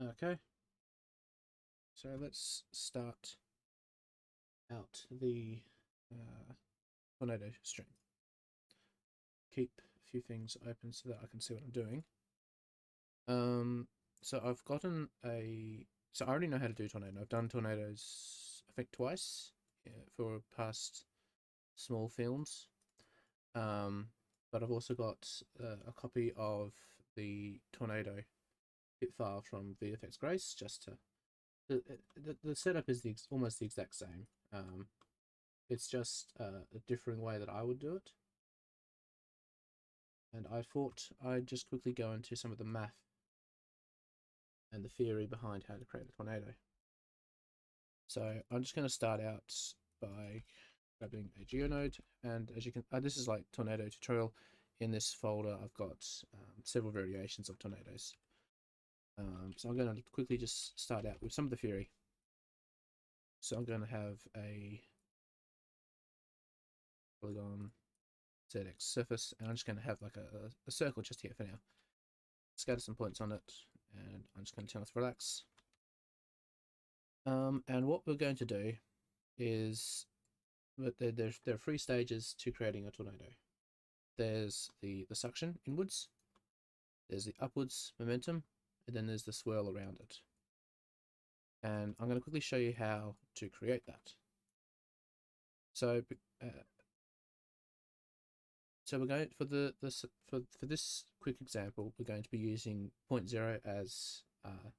Okay, so let's start out the tornado stream. Keep a few things open so that I can see what I'm doing. So I've gotten so I already know how to do tornado. I've done tornadoes, I think twice, for past small films. But I've also got a copy of the tornado bit file from VFX Grace, just to the setup is almost the exact same. It's just a differing way that I would do it. And I thought I'd just quickly go into some of the math and the theory behind how to create a tornado. So I'm just going to start out by grabbing a GeoNode, and as you can, this is like tornado tutorial. In this folder, I've got several variations of tornadoes. So I'm going to quickly just start out with some of the theory. So I'm going to have a polygon ZX surface, and I'm just going to have like a circle just here for now. Scatter some points on it, and I'm just going to turn off relax. And what we're going to do is, there are three stages to creating a tornado. There's the suction inwards, there's the upwards momentum, and then there's the swirl around it. And I'm going to quickly show you how to create that. So we're going for for this quick example, we're going to be using 0.0 as our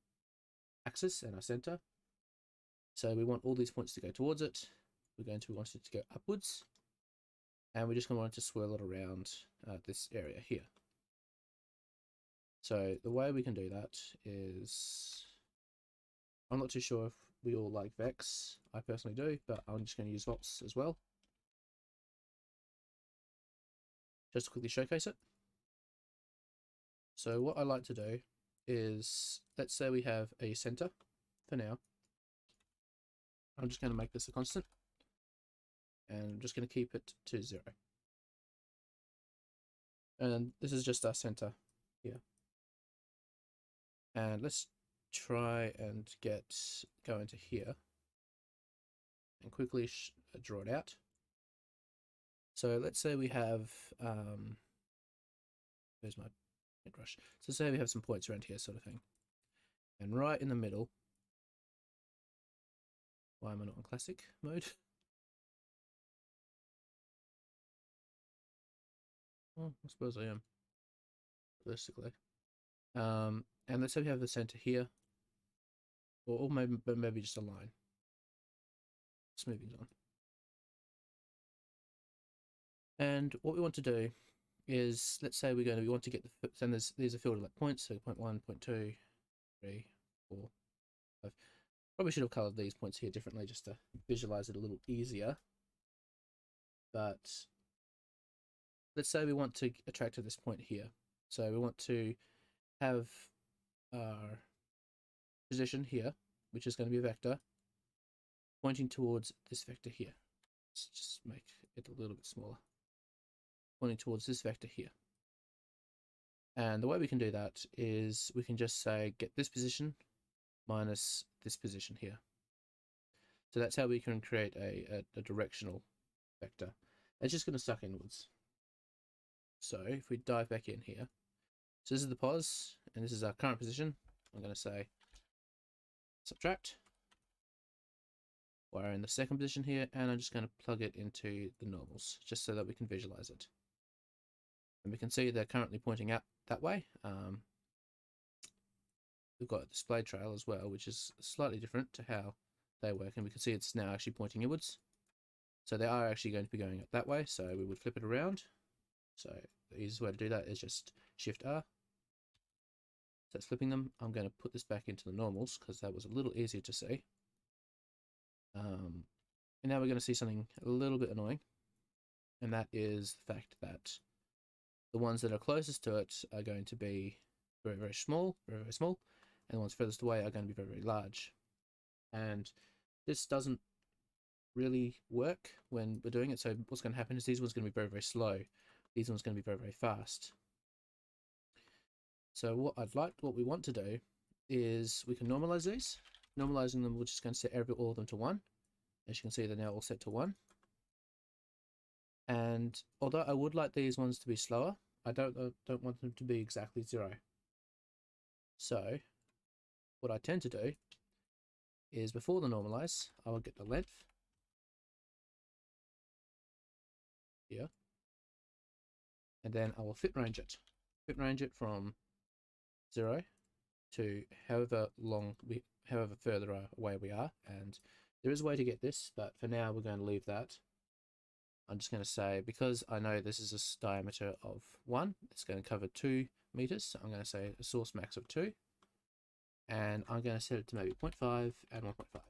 axis and our center. So we want all these points to go towards it. We're going to want it to go upwards, and we're just going to want it to swirl it around this area here. So the way we can do that is, I'm not too sure if we all like VEX. I personally do, but I'm just going to use VOPs as well, just to quickly showcase it. So what I like to do is, let's say we have a center for now. I'm just going to make this a constant, and I'm just going to keep it to 0. And this is just our center here. And let's try and go into here and quickly draw it out. So let's say we have, where's my paintbrush? So say we have some points around here, sort of thing. And right in the middle, why am I not on classic mode? Well, I suppose I am, realistically. And let's say we have the center here, or maybe just a line. Smoothing's on. And what we want to do is, let's say we want to get and these are filtered like points, so 0.1, 0.2, 3, 4, 5. Probably should have colored these points here differently just to visualize it a little easier. But let's say we want to attract to this point here. So we want to have our position here, which is going to be a vector, pointing towards this vector here. Let's just make it a little bit smaller. Pointing towards this vector here. And the way we can do that is we can just say get this position minus this position here. So that's how we can create a directional vector. It's just going to suck inwards. So if we dive back in here, so this is the pos, and this is our current position. I'm going to say subtract. We're in the second position here, and I'm just going to plug it into the normals, just so that we can visualize it. And we can see they're currently pointing out that way. We've got a display trail as well, which is slightly different to how they work, and we can see it's now actually pointing inwards. So they are actually going to be going up that way, so we would flip it around. So the easiest way to do that is just Shift R. So that's flipping them. I'm going to put this back into the normals because that was a little easier to see. And now we're going to see something a little bit annoying, and that is the fact that the ones that are closest to it are going to be very, very small, and the ones furthest away are going to be very, very large. And this doesn't really work when we're doing it. So what's going to happen is these ones are going to be very, very slow. These ones are going to be very, very fast. So what we want to do is we can normalize these. Normalizing them, we're just going to set all of them to 1. As you can see, they're now all set to 1. And although I would like these ones to be slower, I don't want them to be exactly 0. So what I tend to do is before the normalize, I will get the length here, and then I will fit range it. Fit range it from 0 to however further away we are. And there is a way to get this, but for now we're going to leave that. I'm just going to say, because I know this is a diameter of 1, it's going to cover 2 meters. So I'm going to say a source max of 2. And I'm going to set it to maybe 0.5 and 1.5.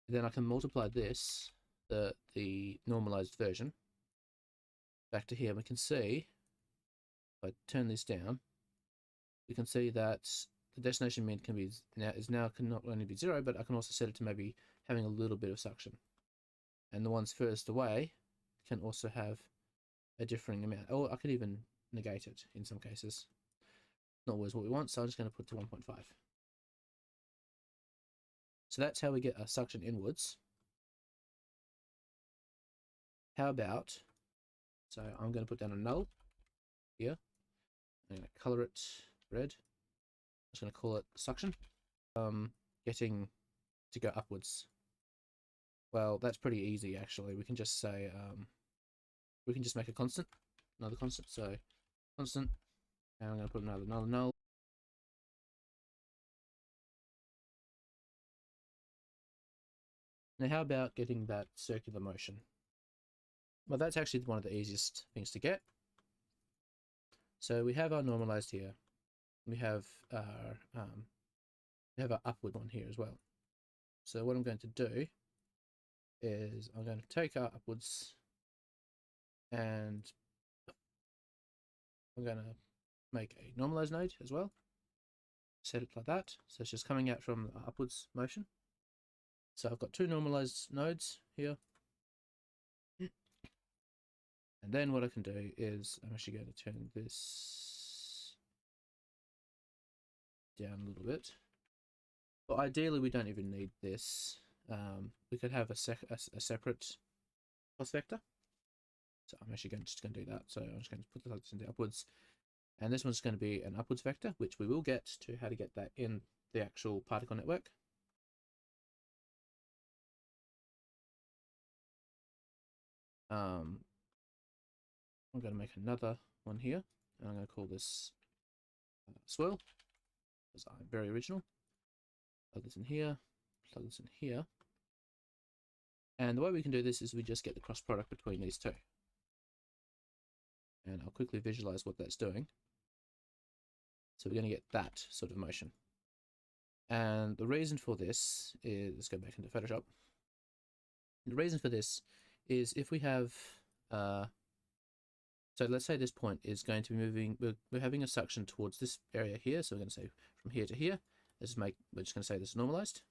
Then I can multiply this, the normalized version, back to here. We can see, if I turn this down, we can see that the destination mean can be can not only be 0, but I can also set it to maybe having a little bit of suction. And the ones furthest away can also have a differing amount. Or I could even negate it in some cases. Not always what we want, so I'm just going to put to 1.5. So that's how we get a suction inwards. How about, so I'm going to put down a null here. I'm going to color it red. I'm just going to call it suction. Getting to go upwards. Well, that's pretty easy actually. We can just say, we can just make a constant, another constant. So constant, and I'm going to put another null. Now how about getting that circular motion? Well, that's actually one of the easiest things to get. So we have our normalized here. We have our upward one here as well. So what I'm going to do is I'm going to take our upwards and I'm going to make a normalized node as well. Set it like that. So it's just coming out from the upwards motion. So I've got 2 normalized nodes here. And then what I can do is I'm actually going to turn this down a little bit. But ideally we don't even need this. We could have a separate cost vector. So I'm actually just going to do that. So I'm just going to put this into upwards. And this one's going to be an upwards vector, which we will get to how to get that in the actual particle network. I'm going to make another one here. And I'm going to call this Swirl, because I'm very original. Plug this in here, plug this in here. And the way we can do this is we just get the cross product between these two. And I'll quickly visualize what that's doing. So we're going to get that sort of motion. And the reason for this is, let's go back into Photoshop. The reason for this is if we have, so let's say this point is going to be moving, we're having a suction towards this area here. So we're going to say from here to here. We're just going to say this is normalized.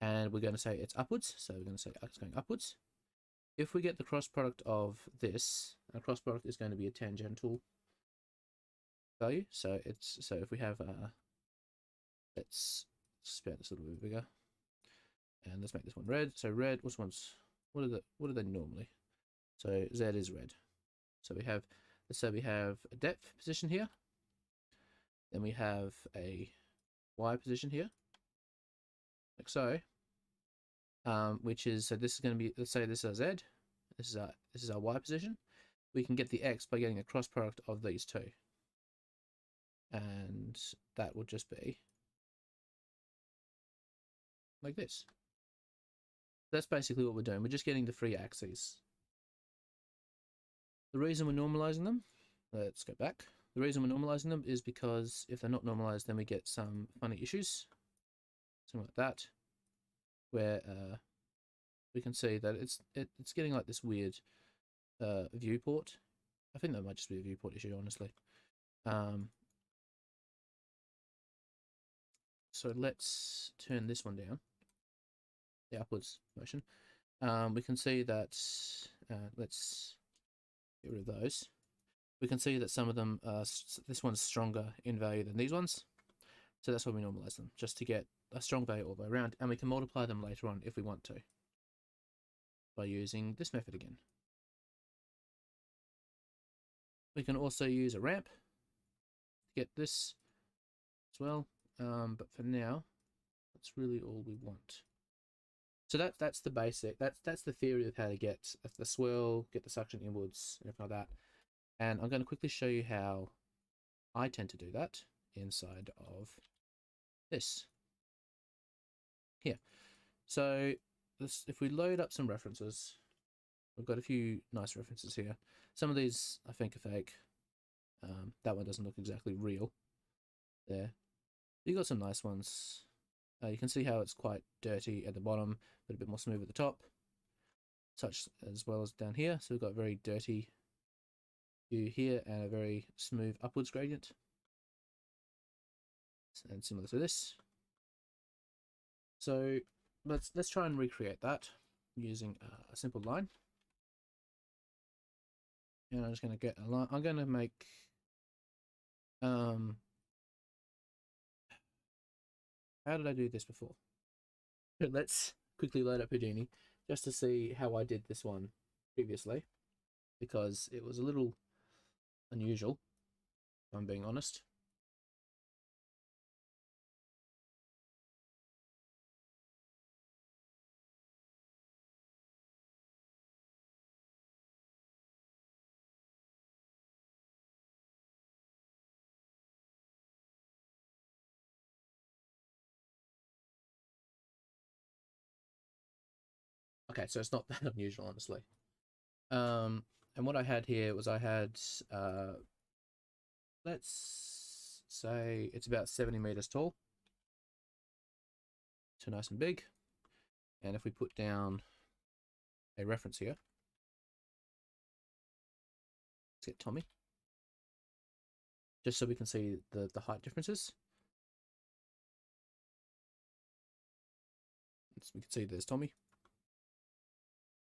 And we're going to say it's upwards. So we're going to say it's going upwards. If we get the cross product of this, our cross product is going to be a tangential value. So if we have let's expand this a little bit bigger, and let's make this one red. So red, what are they normally? So Z is red. So we have, let's say we have a depth position here, then we have a Y position here, like so. Which is, so this is going to be, let's say this is our Z, this is our Y position. We can get the X by getting a cross product of these two. And that would just be like this. That's basically what we're doing. We're just getting the free axes. The reason we're normalizing them, let's go back. The reason we're normalizing them is because if they're not normalized, then we get some funny issues. Something like that, where we can see that it's getting like this weird viewport. I think that might just be a viewport issue, honestly. So let's turn this one down, the upwards motion. We can see that, let's get rid of those. we can see that some of them are, this one's stronger in value than these ones. So that's why we normalize them, just to get a strong value all the way around, and we can multiply them later on if we want to, by using this method again. We can also use a ramp to get this as well, but for now, that's really all we want. So that's the basic, that's the theory of how to get the swirl, get the suction inwards, and everything like that. And I'm going to quickly show you how I tend to do that inside of this here. So this, if we load up some references, we've got a few nice references here. Some of these I think are fake. That one doesn't look exactly real there. You got some nice ones. You can see how it's quite dirty at the bottom, but a bit more smooth at the top, such as well as down here. So we've got a very dirty view here and a very smooth upwards gradient, and similar to this. So let's try and recreate that using a simple line. And I'm just going to get a line. I'm going to make how did I do this before? Let's quickly load up Houdini just to see how I did this one previously, because it was a little unusual, if I'm being honest. Okay, so it's not that unusual, honestly. And what I had here was I had, let's say it's about 70 meters tall. So nice and big. And if we put down a reference here, let's get Tommy, just so we can see the height differences. So we can see there's Tommy.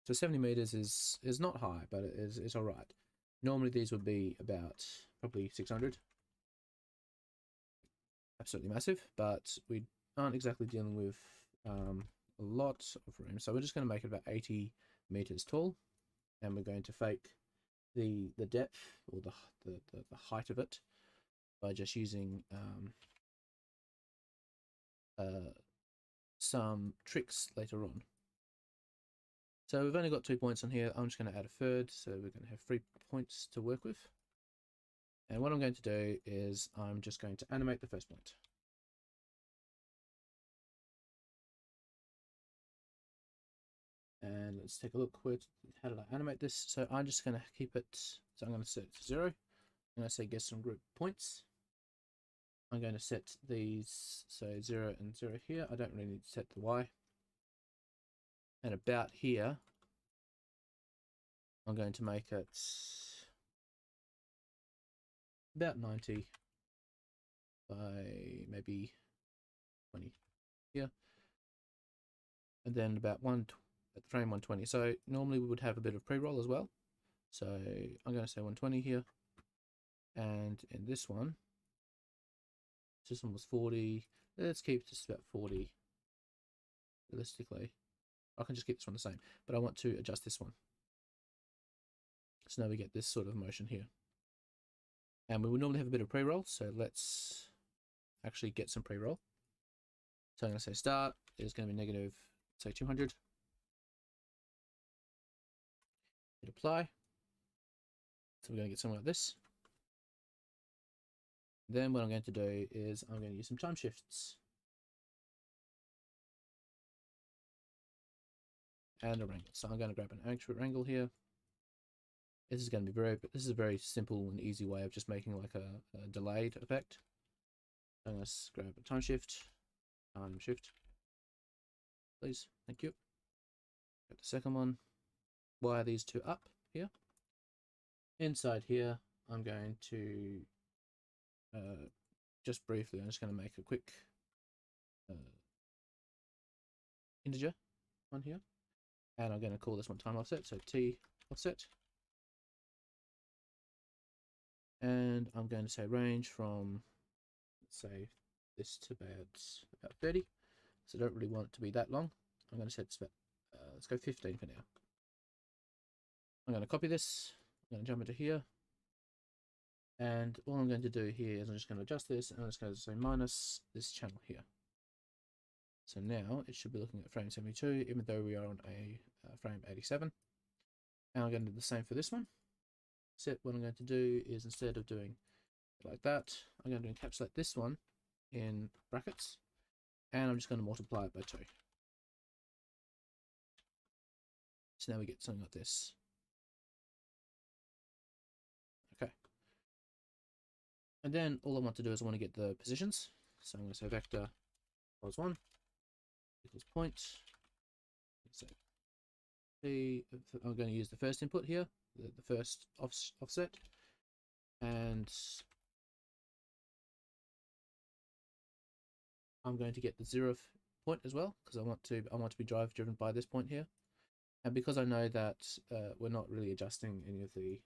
So 70 meters is not high, but it's all right. Normally these would be about probably 600. Absolutely massive, but we aren't exactly dealing with a lot of room. So we're just going to make it about 80 meters tall, and we're going to fake the depth or the height of it by just using some tricks later on. So we've only got 2 points on here. I'm just going to add a third, so we're going to have 3 points to work with. And what I'm going to do is I'm just going to animate the first point. And let's take a look. How did I animate this? So I'm just going to keep it. So I'm going to set it to 0. I'm going to say get some group points. I'm going to set these, so 0 and 0 here. I don't really need to set the Y. And about here, I'm going to make it about 90 by maybe 20 here. And then about at frame 120. So normally we would have a bit of pre-roll as well. So I'm going to say 120 here. And in this one was 40. Let's keep just about 40 realistically. I can just keep this one the same, but I want to adjust this one. So now we get this sort of motion here. And we would normally have a bit of pre-roll, so let's actually get some pre-roll. So I'm going to say start is going to be negative, say 200. Hit apply. So we're going to get something like this. Then what I'm going to do is I'm going to use some time shifts. And a wrangle. So I'm going to grab an accurate wrangle here. This is going to be this is a very simple and easy way of just making like a delayed effect. I'm going to grab a time shift, please, thank you. Get the second one, wire these two up here. Inside here, I'm going to just briefly, I'm just going to make a quick integer one here. And I'm going to call this one time offset, so T offset. And I'm going to say range from, let's say, this to about 30. So I don't really want it to be that long. I'm going to set this about, let's go 15 for now. I'm going to copy this. I'm going to jump into here. And all I'm going to do here is I'm just going to adjust this, and I'm just going to say minus this channel here. So now it should be looking at frame 72, even though we are on a frame 87. And I'm going to do the same for this one. Except what I'm going to do is, instead of doing it like that, I'm going to encapsulate this one in brackets, and I'm just going to multiply it by 2. So now we get something like this. Okay. And then all I want to do is I want to get the positions. So I'm going to say vector pos1 equals point. So I'm going to use the first input here, the first offset, and I'm going to get the 0th point as well, because I want to be driven by this point here. And because I know that we're not really adjusting any of the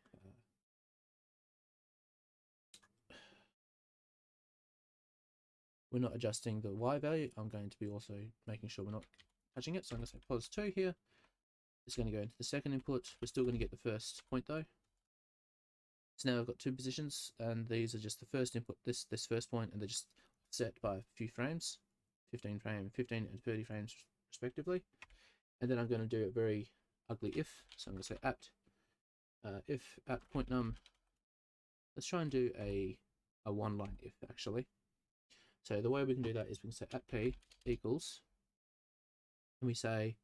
we're not adjusting the y value, I'm going to be also making sure we're not touching it. So I'm going to say pos2 here. It's going to go into the second input. We're still going to get the first point though. So now I've got 2 positions, and these are just the first input, this first point, and they're just set by a few frames, 15 and 30 frames respectively. And then I'm going to do a very ugly if. So I'm going to say if at point num. Let's try and do a one-line if actually. So the way we can do that is we can say at p equals, and we say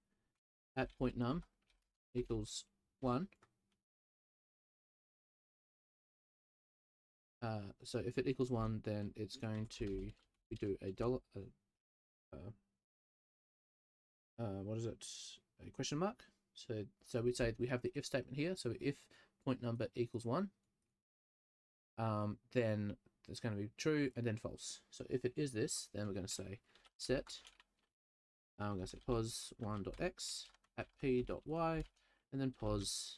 at point num equals 1. So if it equals 1, then it's going to, we do a dollar, what is it? A question mark. So we say we have the if statement here. So if point number equals 1, then it's going to be true and then false. So if it is this, then we're going to say set. I'm going to say pos1.x at p.y, and then pos1.z.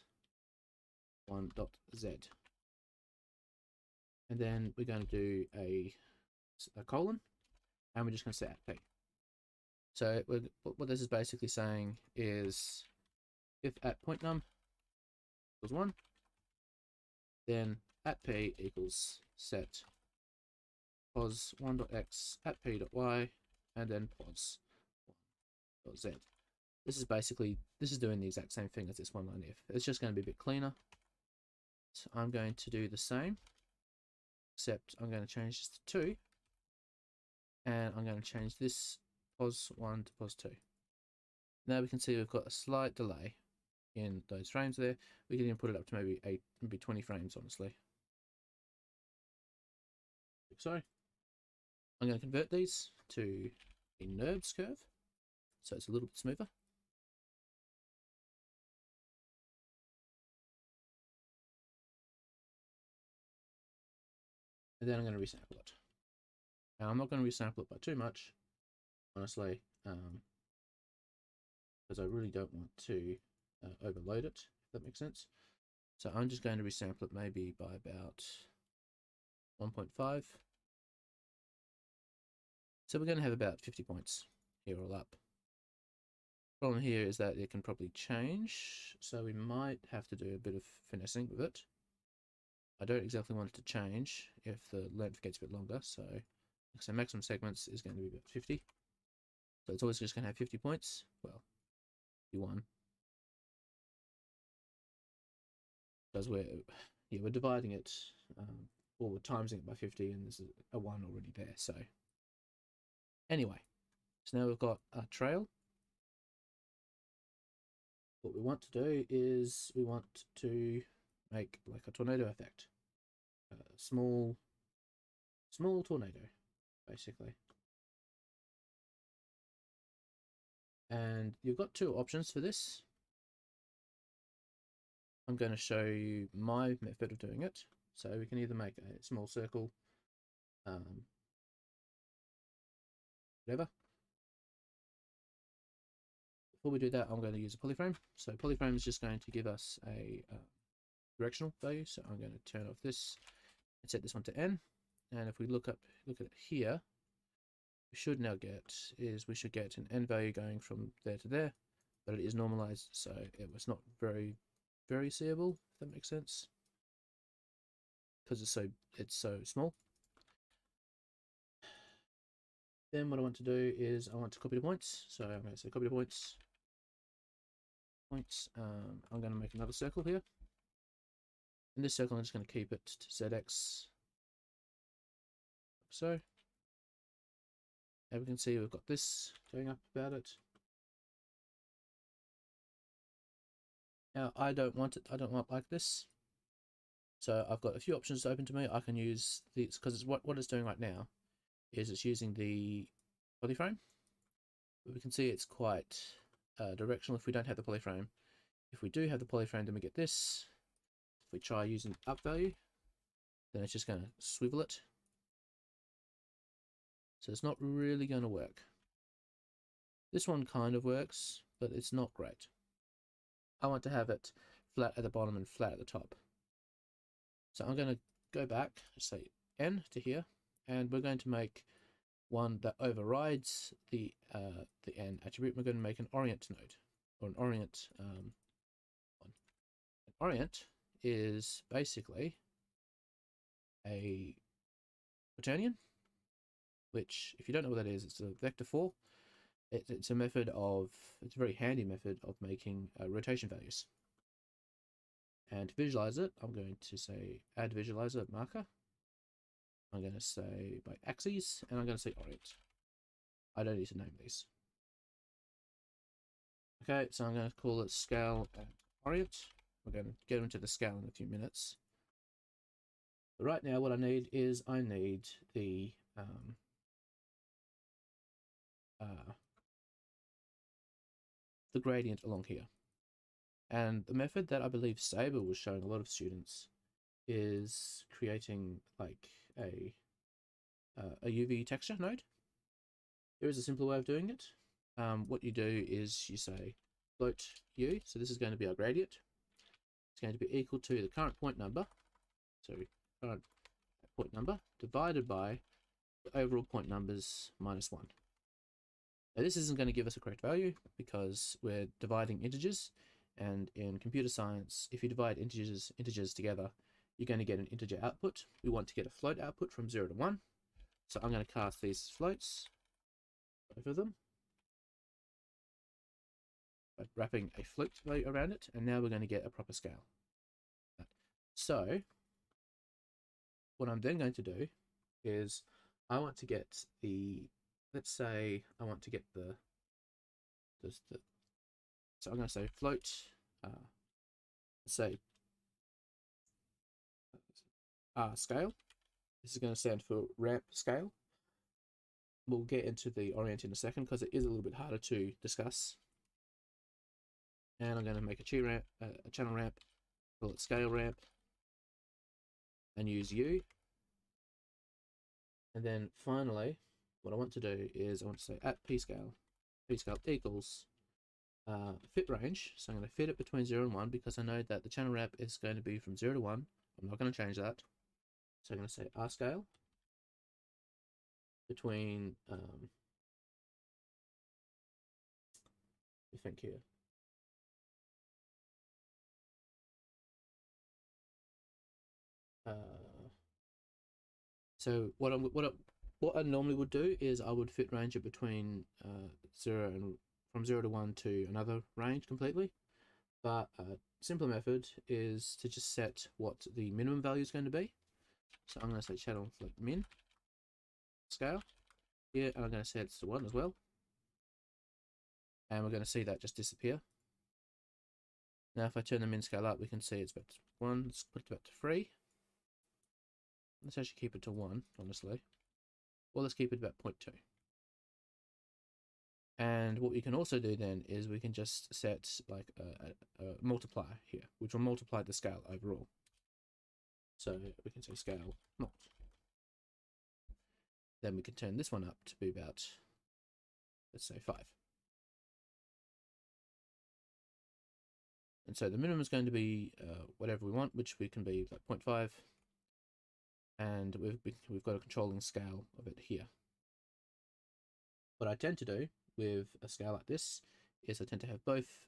And then we're going to do a colon, and we're just going to say at p. So what this is basically saying is, if at point num equals 1, then at p equals set pos1.x at p.y, and then pos1.z. This is doing the exact same thing as this one line if. It's just going to be a bit cleaner. So I'm going to do the same, except I'm going to change this to 2, and I'm going to change this pos1 to pos2. Now we can see we've got a slight delay in those frames there. We can even put it up to maybe 20 frames, honestly. Sorry. I'm going to convert these to a NURBS curve, so it's a little bit smoother. And then I'm going to resample it. Now I'm not going to resample it by too much, honestly, because I really don't want to overload it, if that makes sense. So I'm just going to resample it maybe by about 1.5. So we're going to have about 50 points here all up. Problem here is that it can probably change, so we might have to do a bit of finessing with it. I don't exactly want it to change if the length gets a bit longer, so maximum segments is going to be about 50. So it's always just going to have 50 points. Well, 51. Because we're dividing it, or we're timesing it by 50, and there's a 1 already there. So anyway, so now we've got a trail. What we want to do is we want to make like a tornado effect, a small tornado, basically. And you've got 2 options for this. I'm going to show you my method of doing it. So we can either make a small circle, whatever. Before we do that, I'm going to use a polyframe. So polyframe is just going to give us a directional value. So I'm going to turn off this and set this one to n. And if we look at it here, we should now get an n value going from there to there, but it is normalized, so it was not very seeable, if that makes sense, because it's so small. Then what I want to do is I want to copy the points, so I'm going to say copy the points. I'm going to make another circle here. In this circle, I'm just going to keep it to ZX, so. And we can see we've got this going up about it. Now I don't want like this. So I've got a few options open to me. I can use these because what it's doing right now is it's using the polyframe. But we can see it's quite directional if we don't have the polyframe. If we do have the polyframe, then we get this. If we try using up value, then it's just going to swivel it. So it's not really going to work. This one kind of works, but it's not great. I want to have it flat at the bottom and flat at the top. So I'm going to go back, say n to here, and we're going to make one that overrides the n attribute. We're going to make an orient node, or an orient one. An orient is basically a quaternion, which, if you don't know what that is, it's a vector 4. It's a method of, it's a very handy method of making rotation values. And to visualize it, I'm going to say add visualizer marker. I'm going to say by axes, and I'm going to say orient. I don't need to name these. Okay, so I'm going to call it scale and orient. We're going to get into the scale in a few minutes. But right now, what I need is the gradient along here. And the method that I believe Saber was showing a lot of students is creating like a UV texture node. There is a simpler way of doing it. What you do is you say float u, so this is going to be our gradient. It's going to be equal to the current point number, so current point number divided by the overall point numbers minus 1. Now this isn't going to give us a correct value because we're dividing integers, and in computer science, if you divide integers together, you're going to get an integer output. We want to get a float output from 0 to 1. So I'm going to cast these as floats, both of them, by wrapping a float value around it, and now we're going to get a proper scale. So what I'm then going to do is I want to get the, let's say I want to get so I'm going to say float, say scale. This is going to stand for ramp scale. We'll get into the orient in a second because it is a little bit harder to discuss. And I'm going to make a channel ramp, call it scale ramp, and use U. And then finally, what I want to do is I want to say at p scale equals fit range. So I'm going to fit it between 0 and 1 because I know that the channel ramp is going to be from 0 to 1. I'm not going to change that. So I'm going to say r scale between, I think here. So what I normally would do is I would fit range it between 0 and from 0 to 1 to another range completely. But a simpler method is to just set what the minimum value is going to be. So I'm going to say channel float min scale here, and I'm going to set it to 1 as well. And we're going to see that just disappear. Now if I turn the min scale up, we can see it's back to 1. Let's put it back to 3. Let's actually keep it to 1, honestly. Or let's keep it about 0.2. And what we can also do then is we can just set like a multiplier here, which will multiply the scale overall. So we can say scale mult. Then we can turn this one up to be about, let's say 5. And so the minimum is going to be whatever we want, which we can be like 0.5. and we've got a controlling scale of it here. What I tend to do with a scale like this is I tend to have both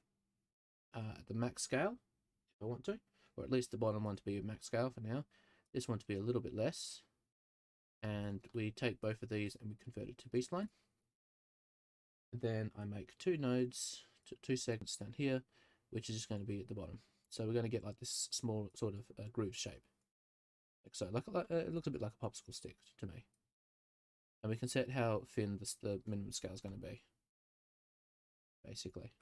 at the max scale if I want to, or at least the bottom one to be a max scale for now, this one to be a little bit less, and we take both of these and we convert it to B-spline. And then I make two nodes, two segments down here, which is just going to be at the bottom. So we're going to get like this small sort of groove shape, like so. Like it looks a bit like a popsicle stick to me. And we can set how thin the minimum scale is going to be, basically.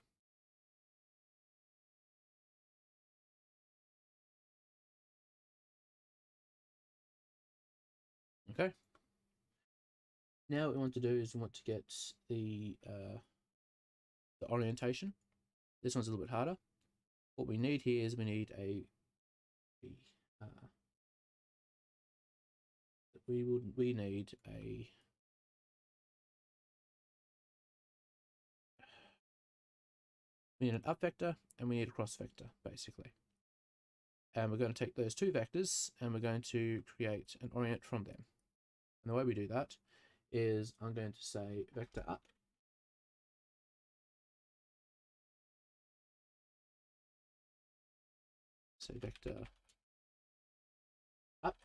Okay. Now what we want to do is we want to get the orientation. This one's a little bit harder. What we need here is we need we need an up vector and we need a cross vector, basically. And we're going to take those two vectors and we're going to create an orient from them. And the way we do that is I'm going to say vector up. So vector up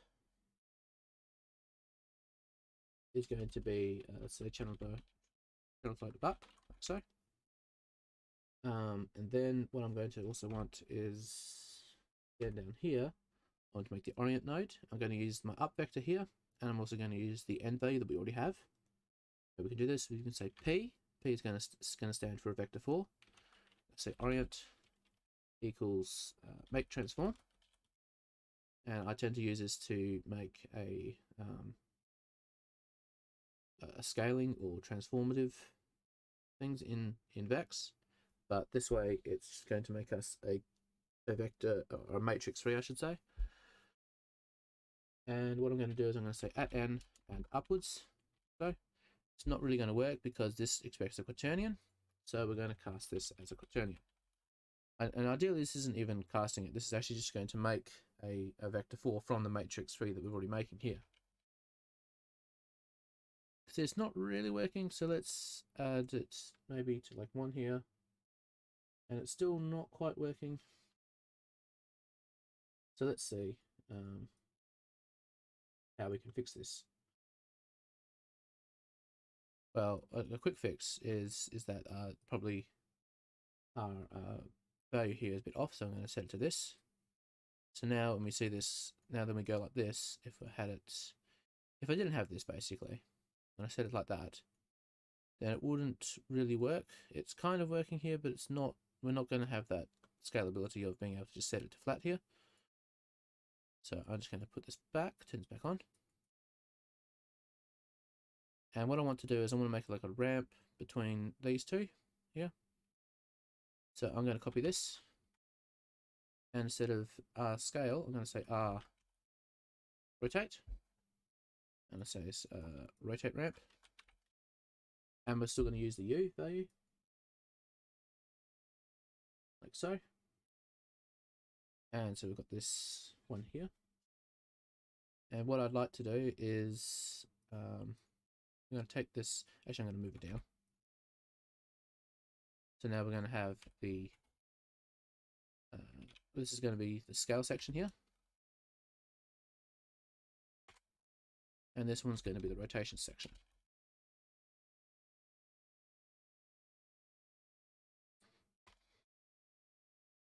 is going to be, let's say channel float up, like so. And then what I'm going to also want is again down here, I want to make the orient node. I'm going to use my up vector here, and I'm also going to use the end value that we already have. So we can do this. We can say P. P is going to stand for a vector 4. Let's say orient equals make transform, and I tend to use this to make a scaling or transformative things in VEX. But this way it's going to make us a vector, or a matrix 3 I should say. And what I'm going to do is I'm going to say at n and upwards. So it's not really going to work because this expects a quaternion, so we're going to cast this as a quaternion. And ideally this isn't even casting it, this is actually just going to make a vector 4 from the matrix 3 that we're already making here. So it's not really working, so let's add it maybe to like 1 here. And it's still not quite working. So let's see how we can fix this. Well, a quick fix is that probably our value here is a bit off, so I'm going to set it to this. So now when we see this, now then we go like this, if I didn't have this basically, and I set it like that, then it wouldn't really work. It's kind of working here, but it's not. We're not going to have that scalability of being able to just set it to flat here. So I'm just going to put this back, turn this back on. And what I want to do is I want to make like a ramp between these two here. So I'm going to copy this. And instead of scale, I'm going to say rotate. And I say it's rotate ramp. And we're still going to use the U value. Like so. And so we've got this one here. And what I'd like to do is I'm going to take this, actually I'm going to move it down. So now we're going to have the, this is going to be the scale section here. And this one's going to be the rotation section.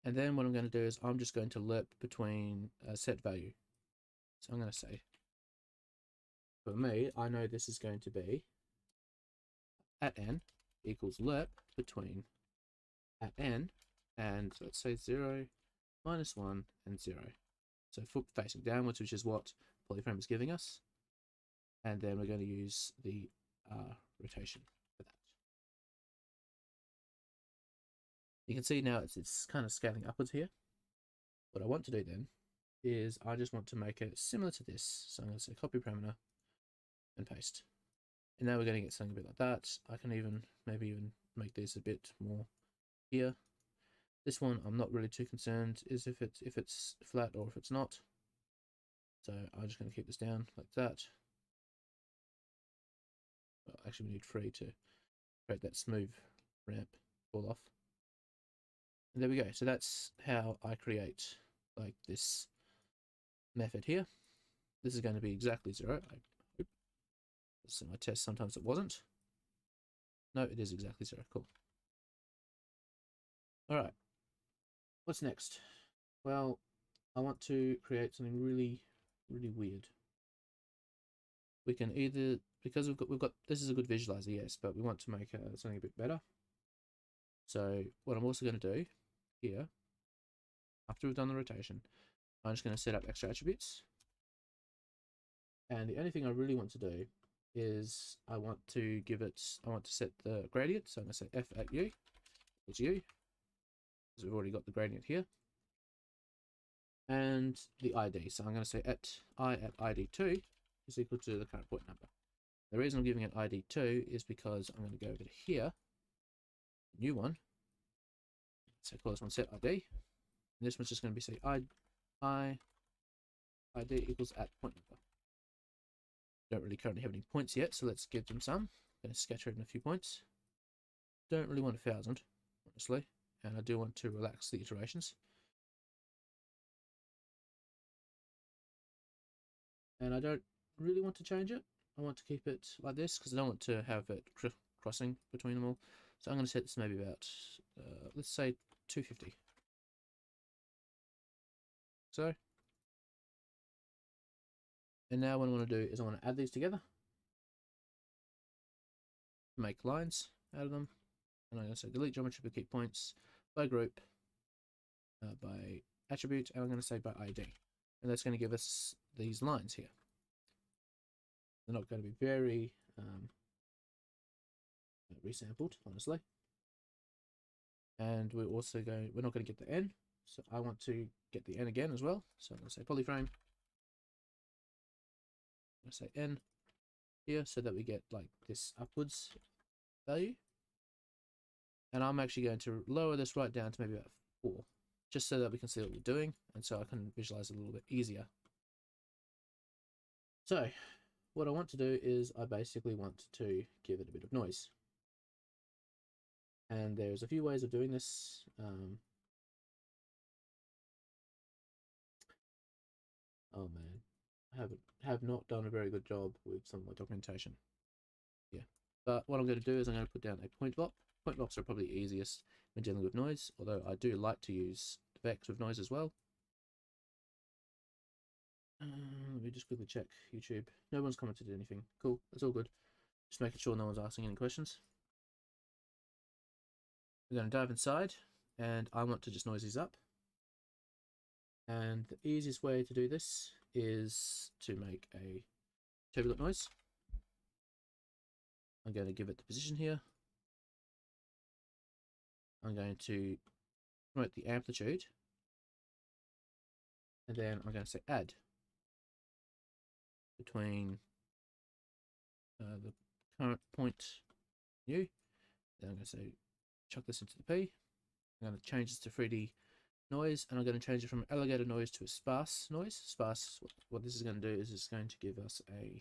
And then what I'm going to do is I'm just going to lerp between set value. So I'm going to say, for me, I know this is going to be at n equals lerp between at n and let's say 0, -1, and 0. So foot facing downwards, which is what polyframe is giving us. And then we're going to use the rotation for that. You can see now it's kind of scaling upwards here. What I want to do then is I just want to make it similar to this. So I'm going to say copy parameter and paste. And now we're going to get something a bit like that. I can maybe even make this a bit more here. This one I'm not really too concerned is if it's flat or if it's not. So I'm just going to keep this down like that. Well, actually, we need 3 to create that smooth ramp fall off. And there we go. So that's how I create like this method here. This is going to be exactly 0. I hope. So my test, sometimes it wasn't. No, it is exactly 0. Cool. All right. What's next? Well, I want to create something really, really weird. We can either, because we've got this is a good visualizer, yes, but we want to make something a bit better. So what I'm also going to do here, after we've done the rotation, I'm just going to set up extra attributes. And the only thing I really want to do is I want to set the gradient. So I'm going to say f at u equals u, because we've already got the gradient here. And the ID. So I'm going to say at ID2 is equal to the current point number. The reason I'm giving it ID2 is because I'm going to go over to here, new one. So call this one set ID. And this one's just going to be say ID equals at point number. Don't really currently have any points yet, so let's give them some. I'm going to scatter in a few points. Don't really want 1,000, honestly, and I do want to relax the iterations. And I don't really want to change it. I want to keep it like this because I don't want to have it crossing between them all. So I'm going to set this maybe about, let's say 250. So, and now what I want to do is I want to add these together, make lines out of them, and I'm going to say delete geometry per key points by group, by attribute, and I'm going to say by ID. And that's going to give us these lines here. They're not going to be very resampled, honestly. And we're not going to get the N, so I want to get the N again as well. So I'm going to say polyframe. I'm going to say N here so that we get like this upwards value. And I'm actually going to lower this right down to maybe about 4, just so that we can see what we're doing, and so I can visualize it a little bit easier. So what I want to do is I basically want to give it a bit of noise. And there's a few ways of doing this. Oh man, I have not done a very good job with some of my documentation. Yeah, but what I'm going to do is I'm going to put down a point VOP. Point VOPs are probably easiest when dealing with noise, although I do like to use VEX with noise as well. Let me just quickly check YouTube. No one's commented anything. Cool, that's all good. Just making sure no one's asking any questions. We're going to dive inside, and I want to just noise these up. And the easiest way to do this is to make a turbulent noise. I'm going to give it the position here. I'm going to promote the amplitude, and then I'm going to say add between the current point U. Then I'm going to say chuck this into the P. I'm going to change this to 3D noise, and I'm going to change it from alligator noise to a sparse noise. Sparse, what this is going to do is it's going to give us a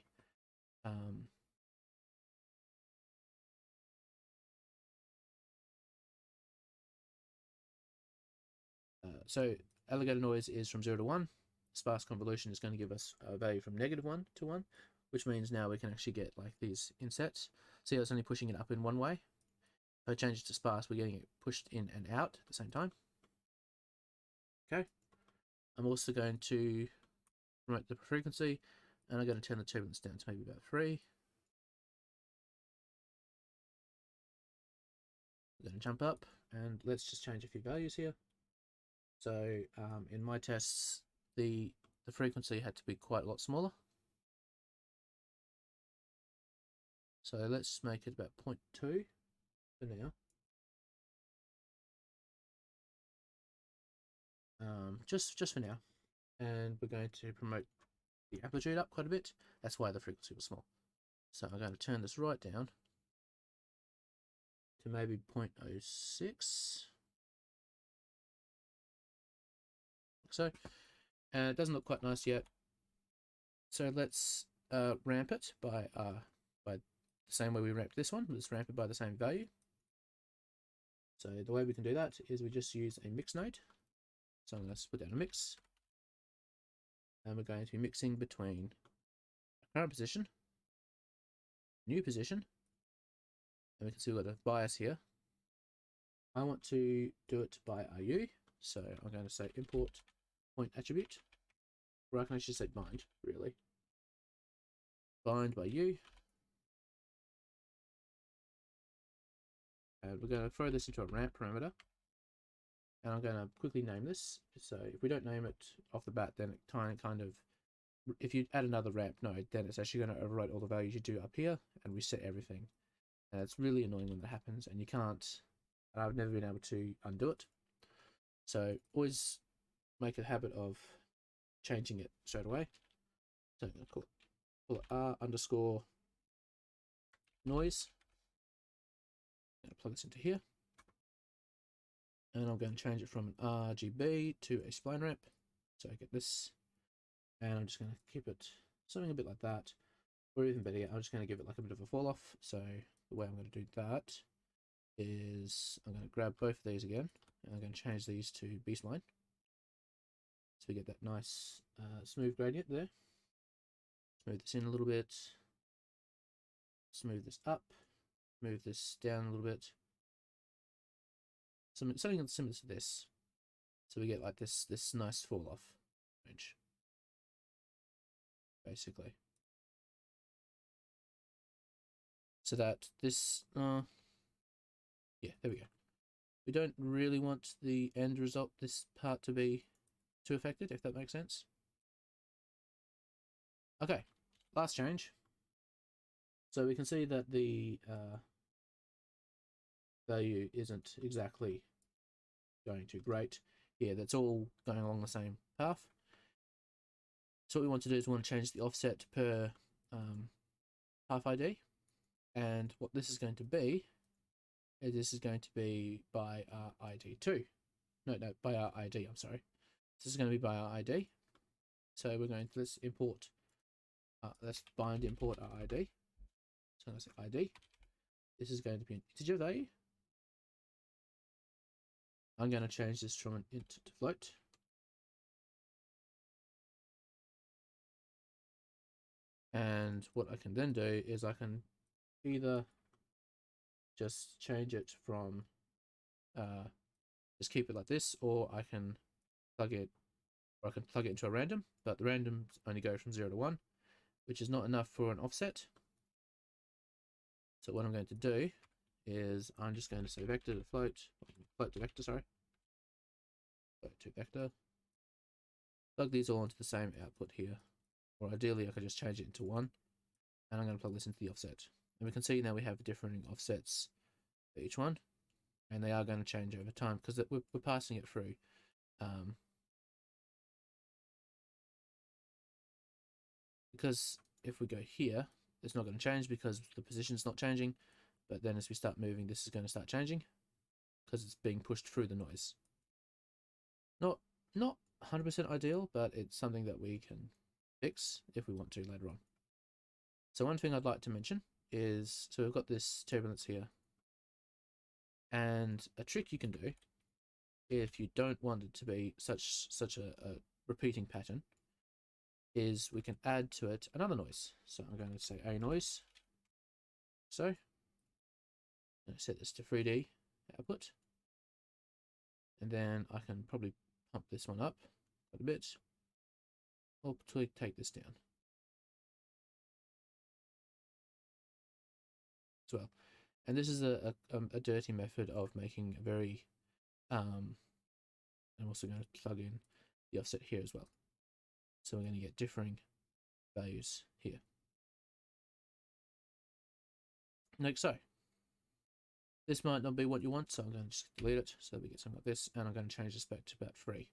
so alligator noise is from 0 to 1. Sparse convolution is going to give us a value from -1 to 1, which means now we can actually get like these insets. See how it's only pushing it up in one way? If I change it to sparse, we're getting it pushed in and out at the same time. Okay. I'm also going to promote the frequency, and I'm going to turn the turbulence down to maybe about 3. We're going to jump up, and let's just change a few values here. So in my tests, the frequency had to be quite a lot smaller. So let's make it about 0.2 for now. Just for now. And we're going to promote the amplitude up quite a bit. That's why the frequency was small. So I'm going to turn this right down to maybe 0.06. So, and it doesn't look quite nice yet. So let's ramp it by the same way we ramped this one. Let's ramp it by the same value. So the way we can do that is we just use a mix node. So I'm going to put down a mix, and we're going to be mixing between current position, new position, and we can see we've got a bias here. I want to do it by RU, so I'm going to say import point attribute, or I can actually say bind, really. Bind by U. And we're going to throw this into a ramp parameter. And I'm going to quickly name this. So if we don't name it off the bat, then it kind of, if you add another ramp node, then it's actually going to overwrite all the values you do up here and reset everything. And it's really annoying when that happens, and you can't, and I've never been able to undo it. So always make a habit of changing it straight away. So I'm going to call it R underscore noise. I'm going to plug this into here. And I'm going to change it from an RGB to a spline ramp. So I get this. And I'm just going to keep it something a bit like that. Or even better yet, I'm just going to give it like a bit of a fall off. So the way I'm going to do that is I'm going to grab both of these again. And I'm going to change these to B-spline. So we get that nice smooth gradient there. Smooth this in a little bit. Smooth this up. Move this down a little bit. Something similar to this. So we get like this nice fall off range. Basically. So that this yeah, there we go. We don't really want the end result, this part, to be too affected, if that makes sense. Okay, last change. So we can see that the value isn't exactly going too great. Yeah, that's all going along the same path. So what we want to do is we want to change the offset per path ID. And what this is going to be is this is going to be by our ID2. No, by our ID, I'm sorry. This is going to be by our ID. So we're going to, let's import, let's bind import our ID. So I'm going to say ID. This is going to be an integer value. I'm going to change this from an int to float. And what I can then do is I can either just change it from, just keep it like this, or I can plug it into a random, but the randoms only go from 0 to 1, which is not enough for an offset. So what I'm going to do is I'm just going to say vector to float to vector, sorry. Float to vector. Plug these all into the same output here. Or ideally I could just change it into 1. And I'm going to plug this into the offset. And we can see now we have differing offsets for each one. And they are going to change over time because we're passing it through. Because if we go here, it's not going to change because the position's not changing. But then as we start moving, this is going to start changing because it's being pushed through the noise. Not 100% ideal, but it's something that we can fix if we want to later on. So one thing I'd like to mention is, so we've got this turbulence here. And a trick you can do if you don't want it to be such a repeating pattern is we can add to it another noise. So I'm going to say a noise. So I'm going to set this to 3D output. And then I can probably pump this one up quite a bit. Or take this down as well. And this is a dirty method of making a very, I'm also going to plug in the offset here as well. So we're going to get differing values here. Like so. This might not be what you want, so I'm going to just delete it so we get something like this, and I'm going to change this back to about 3.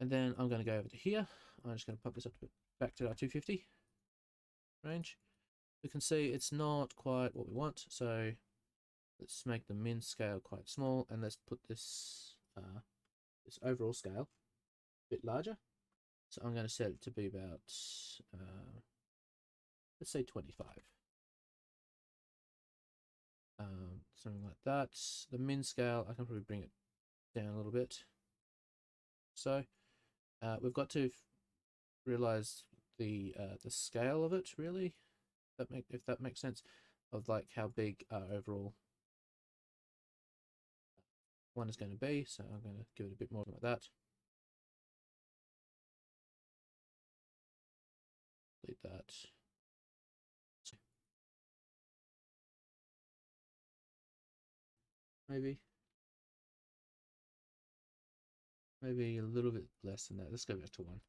And then I'm going to go over to here. I'm just going to pop this up back to our 250 range. We can see it's not quite what we want, so let's make the min scale quite small, and let's put this this overall scale bit larger. So I'm going to set it to be about, let's say 25. Something like that. The min scale, I can probably bring it down a little bit. So we've got to realize the scale of it, really, if that makes sense, of like how big our overall one is going to be. So I'm going to give it a bit more like that. Delete that. Maybe a little bit less than that. Let's go back to 1.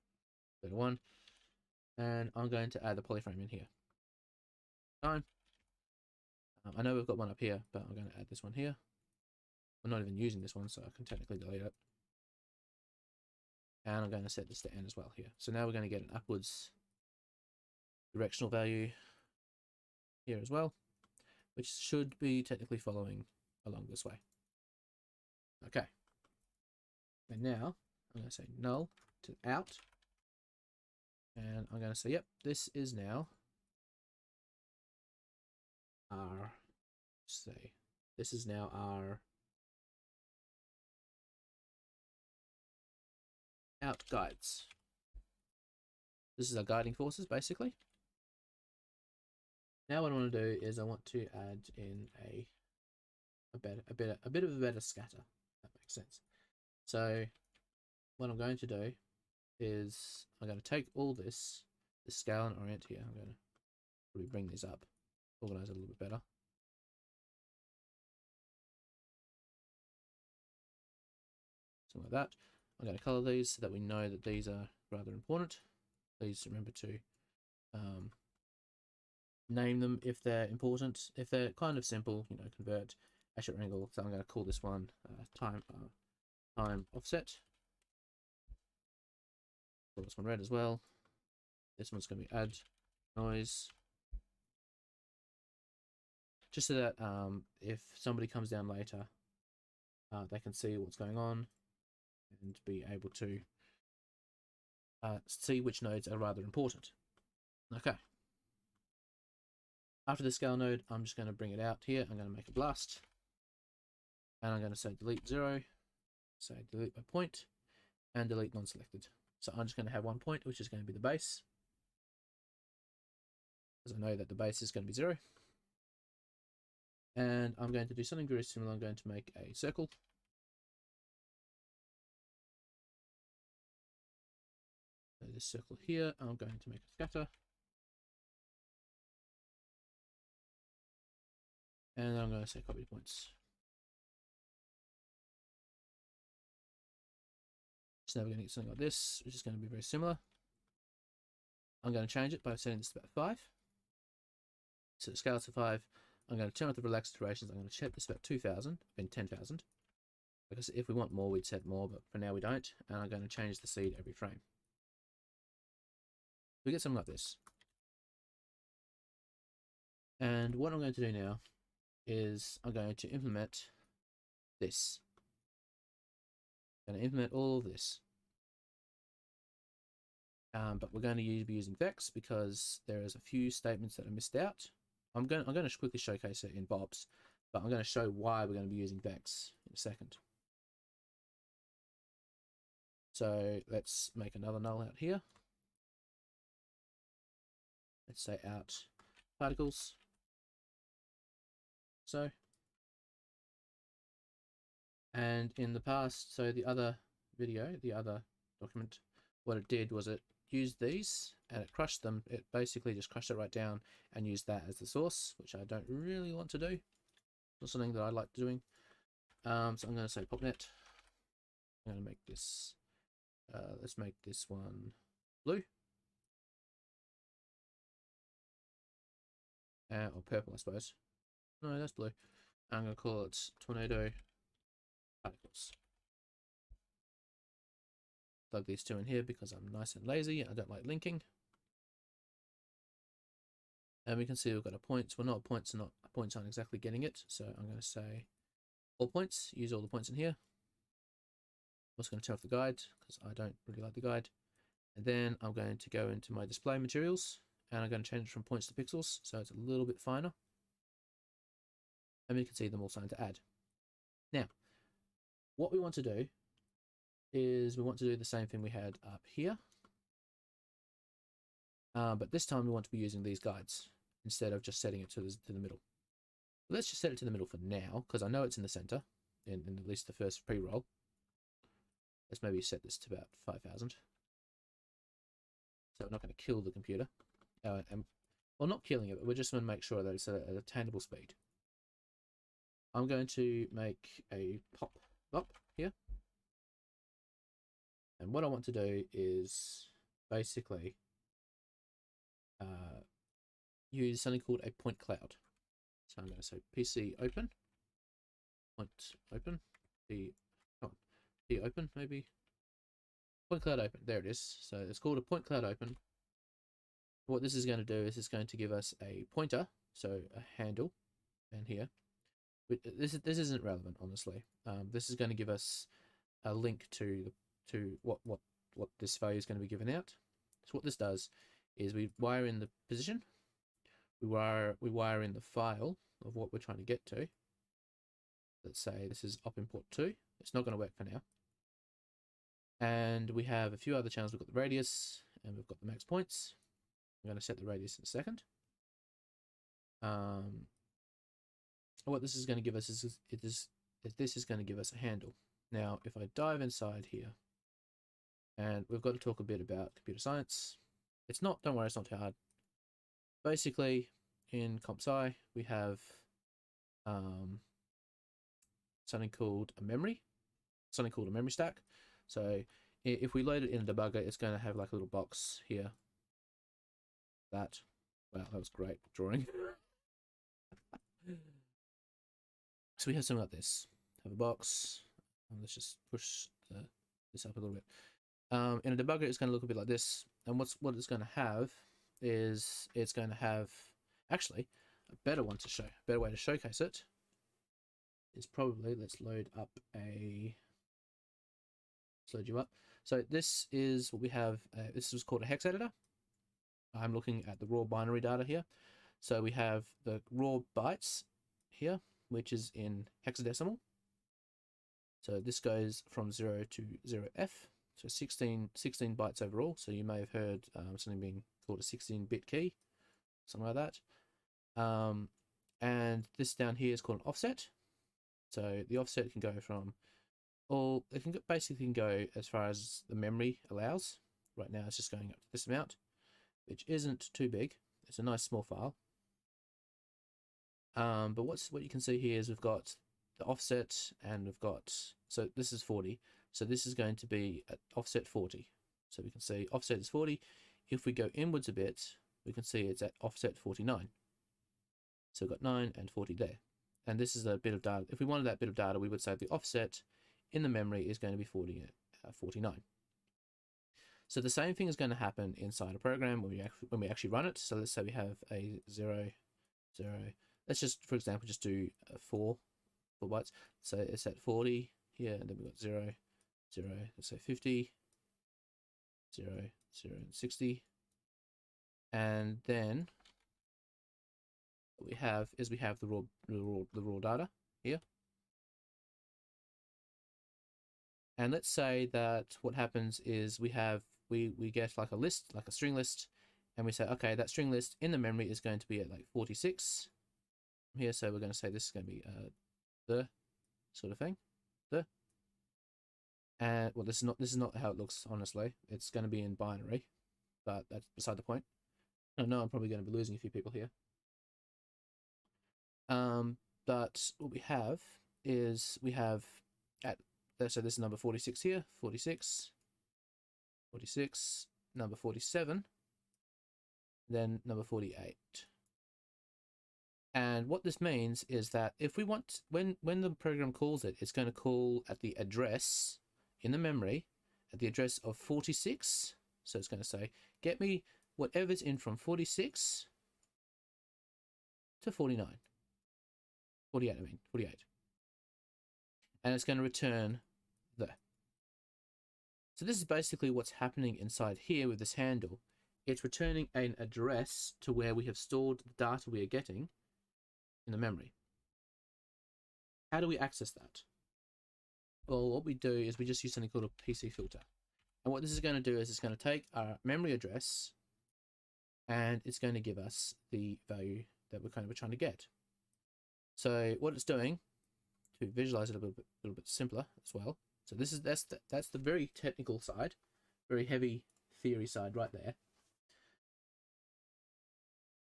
Go to 1. And I'm going to add the polyframe in here. Time. I know we've got one up here, but I'm going to add this one here. I'm not even using this one, so I can technically delete it. And I'm going to set this to N as well here. So now we're going to get an upwards directional value here as well, which should be technically following along this way. Okay. And now I'm going to say null to out. And I'm going to say, yep, this is now our, say, this is now our out guides. This is our guiding forces, basically. Now what I want to do is I want to add in a bit of a better scatter. If that makes sense. So what I'm going to do is I'm going to take all this scale and orient here. I'm going to probably bring these up, organize it a little bit better. Something like that. I'm going to color these so that we know that these are rather important. Please remember to name them if they're important. If they're kind of simple, you know, convert aspect angle. So I'm going to call this one time offset. Call this one red as well. This one's going to be add noise. Just so that if somebody comes down later, they can see what's going on and be able to see which nodes are rather important. Okay. After the scale node, I'm just going to bring it out here. I'm going to make a blast. And I'm going to say delete 0, say delete by point, and delete non-selected. So I'm just going to have one point, which is going to be the base, because I know that the base is going to be 0. And I'm going to do something very similar. I'm going to make a circle. So this circle here, I'm going to make a scatter. And then I'm going to say copy points. So now we're going to get something like this, which is going to be very similar. I'm going to change it by setting this to about 5. So the scale to 5. I'm going to turn off the relaxed iterations. I'm going to set this about 2,000 and 10,000. Because if we want more, we'd set more, but for now we don't. And I'm going to change the seed every frame. We get something like this. And what I'm going to do now is I'm going to implement this. I'm going to implement all of this. But we're going to be using VEX because there is a few statements that are missed out. I'm going to quickly showcase it in VOPs, but I'm going to show why we're going to be using VEX in a second. So let's make another null out here. Let's say out particles. So, and in the past, so the other video, the other document, what it did was it used these and it crushed them. It basically just crushed it right down and used that as the source, which I don't really want to do. Not something that I like doing. So I'm going to say popnet. I'm going to make this, let's make this one blue. Or purple, I suppose. No, that's blue. I'm going to call it tornado particles. Plug these two in here because I'm nice and lazy. I don't like linking. And we can see we've got a point. Well, not points, points aren't exactly getting it. So I'm going to say all points. Use all the points in here. also going to turn off the guide because I don't really like the guide. And then I'm going to go into my display materials and I'm going to change it from points to pixels so it's a little bit finer. And we can see them all starting to add. Now, what we want to do is we want to do the same thing we had up here. But this time we want to be using these guides instead of just setting it to the middle. Let's just set it to the middle for now because I know it's in the center in at least the first pre-roll. Let's maybe set this to about 5,000. So we're not going to kill the computer. Well, not killing it, but we're just going to make sure that it's at a attainable speed. I'm going to make a pop up here. And what I want to do is basically use something called a point cloud. So I'm going to say PC open, point open, P open maybe, point cloud open. There it is. So it's called a point cloud open. What this is going to do is it's going to give us a pointer, so a handle, and here. This isn't relevant, honestly. This is going to give us a link to what this value is going to be given out. So what this does is we wire in the position, we wire in the file of what we're trying to get to. Let's say this is op import 2. It's not going to work for now. And we have a few other channels. We've got the radius and we've got the max points. I'm going to set the radius in a second. What this is going to give us is this is going to give us a handle. Now, if I dive inside here, and we've got to talk a bit about computer science. It's not, don't worry, it's not too hard. Basically, in comp sci, we have something called a memory stack. So if we load it in a debugger, it's going to have like a little box here. Wow, that was great drawing. So we have something like this. Have a box. Let's just push this up a little bit. In a debugger, it's going to look a bit like this. And what it's going to have is it's going to have actually a better way to showcase it is probably let's load you up. So this is what we have. This is called a hex editor. I'm looking at the raw binary data here. So we have the raw bytes here, which is in hexadecimal. So this goes from 0 to 0F. So 16 bytes overall. So you may have heard something being called a 16-bit key, something like that. And this down here is called an offset. So the offset can go from basically go as far as the memory allows. Right now it's just going up to this amount, which isn't too big. It's a nice small file. But what you can see here is we've got the offset and we've got, so this is 40. So this is going to be at offset 40. So we can see offset is 40. If we go inwards a bit, we can see it's at offset 49. So we've got 9 and 40 there. And this is a bit of data. If we wanted that bit of data, we would say the offset in the memory is going to be 49. So the same thing is going to happen inside a program when we actually run it. So let's say we have a 0, 0. Let's just, for example, just do 4 bytes. So it's at 40 here, and then we've got 0, 0, let's say 50, 0, 0, and 60. And then what we have is we have the raw data here. And let's say that what happens is we get like a list, like a string list, and we say, okay, that string list in the memory is going to be at like 46 here. So we're going to say this is going to be the sort of thing, and well, this is not how it looks, honestly. It's going to be in binary, but that's beside the point. I know I'm probably going to be losing a few people here. But what we have is we have so this is number 46 here, 46, number 47, then number 48. And what this means is that if we want, when the program calls it, it's going to call at the address in the memory, at the address of 46. So it's going to say, get me whatever's in from 46 to 49. 48, I mean, 48. And it's going to return So this is basically what's happening inside here with this handle. It's returning an address to where we have stored the data we are getting in the memory. How do we access that? Well, what we do is we just use something called a PC filter. And what this is going to do is it's going to take our memory address and it's going to give us the value that we're trying to get. So what it's doing, to visualize it a little bit simpler as well. So that's the very technical side, very heavy theory side right there.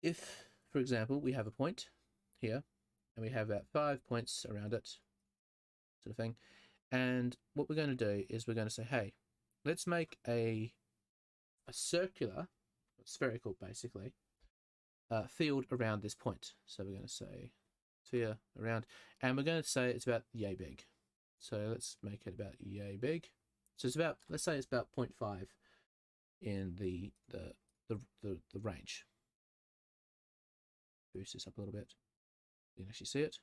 If, for example, we have a point here and we have about 5 points around it, sort of thing, and what we're going to do is we're going to say, hey, let's make a circular, spherical basically, field around this point. So we're going to say sphere around, and we're going to say it's about yay big. So let's make it about yay big. So it's about, let's say it's about 0.5 in the range. Boost this up a little bit. You can actually see it.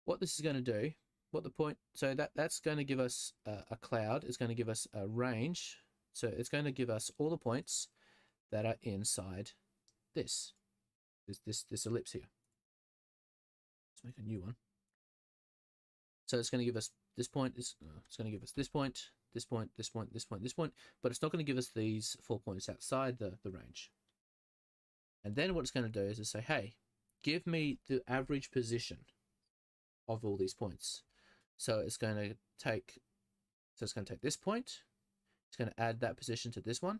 What this is going to do, so that's going to give us a cloud. It's going to give us a range. So it's going to give us all the points that are inside this ellipse here. Let's make a new one. So it's going to give us this point. It's going to give us this point, this point, this point, this point, this point. But it's not going to give us these 4 points outside the range. And then what it's going to do is say, hey, give me the average position of all these points. So it's going to take this point. It's going to add that position to this one,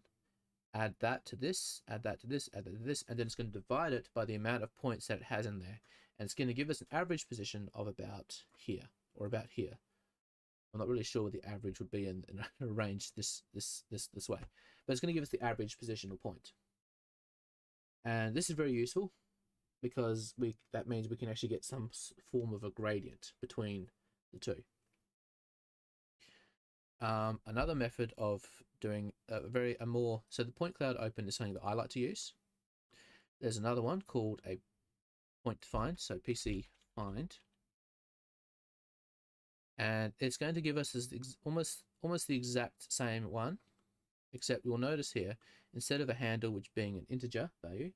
add that to this, add that to this, add that to this, and then it's going to divide it by the amount of points that it has in there. And it's going to give us an average position of about here, or about here. I'm not really sure what the average would be in a range this way, but it's going to give us the average positional point. And this is very useful because that means we can actually get some form of a gradient between the two. Another method of doing so the point cloud open is something that I like to use. There's another one called a point find, so PC find, and it's going to give us almost the exact same one, except you'll notice here, instead of a handle which being an integer value,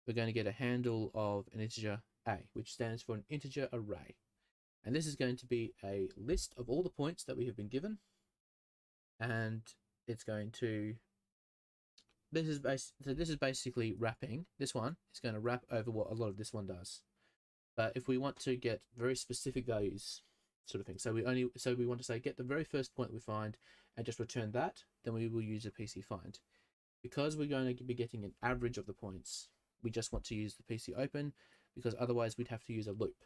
we're going to get a handle of an integer a, which stands for an integer array. And this is going to be a list of all the points that we have been given. And it's going to, this is basically wrapping. This one is going to wrap over what a lot of this one does. But if we want to get very specific values, sort of thing, so we want to say get the very first point we find and just return that, then we will use a PC find. Because we're going to be getting an average of the points, we just want to use the PC open, because otherwise we'd have to use a loop.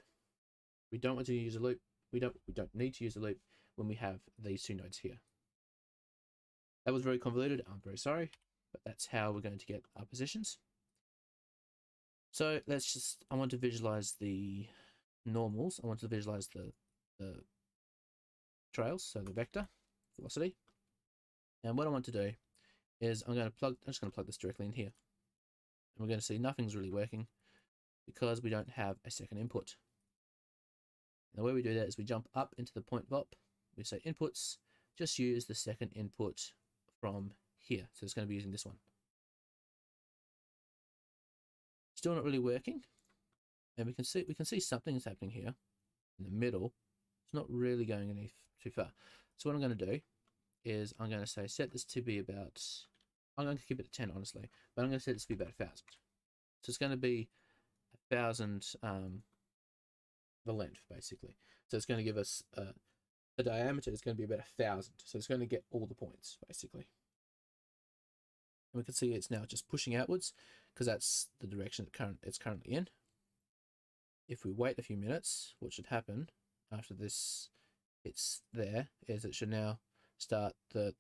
We don't want to use a loop. We don't need to use a loop when we have these two nodes here. That was very convoluted. I'm very sorry, but that's how we're going to get our positions. So I want to visualize the normals. I want to visualize the trails, so the vector velocity. And what I want to do is I'm just going to plug this directly in here. And we're going to see nothing's really working because we don't have a second input. And the way we do that is we jump up into the point VOP. We say inputs, just use the second input from here. So it's going to be using this one. Still not really working. And we can see something is happening here in the middle. It's not really going any too far. So what I'm going to do is I'm going to say set this to be about, I'm going to keep it at 10 honestly, but I'm going to set this to be about 1,000. So it's going to be 1,000 the length basically. So it's going to give us the diameter is going to be about 1,000. So it's going to get all the points basically. And we can see it's now just pushing outwards because that's the direction it's currently in. If we wait a few minutes, what should happen after this it's there is it should now start the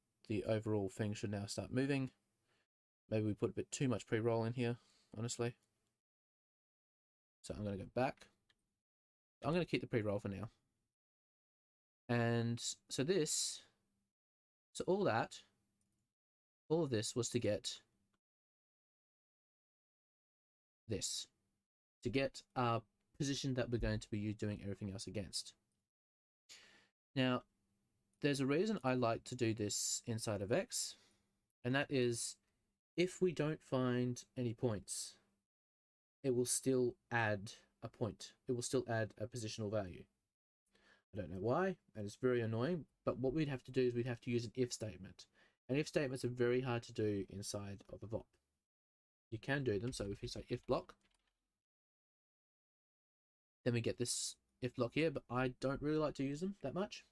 overall thing should now start moving. Maybe we put a bit too much pre-roll in here, honestly. So I'm going to go back. I'm going to keep the pre-roll for now. And so all of this was to get this, to get our position that we're going to be doing everything else against. Now, there's a reason I like to do this inside of VEX, and that is if we don't find any points, it will still add a point. It will still add a positional value. I don't know why, and it's very annoying, but what we'd have to do is we'd have to use an if statement. And if statements are very hard to do inside of a VOP. You can do them, so if you say if block, then we get this if block here, but I don't really like to use them that much.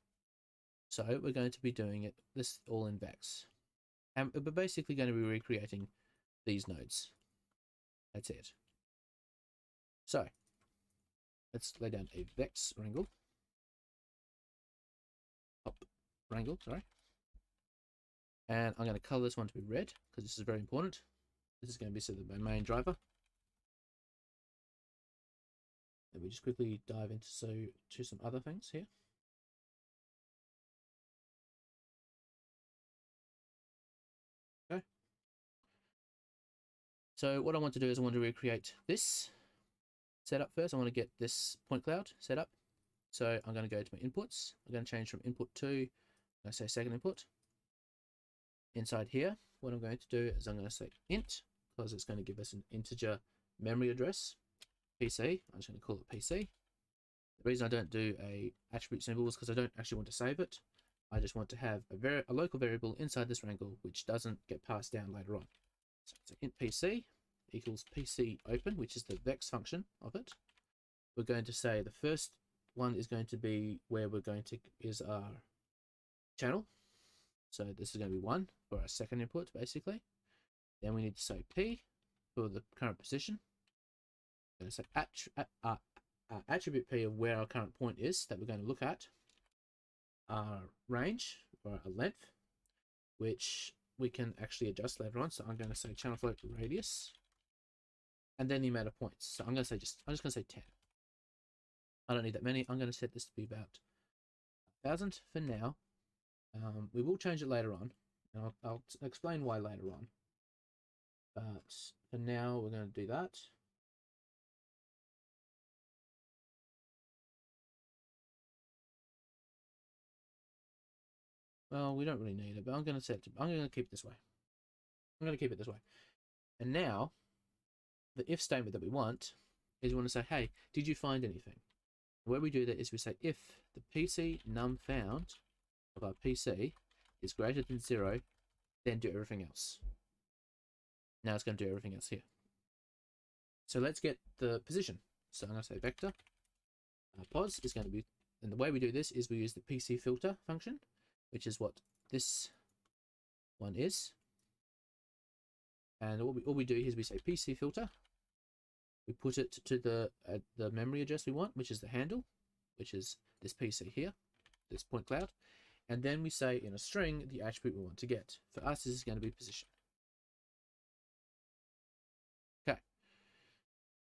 So we're going to be doing this all in VEX. And we're basically going to be recreating these nodes. That's it. So let's lay down a VEX wrangle. Wrangle, sorry. And I'm going to color this one to be red because this is very important. This is going to be sort of my main driver. And we just quickly dive into some other things here. Okay. So what I want to do is I want to recreate this setup first. I want to get this point cloud set up. So I'm going to go to my inputs. I'm going to change from input to, let's say, second input. Inside here, what I'm going to do is I'm going to say int, because it's going to give us an integer memory address, PC. I'm just going to call it PC. The reason I don't do a attribute symbol is because I don't actually want to save it. I just want to have a local variable inside this wrangle, which doesn't get passed down later on. So int PC equals PC open, which is the VEX function of it. We're going to say the first one is going to be where we're going to is our channel. So this is going to be 1 for our second input, basically. Then we need to say P for the current position. We're going to say attribute P of where our current point is that we're going to look at. Our range, or our length, which we can actually adjust later on. So I'm going to say channel float radius. And then the amount of points. So I'm just going to say 10. I don't need that many. I'm going to set this to be about 1,000 for now. We will change it later on, and I'll explain why later on. But for now, we're going to do that. Well, we don't really need it, but I'm going to keep it this way. I'm going to keep it this way. And now, the if statement that we want is we want to say, hey, did you find anything? The way we do that is we say if the PC num found of our PC is greater than 0, then do everything else. Now it's going to do everything else here. So let's get the position. So I'm going to say vector pos is going to be, and the way we do this is we use the PC filter function, which is what this one is. And all we do is we say PC filter. We put it to the memory address we want, which is the handle, which is this PC here, this point cloud. And then we say in a string the attribute we want to get. For us, this is going to be position. Okay.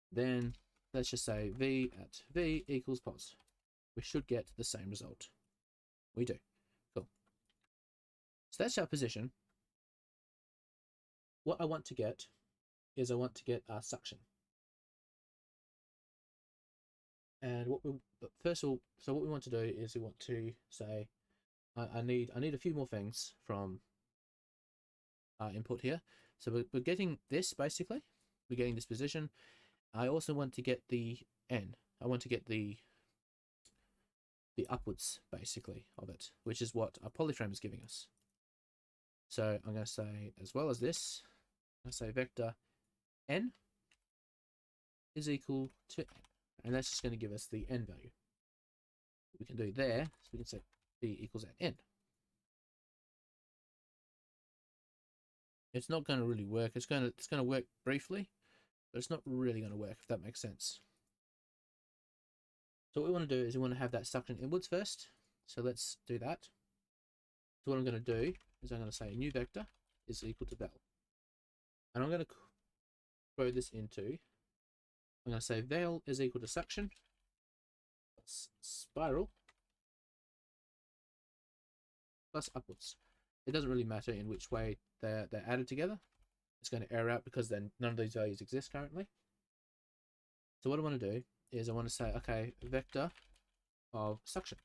Then let's just say v at v equals pos. We should get the same result. We do. Cool. So that's our position. What I want to get is I want to get our suction. And what we want to do is we want to say I need a few more things from our input here. So we're getting this basically. We're getting this position. I also want to get the n. I want to get the upwards basically of it, which is what our polyframe is giving us. So I'm going to say, as well as this, I'm going to say vector n is equal to n. And that's just going to give us the n value. We can do there, so we can say b equals at n. It's not going to really work. It's going to work briefly, but it's not really going to work, if that makes sense. So what we want to do is we want to have that suction inwards first. So let's do that. So what I'm going to do is I'm going to say new vector is equal to val. And I'm going to throw this into, I'm going to say val is equal to suction plus spiral plus upwards. It doesn't really matter in which way they're added together. It's going to error out because then none of these values exist currently. So what I want to do is I want to say, okay, vector of suction.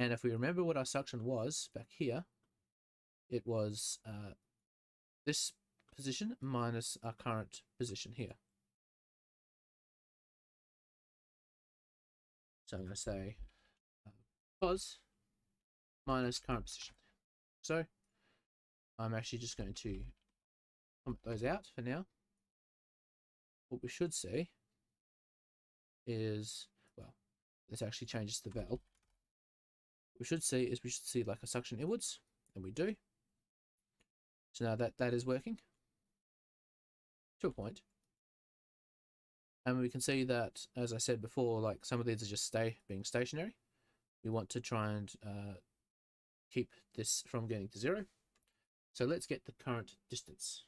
And if we remember what our suction was back here, it was this position minus our current position here. So I'm going to say pos minus current position. So I'm actually just going to comment those out for now. What we should see is, well, this actually changes the val. What we should see like a suction inwards, and we do. So now that is working to a point. And we can see that, as I said before, like some of these are just being stationary. We want to try and keep this from getting to 0. So let's get the current distance.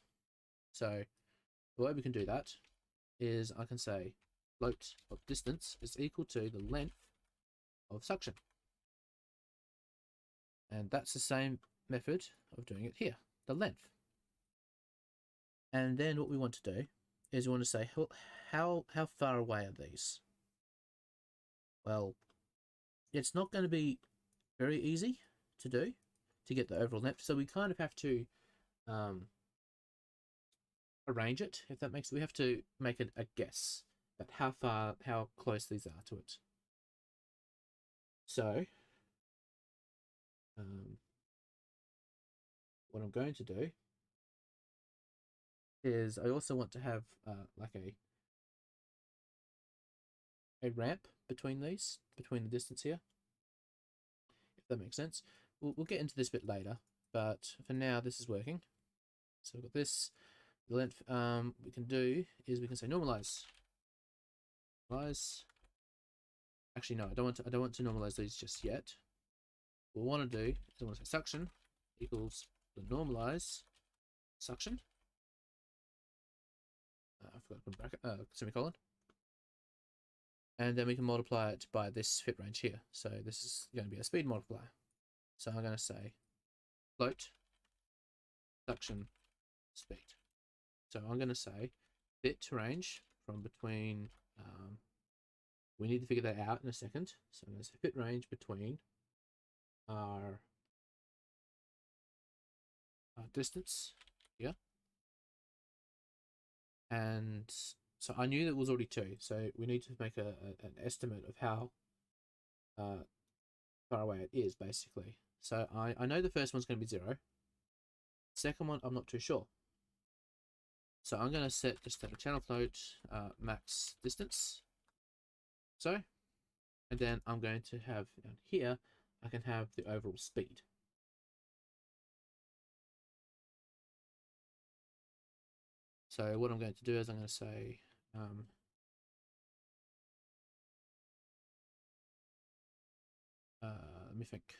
So the way we can do that is I can say float of distance is equal to the length of suction. And that's the same method of doing it here, the length. And then what we want to do is we want to say, how far away are these? Well, it's not going to be very easy to do to get the overall length. So we kind of have to arrange it, if that makes it. We have to make it a guess at how close these are to it. So what I'm going to do is I also want to have like a ramp between these, between the distance here, if that makes sense. We'll get into this bit later, but for now this is working. So we've got this. The length we can do is we can say normalize. Actually, no, I don't want to normalize these just yet. What we want to do is I want to say suction equals the normalize suction. I forgot to put bracket, semicolon. And then we can multiply it by this fit range here. So this is going to be a speed multiplier. So I'm going to say float suction speed. So I'm going to say fit range from between, we need to figure that out in a second. So I'm going to say fit range between our distance here. And so I knew that was already 2. So we need to make an estimate of how far away it is, basically. So I know the first one's going to be 0. Second one, I'm not too sure. So I'm going to set just a channel float max distance. So, and then I'm going to have down here, I can have the overall speed. So what I'm going to do is I'm going to say let me think.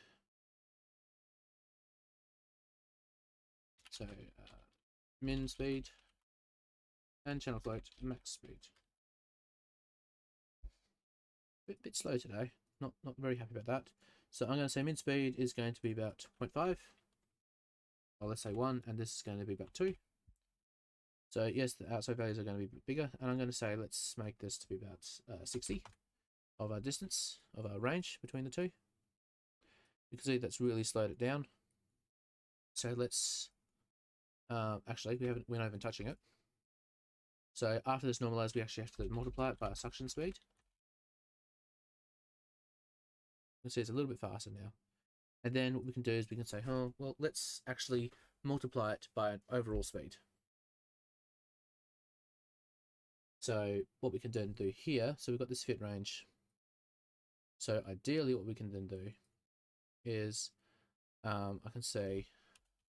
So min speed and channel float max speed. Bit slow today. Not very happy about that. So I'm going to say min speed is going to be about 0.5. Or let's say 1, and this is going to be about 2. So yes, the outside values are going to be a bit bigger, and I'm going to say let's make this to be about 60 of our distance, of our range between the two. You can see that's really slowed it down. So let's actually we're not even touching it. So after this normalize, we actually have to multiply it by our suction speed. You can see it's a little bit faster now. And then what we can do is we can say, oh, well, let's actually multiply it by an overall speed. So what we can then do here, so we've got this fit range. So ideally what we can then do is I can say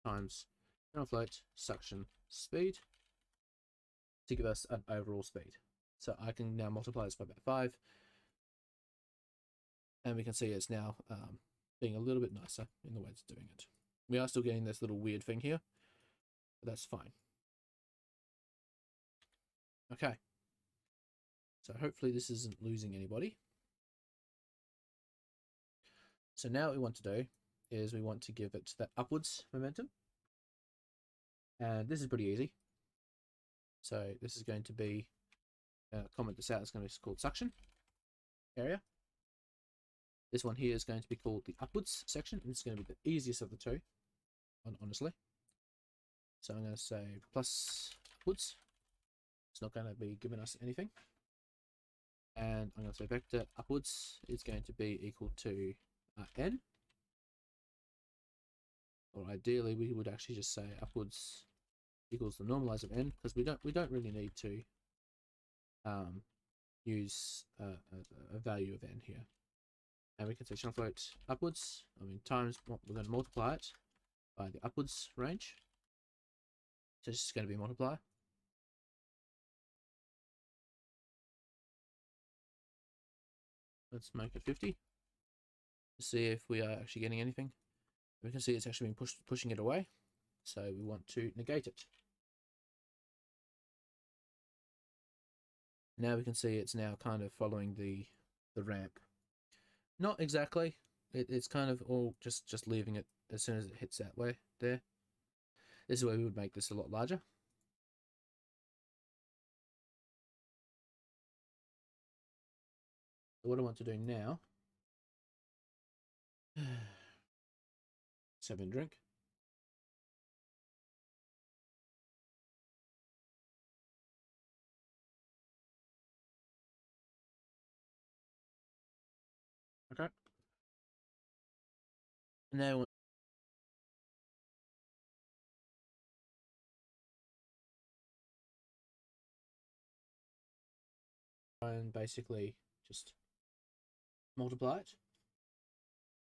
times channel float suction speed to give us an overall speed. So I can now multiply this by about 5. And we can see it's now being a little bit nicer in the way it's doing it. We are still getting this little weird thing here, but that's fine. Okay. So hopefully this isn't losing anybody. So now what we want to do is we want to give it that upwards momentum. And this is pretty easy. So this is going to be, comment this out, it's going to be called suction area. This one here is going to be called the upwards section, and it's going to be the easiest of the two, honestly. So I'm going to say plus upwards. It's not going to be giving us anything. And I'm going to say vector upwards is going to be equal to n. Or ideally, we would actually just say upwards equals the normalize of n, because we don't really need to use a value of n here. And we can say channel float upwards. Times what we're going to multiply it by the upwards range. So this is going to be multiplier. Let's make it 50 to see if we are actually getting anything. We can see it's actually been pushing it away, so we want to negate it. Now we can see it's now kind of following the ramp. Not exactly. It's kind of all just leaving it as soon as it hits that way there. This is where we would make this a lot larger. So what I want to do now, let's have a drink. Okay. Now and basically just multiply it.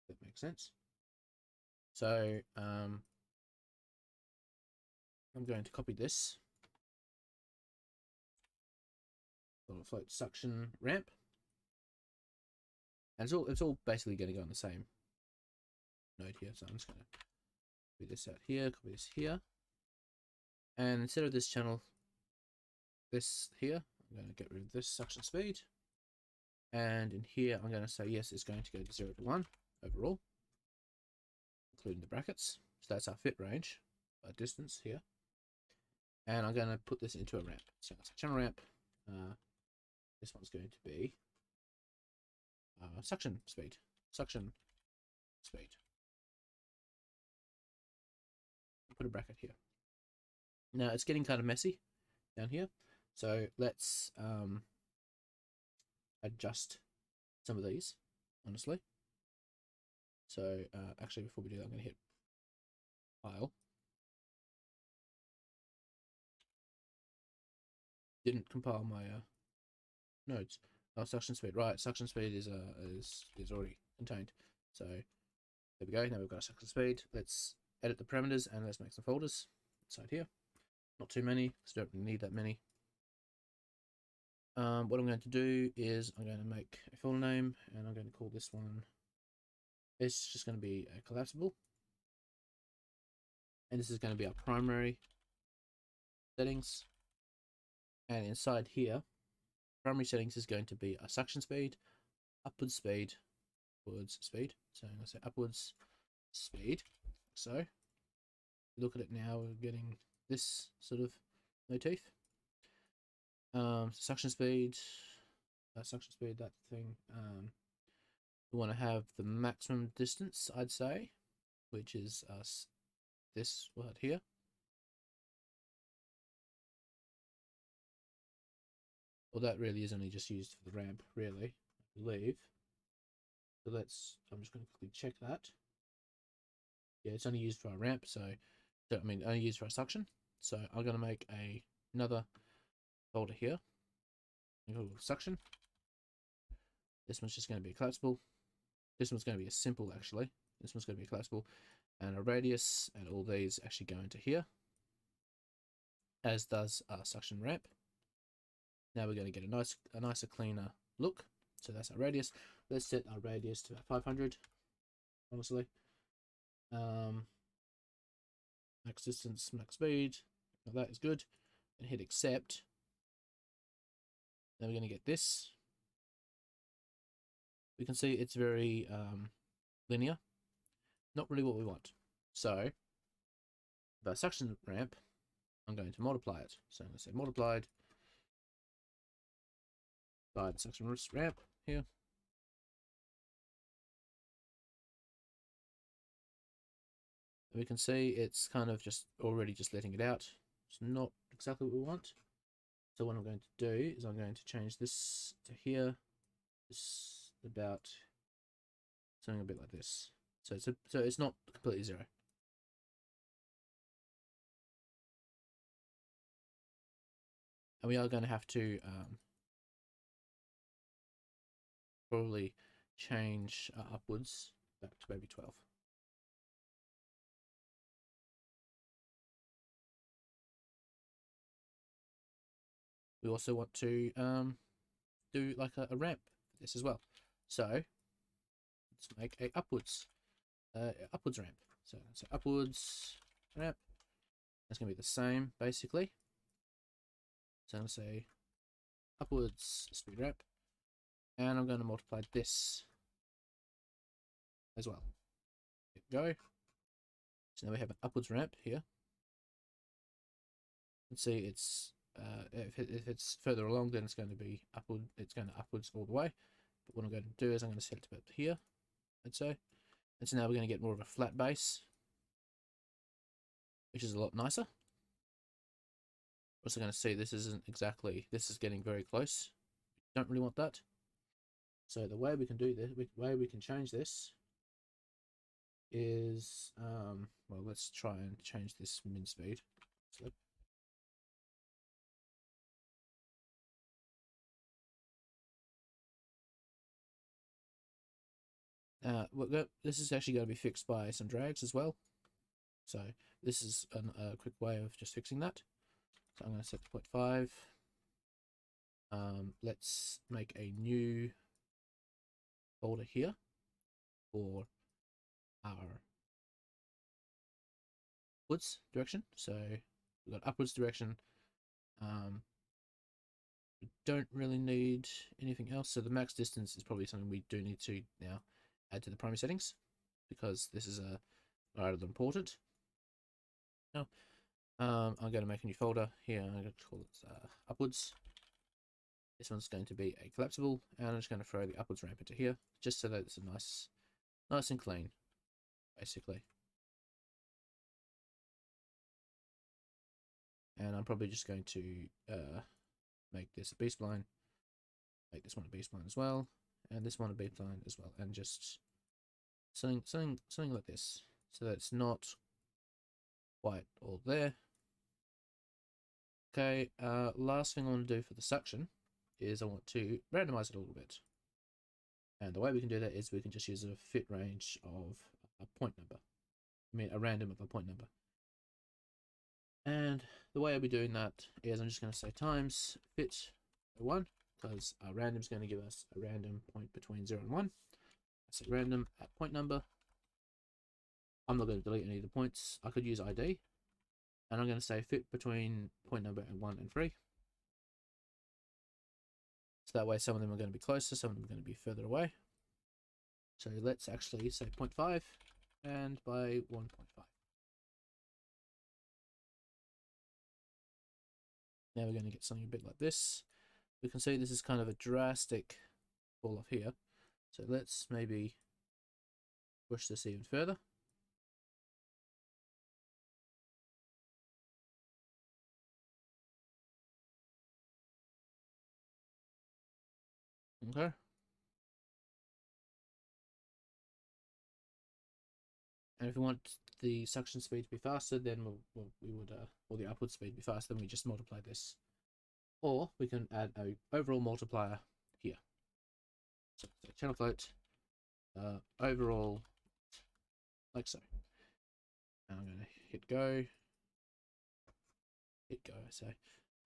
That makes sense. So I'm going to copy this. Little float suction ramp. And it's all basically going to go on the same node here. So I'm just going to copy this out here, copy this here. And instead of this channel, this here, I'm going to get rid of this suction speed. And in here, I'm going to say, yes, it's going to go to 0 to 1 overall, including the brackets. So that's our fit range, our distance here. And I'm going to put this into a ramp. So it's a channel ramp. This one's going to be suction speed. Put a bracket here. Now it's getting kind of messy down here, so let's adjust some of these, honestly. So actually, before we do that, I'm going to hit File. Didn't compile my nodes. Oh, suction speed. Right, suction speed is already contained. So there we go. Now we've got a suction speed. Let's edit the parameters and let's make some folders inside here. Not too many, because we don't really need that many. What I'm going to do is I'm going to make a folder name, and I'm going to call this one. It's just going to be a collapsible, and this is going to be our primary settings. And inside here, primary settings is going to be a suction speed, upwards speed, upwards speed. So I'm going to say upwards speed. So look at it now, we're getting this sort of motif. Suction speed, that thing. We want to have the maximum distance, I'd say, which is this word here. Well, that really is only just used for the ramp, really, I believe. So I'm just going to quickly check that. Yeah, it's only used for our ramp, only used for our suction. So I'm going to make another folder here. Suction. This one's just going to be a collapsible. This one's going to be a simple, actually. This one's going to be a collapsible, and a radius, and all these actually go into here, as does our suction ramp. Now we're going to get a nicer, cleaner look. So that's our radius. Let's set our radius to about 500. Honestly, max distance, max speed. That is good. And hit accept. Then we're going to get this. We can see it's very linear. Not really what we want. So, the suction ramp, I'm going to multiply it. So I'm going to say multiplied by the suction ramp here. we can see it's kind of just already just letting it out. It's not exactly what we want. So what I'm going to do is I'm going to change this to here. This about something a bit like this. So it's not completely zero. And we are going to have to probably change upwards back to maybe 12. We also want to do like a ramp for this as well. So let's make a upwards ramp. So upwards ramp. That's going to be the same basically. So I'm going to say upwards speed ramp, and I'm going to multiply this as well. There we go. So now we have an upwards ramp here. Let's see, it's if it's further along, then it's going to be upward. It's going to upwards all the way. But what I'm going to do is I'm going to set it about here, I'd say. And so now we're going to get more of a flat base, which is a lot nicer. Also going to see this isn't exactly. This is getting very close. Don't really want that. So the way we can do this, the way we can change this is well, let's try and change this min speed. This is actually going to be fixed by some drags as well. So this is a quick way of just fixing that. So I'm going to set to 0.5. Let's make a new folder here for our upwards direction. So we've got upwards direction. We don't really need anything else. So the max distance is probably something we do need to now add to the primary settings, because this is a rather important. Now, I'm going to make a new folder here. I'm going to call it upwards. This one's going to be a collapsible, and I'm just going to throw the upwards ramp into here, just so that it's a nice and clean, basically. And I'm probably just going to make this a B-spline, make this one a B-spline as well, and this one a B-spline as well, and just something like this, so that it's not quite all there. Okay, last thing I want to do for the suction is I want to randomize it a little bit. And the way we can do that is we can just use a fit range of a point number. I mean, a random of a point number. And the way I'll be doing that is I'm just going to say times fit 1, because our random is going to give us a random point between 0 and 1. I say random at point number. I'm not going to delete any of the points. I could use ID. And I'm going to say fit between point number and 1 and 3. So that way some of them are going to be closer, some of them are going to be further away. So let's actually say 0.5 and by 1.5. Now we're going to get something a bit like this. We can see this is kind of a drastic fall off here. So let's maybe push this even further. Okay. And if we want the suction speed to be faster, then we would or the upward speed be faster, then we just multiply this. Or we can add a overall multiplier here. So channel float, overall, like so. And I'm going to hit go. So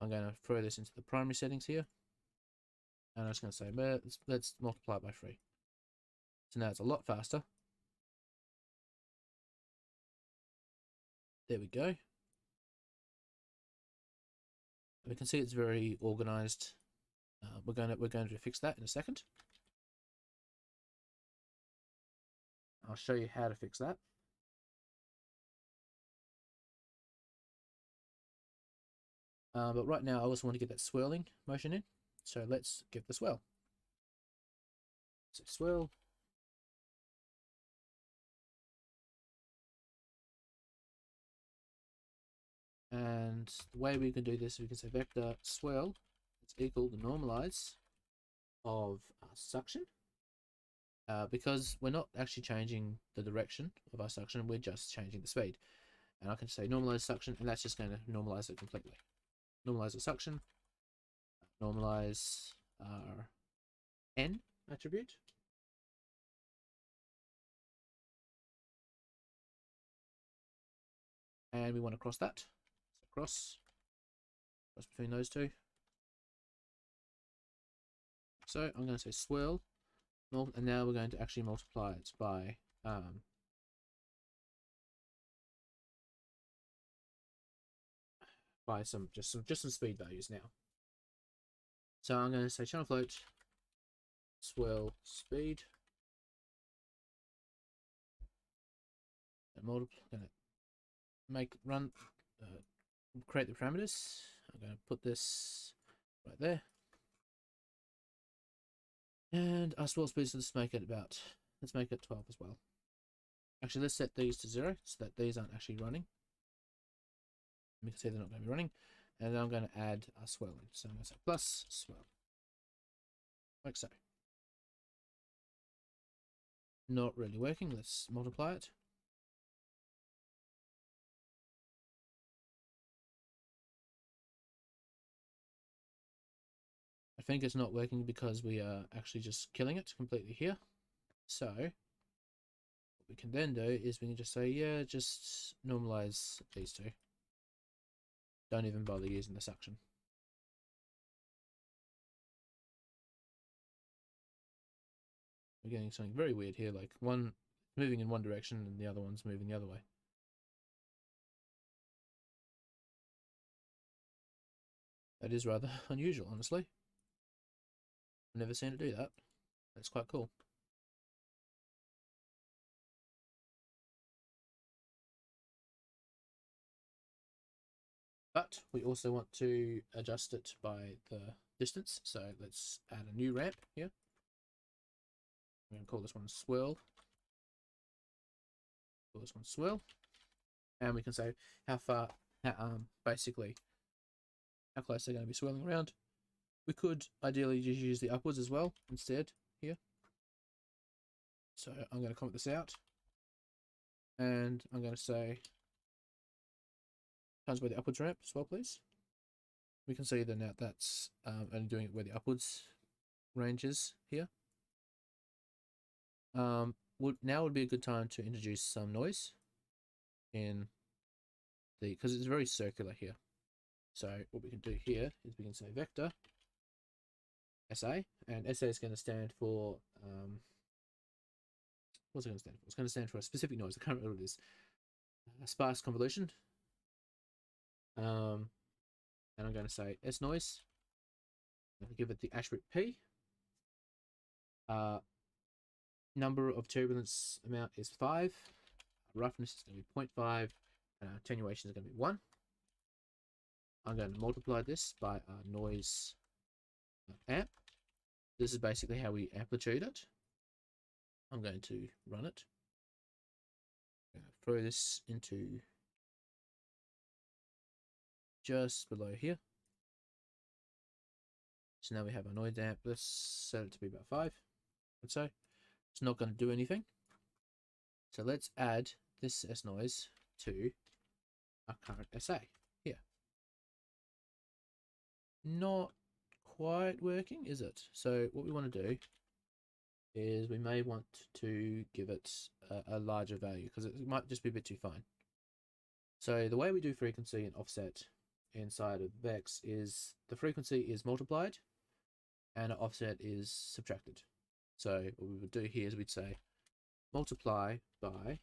I'm going to throw this into the primary settings here. And I'm just going to say, let's multiply it by 3. So now it's a lot faster. There we go. We can see it's very organized. We're going to fix that in a second. I'll show you how to fix that. But right now I also want to get that swirling motion in. So let's give the swirl. So swirl. And the way we can do this, we can say vector swirl is equal to normalize of suction. Because we're not actually changing the direction of our suction, we're just changing the speed. And I can say normalize suction, and that's just going to normalize it completely. Normalize the suction, normalize our n attribute. And we want to cross that. So cross between those two. So I'm going to say swirl, and now we're going to actually multiply it by some speed values now. So I'm going to say channel float swirl speed, and going to create the parameters. I'm going to put this right there, and our swirl speed, so let's make it 12 as well. Actually, let's set these to 0 so that these aren't actually running. You can see they're not going to be running. And then I'm going to add a swirl in. So I'm going to say plus swirl, like so. Not really working. Let's multiply it. I think it's not working because we are actually just killing it completely here. So what we can then do is we can just say, yeah, just normalize these two. Don't even bother using the suction. We're getting something very weird here, like one moving in one direction and the other one's moving the other way. That is rather unusual, honestly. I've never seen it do that. That's quite cool. But we also want to adjust it by the distance. So let's add a new ramp here. I'm going to call this one Swirl. Call this one Swirl. And we can say how far, basically, how close they're going to be swirling around. We could ideally just use the upwards as well instead here. So I'm going to comment this out. And I'm going to say times by the upwards ramp as well, please. We can see that now that's only doing it where the upwards range is here. Now would be a good time to introduce some noise in because it's very circular here. So what we can do here is we can say vector SA, and SA is going to stand for what's it going to stand for? It's going to stand for a specific noise. I can't remember what it is. A sparse convolution. And I'm going to say S noise. I'm going to give it the attribute P. Number of turbulence amount is 5. Roughness is going to be 0.5. Attenuation is going to be 1. I'm going to multiply this by noise amp. This is basically how we amplitude it. I'm going to run it. I'm going to throw this into just below here. So now we have our noise amp. Let's set it to be about 5. Let's say it's not going to do anything. So let's add this S noise to our current SA here. Not quite working, is it? So what we want to do is we may want to give it a larger value because it might just be a bit too fine. So the way we do frequency and offset inside of VEX is the frequency is multiplied and our offset is subtracted. So what we would do here is we'd say multiply by,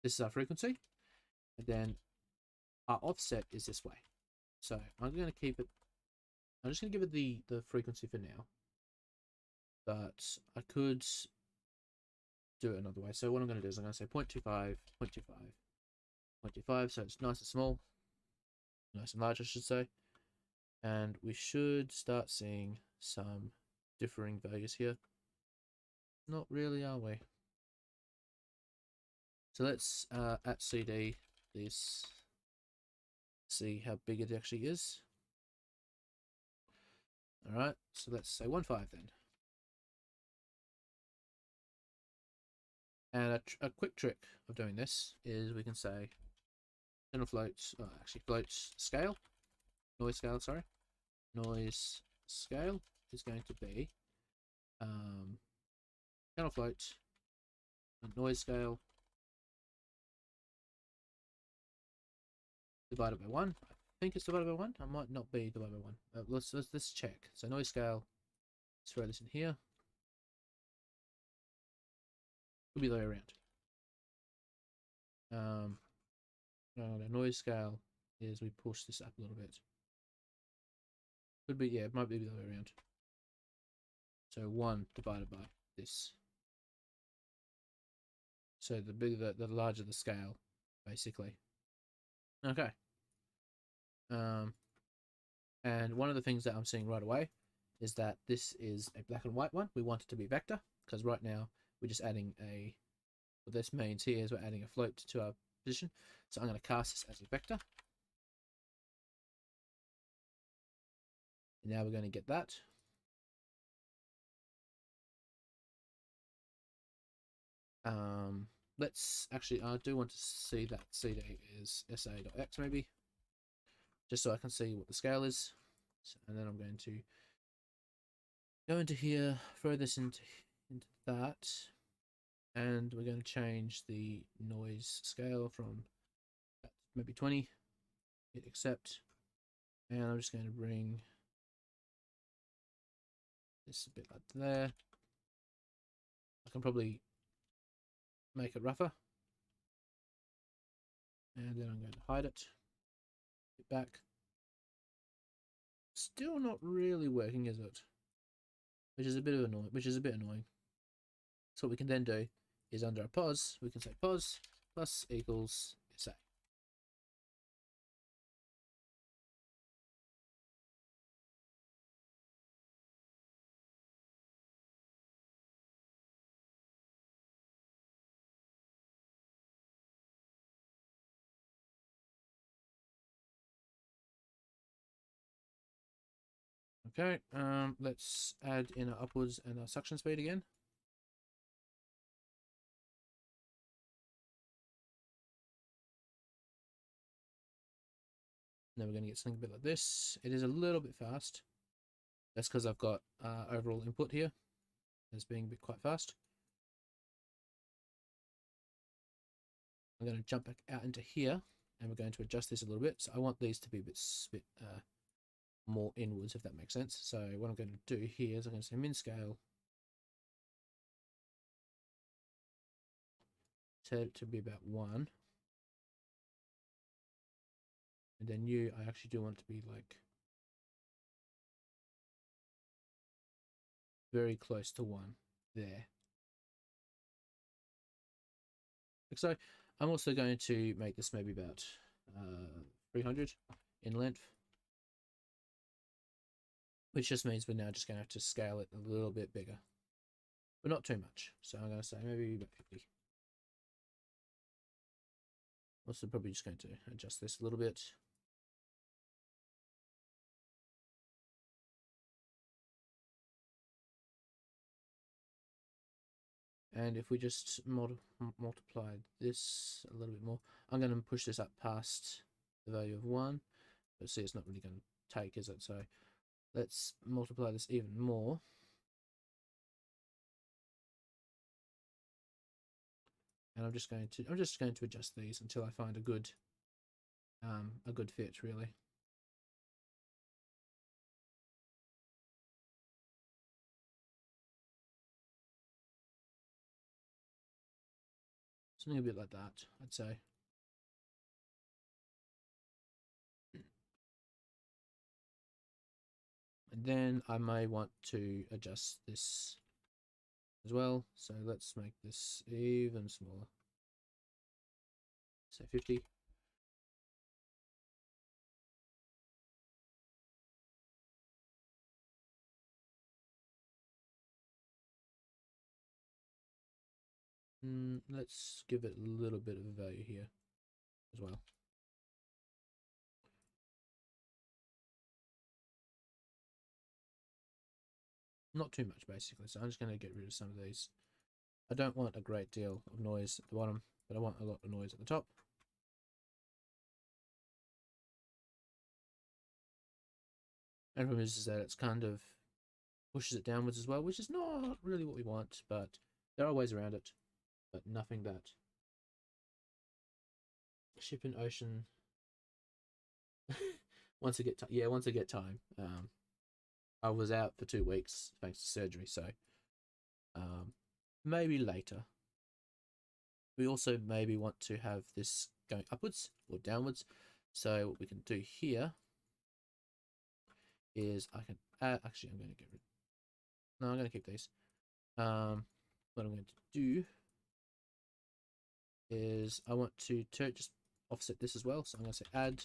this is our frequency, and then our offset is this way. So I'm going to keep it, I'm just going to give it the frequency for now, but I could do it another way. So what I'm going to do is I'm going to say 0.25, 0.25, 0.25, so it's nice and small, nice and large I should say, and we should start seeing some differing values here. Not really, are we? So let's at CD this see how big it actually is. All right, so let's say 1.5 then. And a quick trick of doing this is we can say channel floats, actually floats scale, noise scale, sorry. Noise scale is going to be channel float, noise scale divided by 1. I think it's divided by 1. I might not be divided by 1. Let's check. So noise scale, let's throw this in here. Could be the way around. The noise scale is we push this up a little bit. Could be, yeah, it might be the other way around. So 1 divided by this. So the bigger, the larger the scale, basically. Okay. And one of the things that I'm seeing right away is that this is a black and white one. We want it to be vector because right now we're just adding a. What this means here is we're adding a float to our position. So I'm going to cast this as a vector. And now we're going to get that. Let's actually, I do want to see that CD is sa.x maybe, just so I can see what the scale is. So, and then I'm going to go into here, throw this into that, and we're going to change the noise scale from maybe 20, hit accept, and I'm just going to bring this a bit like there. I can probably make it rougher, and then I'm going to hide it, get back. Still not really working, is it? Which is a bit annoying. So what we can then do is under a pos, we can say pos plus equals SA. Okay, let's add in our upwards and our suction speed again. Now we're going to get something a bit like this. It is a little bit fast. That's because I've got overall input here as being a bit quite fast. I'm going to jump back out into here and we're going to adjust this a little bit. So I want these to be a bit more inwards, if that makes sense. So what I'm going to do here is I'm going to say min scale, set it to be about 1. And then I actually do want it to be like very close to 1 there. So I'm also going to make this maybe about 300 in length, which just means we're now just going to have to scale it a little bit bigger, but not too much. So I'm going to say maybe about 50. Also probably just going to adjust this a little bit. And if we just multiply this a little bit more, I'm going to push this up past the value of 1. But see, it's not really going to take, is it? So let's multiply this even more. And I'm just going to adjust these until I find a good fit, really. Something a bit like that, I'd say. And then I may want to adjust this as well. So let's make this even smaller. Say 50. Let's give it a little bit of a value here as well. Not too much, basically. So I'm just going to get rid of some of these. I don't want a great deal of noise at the bottom, but I want a lot of noise at the top. And the problem is that it's kind of pushes it downwards as well, which is not really what we want, but there are ways around it, but nothing that ship in ocean. once I get time. I was out for 2 weeks thanks to surgery, so maybe later. We also maybe want to have this going upwards or downwards. So what we can do here is I can add, actually I'm going to get rid, no, I'm going to keep these. What I'm going to do is I want to just offset this as well. So I'm going to say add,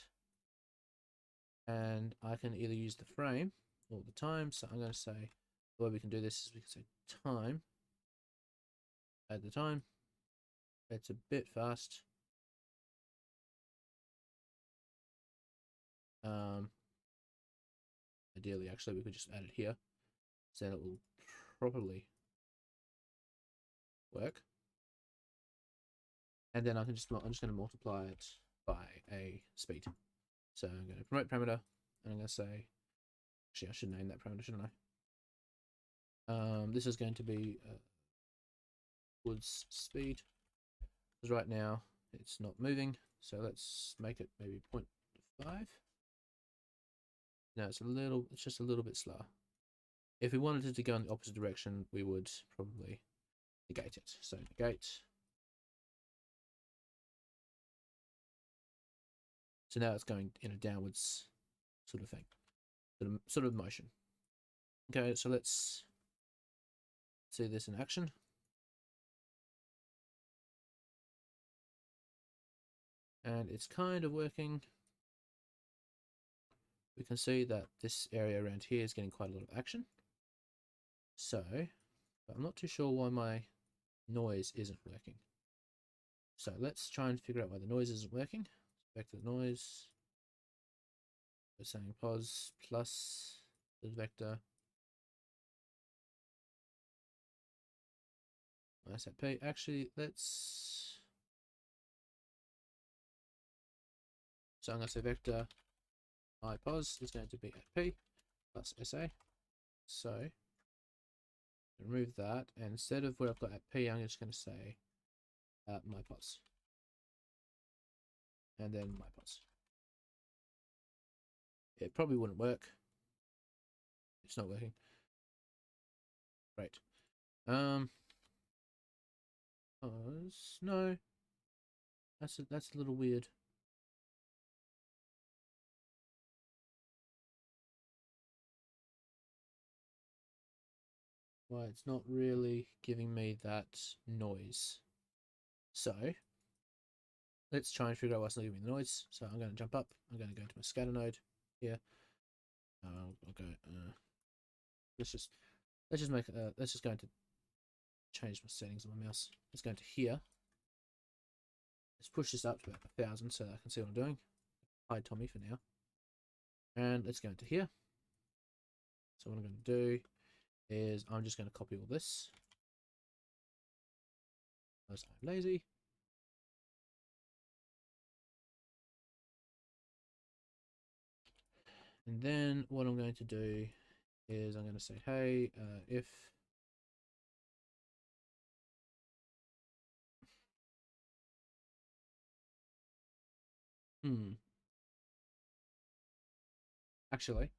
and I can either use the frame or the time. So I'm going to say, the way we can do this is we can say time, add the time. It's a bit fast. Ideally, actually, we could just add it here, so that it will properly work. And then I'm just going to multiply it by a speed. So I'm going to promote parameter, and I'm going to say, actually, I should name that parameter, shouldn't I? This is going to be woods speed, because right now it's not moving. So let's make it maybe 0.5. No, it's just a little bit slower. If we wanted it to go in the opposite direction, we would probably negate it. So negate. So now it's going in a downwards sort of thing, sort of motion. Okay, so let's see this in action. And it's kind of working. We can see that this area around here is getting quite a lot of action. So, I'm not too sure why my noise isn't working. So let's try and figure out why the noise isn't working. Back to the noise. We're saying pos plus the vector. Minus at P. Actually, let's. So I'm going to say vector I pos is going to be at P plus SA. So remove that, and instead of where I've got at P, I'm just going to say my pos. And then my pos. It probably wouldn't work. It's not working. Great. Pos. No. That's a little weird. Why it's not really giving me that noise. So let's try and figure out what's not giving me the noise. So I'm going to jump up. I'm going to go into my scatter node here. I'll go. Let's just make. Let's just go into change my settings on my mouse. Let's go into here. Let's push this up to about 1000 so that I can see what I'm doing. Hide Tommy for now. And let's go into here. So what I'm going to do is I'm just going to copy all this. Because I'm lazy. And then what I'm going to do is I'm going to say, hey, if actually,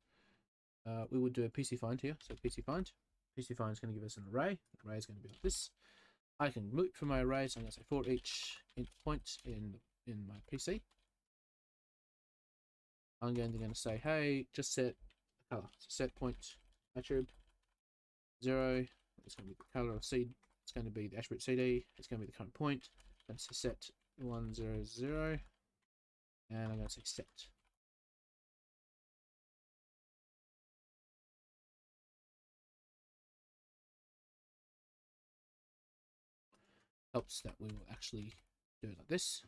we would do a PC find here. So PC find is going to give us an array. The array is going to be like this. I can loop from my array, so I'm going to say for each point in my PC. I'm going to say, hey, just set a color. So set point attribute 0. It's going to be the color of seed. It's going to be the attribute CD. It's going to be the current point. I'm going to say set 100, and I'm going to say set. Helps that we will actually do it like this.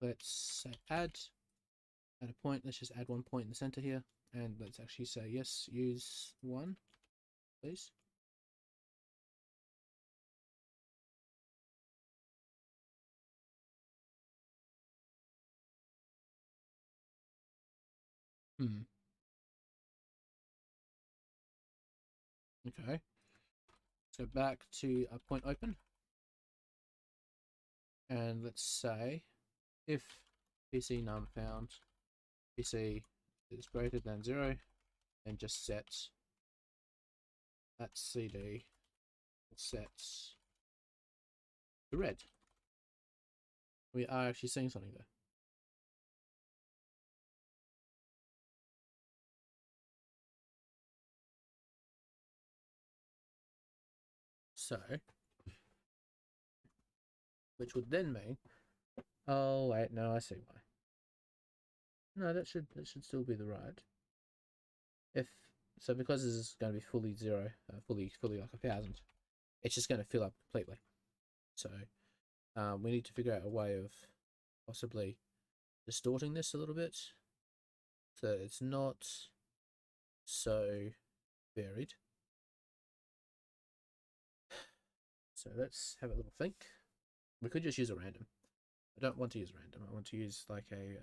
Let's say add a point. Let's just add 1 point in the center here, and let's actually say yes, use 1, please. Okay. So back to a point open, and let's say if PC num found PC is greater than 0, and just set that CD set to red. We are actually seeing something there. So, which would then mean, oh wait, no, I see why. No, that should still be the right. If so, because this is going to be fully 0, fully like 1,000, it's just going to fill up completely. So we need to figure out a way of possibly distorting this a little bit so that it's not so varied. So let's have a little think. We could just use a random. I don't want to use random. I want to use like a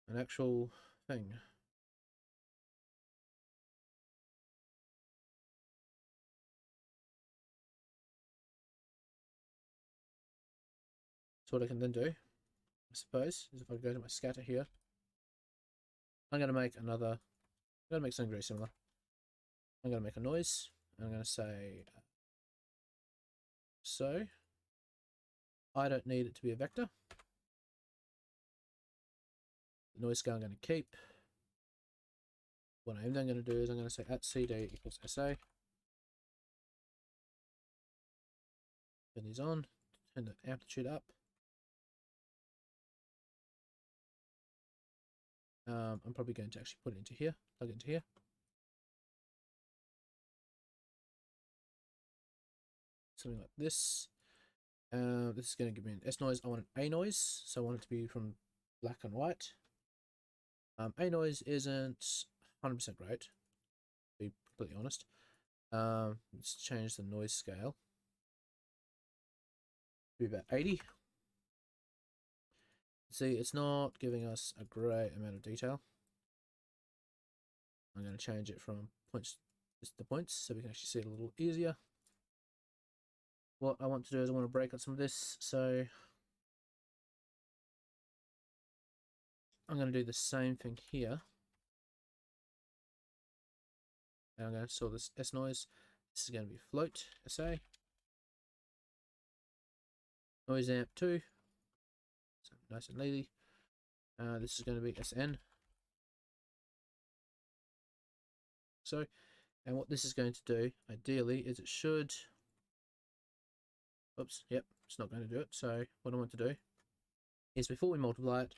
an actual thing. So what I can then do, I suppose, is if I go to my scatter here, I'm going to make another. I'm going to make something very similar. I'm going to make a noise. I'm going to say so. I don't need it to be a vector. The noise scale I'm going to keep. What I'm then going to do is I'm going to say at CD equals SA. Turn these on. Turn the amplitude up. I'm probably going to actually put it into here. Plug it into here. Something like this. This is going to give me an S noise. I want an A noise, so I want it to be from black and white. A noise isn't 100% great, to be completely honest. Let's change the noise scale to be about 80. See, it's not giving us a great amount of detail. I'm going to change it from points to points so we can actually see it a little easier. What I want to do is I want to break up some of this, so I'm going to do the same thing here. And I'm going to store this S noise. This is going to be float SA. Noise amp 2. So nice and lazy. This is going to be SN. So, and what this is going to do, ideally, is it should. Oops, yep, it's not going to do it. So, what I want to do is before we multiply it,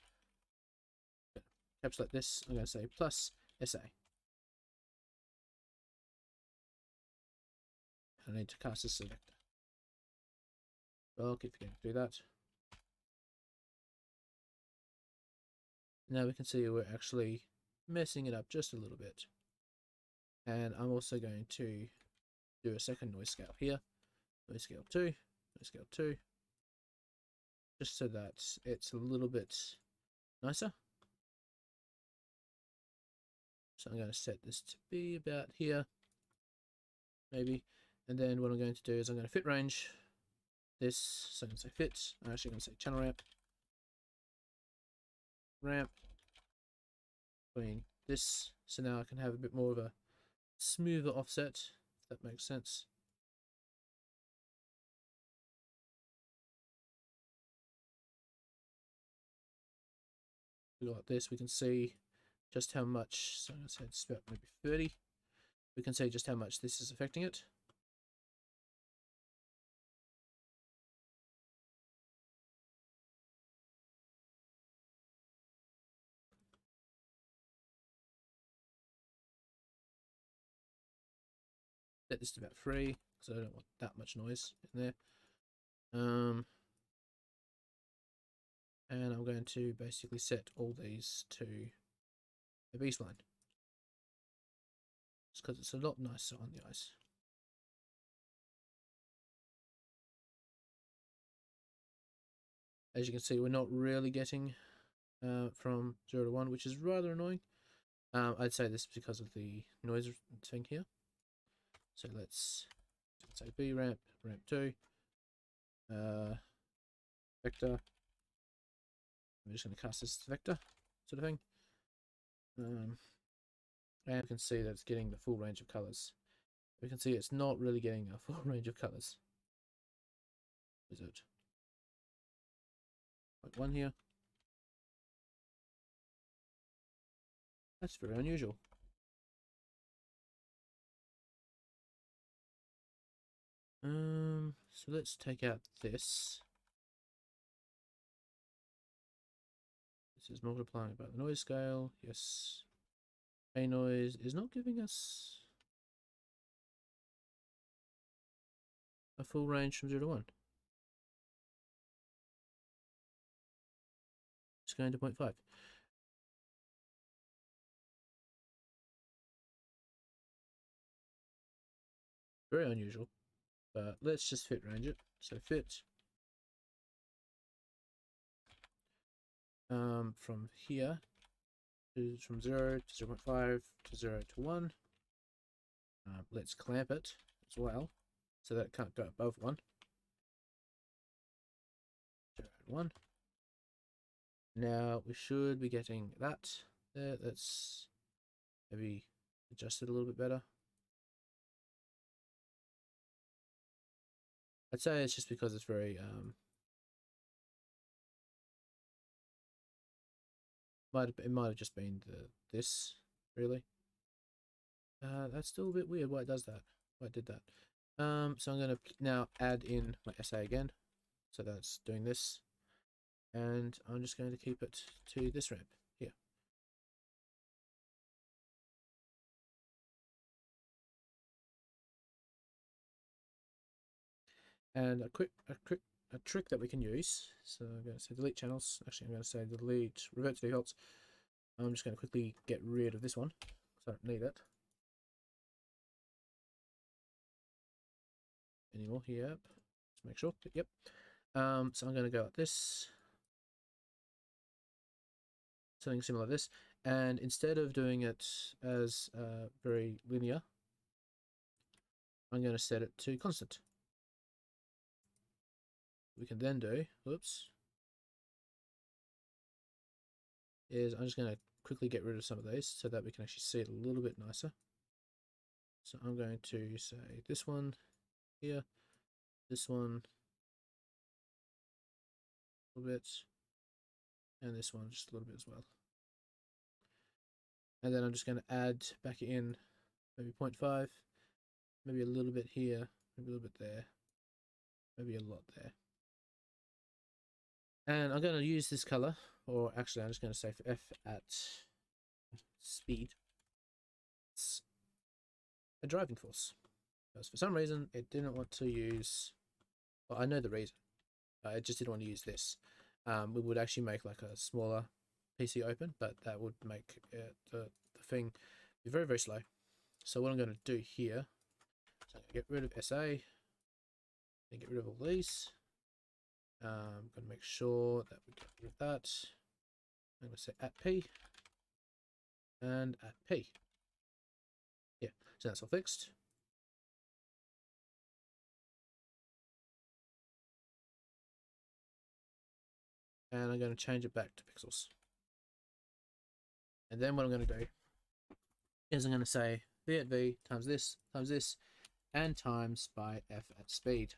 encapsulate this, I'm going to say plus SA. I need to cast this as a vector. Well, I'll keep forgetting to do that. Now we can see we're actually messing it up just a little bit. And I'm also going to do a second noise scale here. Noise scale 2, noise scale 2. Just so that it's a little bit nicer. So I'm going to set this to be about here, maybe. And then what I'm going to do is I'm going to fit range this. So I'm going to say fit. I'm actually going to say channel ramp between this. So now I can have a bit more of a smoother offset, if that makes sense. We got this. We can see just how much. So I'm going to say it's about maybe 30. We can see just how much this is affecting it. Set this to about 3. because I don't want that much noise in there. And I'm going to basically set all these to a B-spline, just because it's a lot nicer on the eyes. As you can see, we're not really getting from 0 to 1, which is rather annoying. I'd say this is because of the noise thing here. So let's say B ramp, ramp 2, vector. I'm just going to cast this vector sort of thing. And we can see that it's getting the full range of colors. We can see it's not really getting a full range of colors. Is it? Like one here. That's very unusual. So let's take out this. This is multiplying by the noise scale. Yes. A noise is not giving us a full range from 0 to 1. It's going to 0.5. Very unusual. But let's just fit range it. So fit from here from 0 to 0.5 to 0 to 1. Let's clamp it as well, so that it can't go above 1. 0 to 1. Now we should be getting that there. Let's maybe adjust it a little bit better. I'd say it's just because it's very it might have just been this really. That's still a bit weird why it does that. Why it did that. So I'm going to now add in my SA again, so that's doing this, and I'm just going to keep it to this ramp here. And a trick that we can use. So I'm going to say delete channels. Actually, I'm going to say delete revert to defaults. I'm just going to quickly get rid of this one, so I don't need it anymore. Yep. Just make sure. Yep. So I'm going to go like this, something similar to this, and instead of doing it as very linear, I'm going to set it to constant. We can then do, whoops, is I'm just going to quickly get rid of some of these so that we can actually see it a little bit nicer. So I'm going to say this one here, this one a little bit, and this one just a little bit as well. And then I'm just going to add back in maybe 0.5, maybe a little bit here, maybe a little bit there, maybe a lot there. And I'm going to use this color, or actually I'm just going to say for F at speed, it's a driving force. Because for some reason it didn't want to use, well, I know the reason, it just didn't want to use this. We would actually make like a smaller PC open, but that would make the thing be very, very slow. So what I'm going to do here, so I'm going to get rid of SA, and get rid of all these. I'm going to make sure that we get rid of that. I'm going to say at P and at P. Yeah, so that's all fixed. And I'm going to change it back to pixels. And then what I'm going to do is I'm going to say V at V times this, and times by F at speed.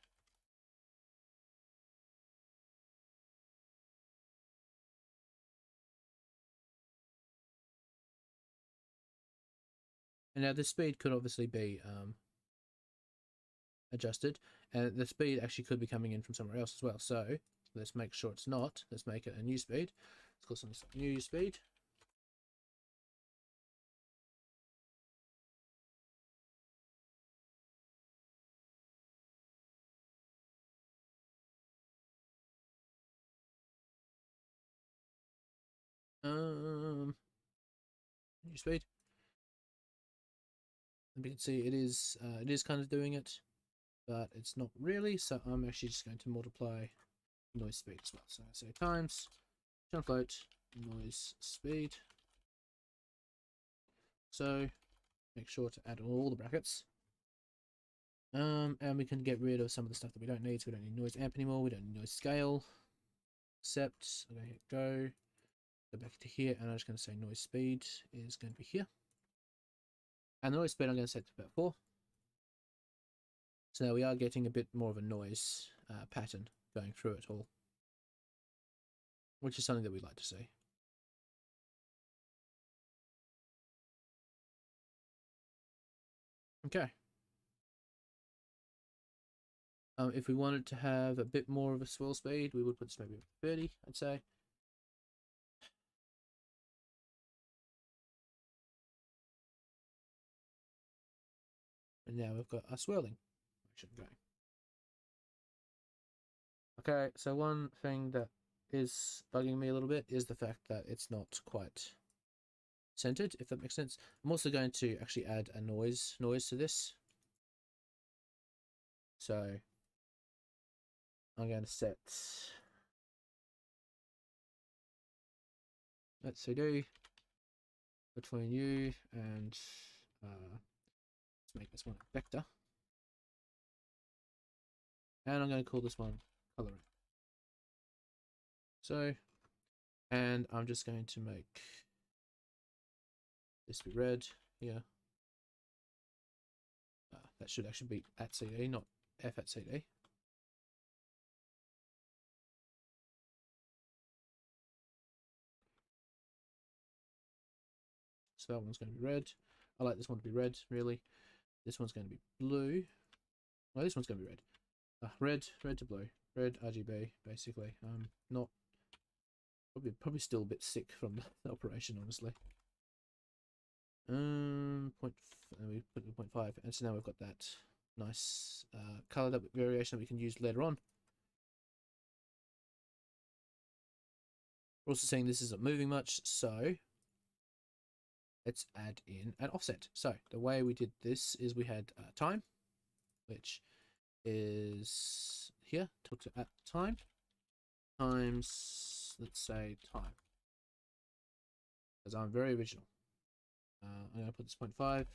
And now the speed could obviously be adjusted, and the speed actually could be coming in from somewhere else as well. So let's make sure it's not. Let's make it a new speed. Let's call something like new speed. new speed. And you can see it is kind of doing it, but it's not really. So I'm actually just going to multiply noise speed as well. So I say times channel float noise speed. So make sure to add all the brackets. And we can get rid of some of the stuff that we don't need. So we don't need noise amp anymore. We don't need noise scale. Except I'm going to hit go back to here, and I'm just going to say noise speed is going to be here. And the noise speed I'm going to set to about 4. So now we are getting a bit more of a noise pattern going through it all, which is something that we'd like to see. Okay. If we wanted to have a bit more of a swirl speed, we would put this maybe at 30, I'd say. And now we've got our swirling motion going. Okay, so one thing that is bugging me a little bit is the fact that it's not quite centered, if that makes sense. I'm also going to actually add a noise to this. So I'm going to set, let's CD between you and let's make this one a vector. And I'm going to call this one color ramp. So, and I'm just going to make this be red here. That should actually be at CD, not F at CD. So that one's going to be red. I like this one to be red, really. This one's going to be blue. Well, this one's going to be red. Red to blue. Red RGB, basically. Not probably still a bit sick from the operation, honestly. And we put the 0.5, and so now we've got that nice color variation that we can use later on. We're also saying this isn't moving much, so let's add in an offset. So the way we did this is we had time, which is here, talk to at time, times, let's say time, because I'm very original. I'm going to put this 0.5.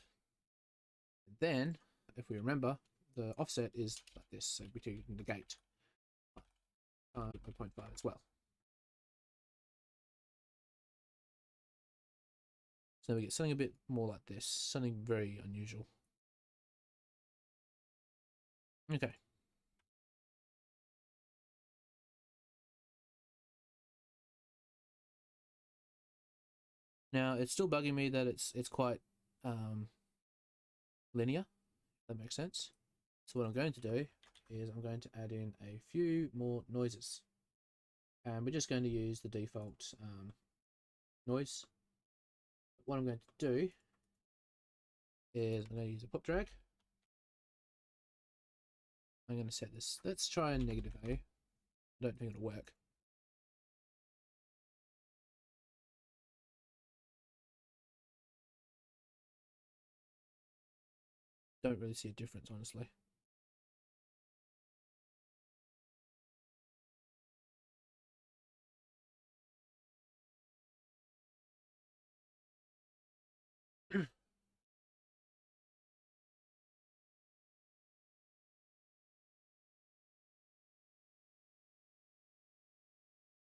Then, if we remember, the offset is like this, so we can negate 0.5 as well. So we get something a bit more like this, something very unusual. Okay. Now it's still bugging me that it's quite linear. If that makes sense. So what I'm going to do is I'm going to add in a few more noises, and we're just going to use the default noise. What I'm going to do is I'm going to use a pop drag. I'm going to set this. Let's try a negative value. I don't think it'll work. Don't really see a difference, honestly.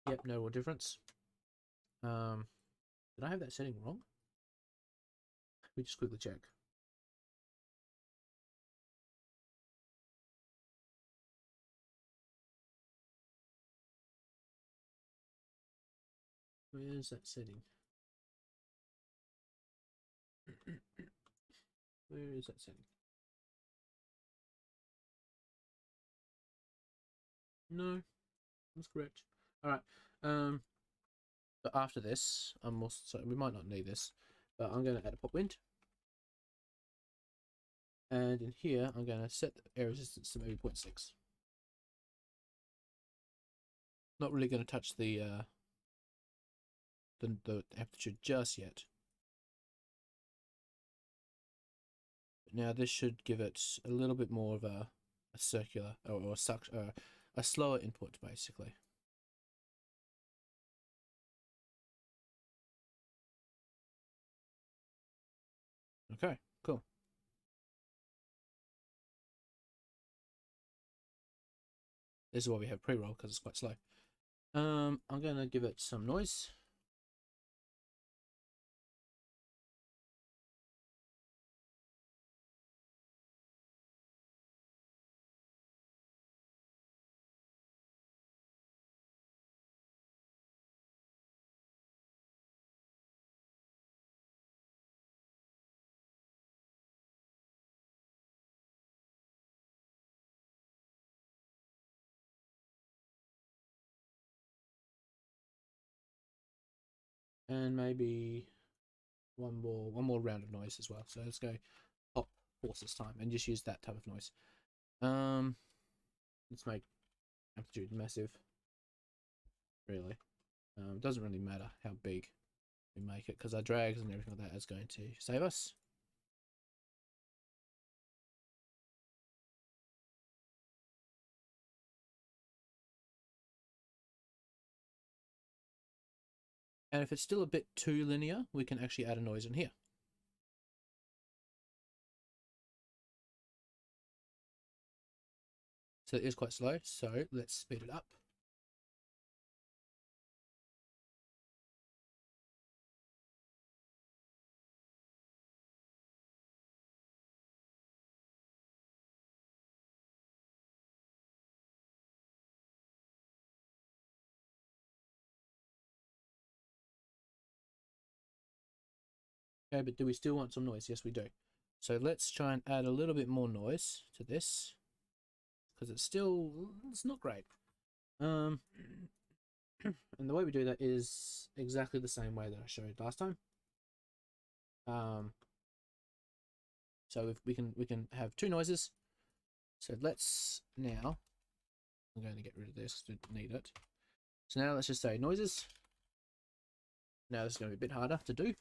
Yep, no real difference. Did I have that setting wrong? Let me just quickly check. Where's that setting? Where is that setting? No, that's correct. All right. But after this, I'm also, so we might not need this, but I'm going to add a pop wind. And in here, I'm going to set the air resistance to maybe 0.6. Not really going to touch the amplitude just yet. now this should give it a little bit more of a circular or a slower input, basically. Okay, cool. This is why we have pre-roll, because it's quite slow. I'm going to give it some noise. And maybe one more round of noise as well. So let's go pop horse this time and just use that type of noise. Let's make amplitude massive. Really, it doesn't really matter how big we make it, because our drags and everything like that is going to save us. And if it's still a bit too linear, we can actually add a noise in here. So it is quite slow, so let's speed it up. Okay, but do we still want some noise? Yes, we do. So let's try and add a little bit more noise to this, because it's not great. And the way we do that is exactly the same way that I showed last time. So if we can have two noises. So let's now, I'm going to get rid of this, don't need it. So now let's just say noises. Now this is going to be a bit harder to do,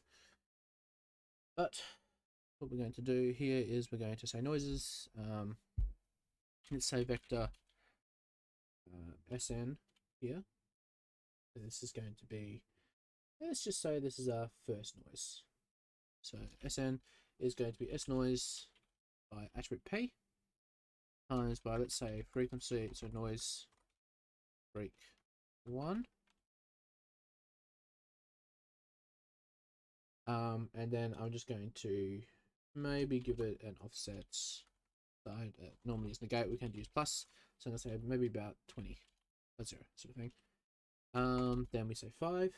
but what we're going to do here is we're going to say noises. Let's say vector SN here. So this is going to be, let's just say this is our first noise. So SN is going to be S noise by attribute P times by, let's say, frequency, so noise freq 1. And then I'm just going to maybe give it an offset side. Normally it's negate, we can use plus, so let's say maybe about 20, that's 0 sort of thing. Then we say 5,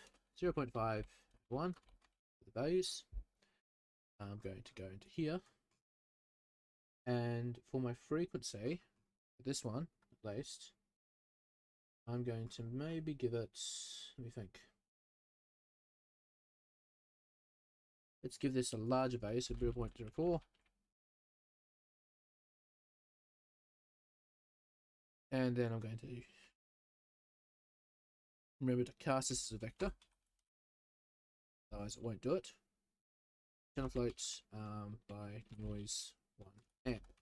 0.5, 1 for the values. I'm going to go into here, and for my frequency, for this one at least, I'm going to maybe give it, let me think. Let's give this a larger value, so 0.04. And then I'm going to remember to cast this as a vector, otherwise it won't do it. Channel floats by noise 1 amp.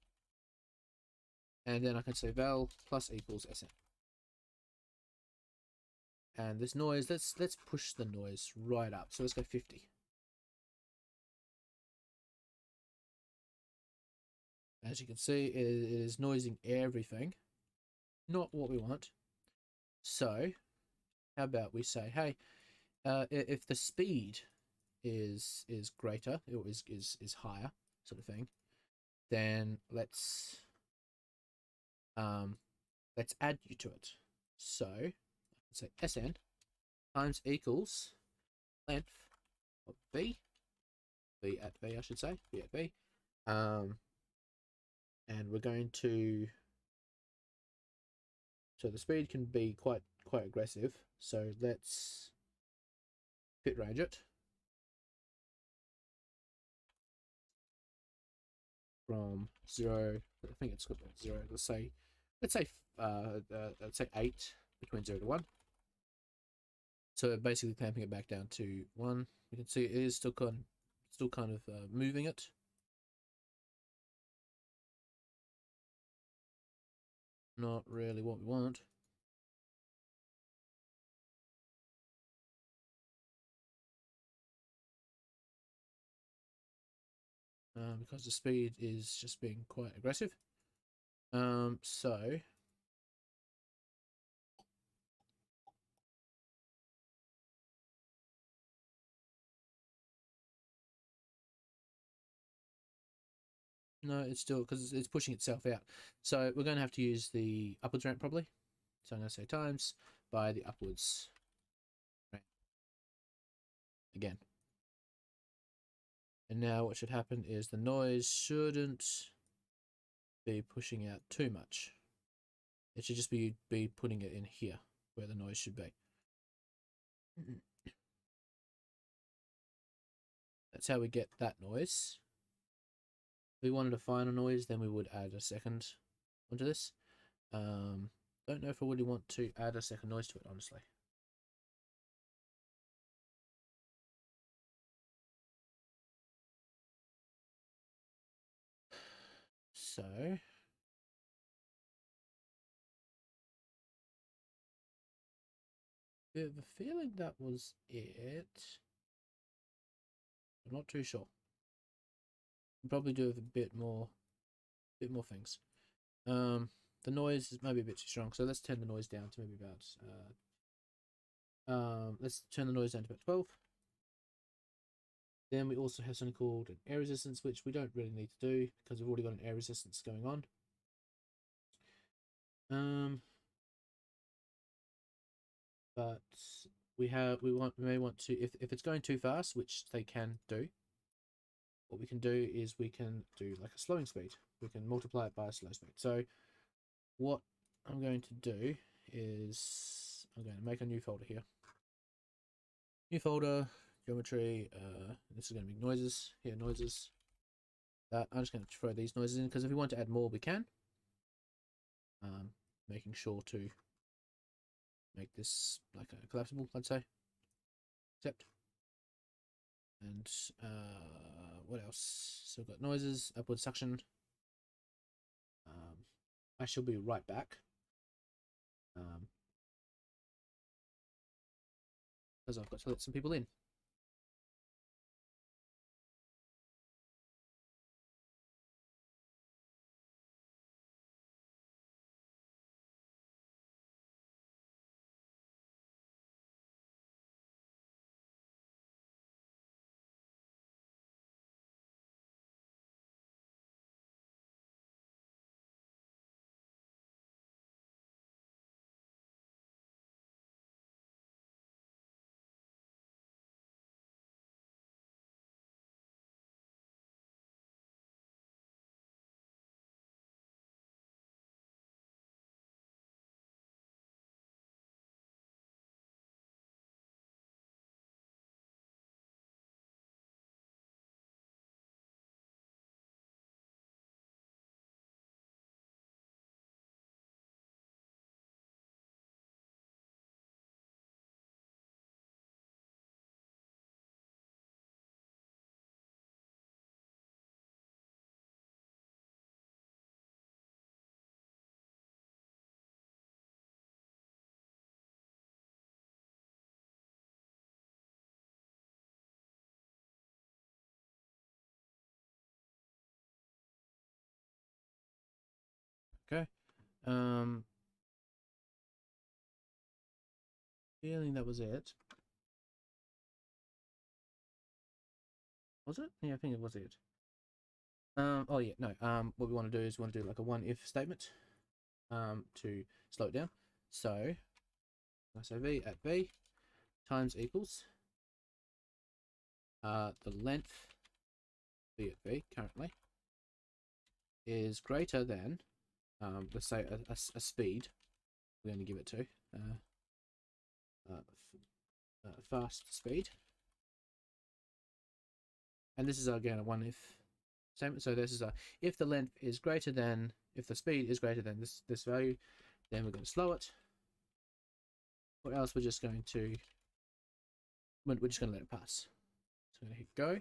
And then I can say val plus equals SN. And this noise, let's push the noise right up. So let's go 50. As you can see, it is noising everything. Not what we want. So how about we say, hey, if the speed is greater, or is higher, sort of thing, then let's add you to it. So let's say SN times equals length of V at V, I should say, V at V. And we're going to, so the speed can be quite aggressive, so let's fit range it from 0, I think it's got 0, let's say 8, between 0 to 1. So basically clamping it back down to 1. You can see it is still kind of moving it. not really what we want. Because the speed is just being quite aggressive. So no, it's still because it's pushing itself out. So we're going to have to use the upwards ramp probably. So I'm going to say times by the upwards ramp again. And now what should happen is the noise shouldn't be pushing out too much. It should just be putting it in here where the noise should be. That's how we get that noise. If we wanted a final noise, then we would add a second onto this. Don't know if I really want to add a second noise to it, honestly. So bit of a feeling that was it. I'm not too sure. We'll probably do a bit more things. The noise is maybe a bit too strong, so let's turn the noise down to maybe about let's turn the noise down to about 12. Then we also have something called an air resistance, which we don't really need to do because we've already got an air resistance going on. But we may want to, if it's going too fast, which they can do, what we can do is we can do like a slowing speed. We can multiply it by a slow speed. So what I'm going to do is I'm going to make a new folder here. New folder, geometry, this is going to be noises, here noises. I'm just going to throw these noises in because if we want to add more we can. Making sure to make this like a collapsible, I'd say. Accept. And what else? So we've got noises, upward suction. I shall be right back. Because I've got to let some people in. Okay. Feeling that was it. Was it? Yeah, I think it was it. Oh yeah, no. What we want to do is we want to do like a one if statement. To slow it down. So I say v at v times equals the length v at v currently is greater than let's say a speed we're going to give it to fast speed, and this is again a one if statement. So this is a if the length is greater than, if the speed is greater than this value, then we're going to slow it, or else we're just going to let it pass. So I'm going to hit go.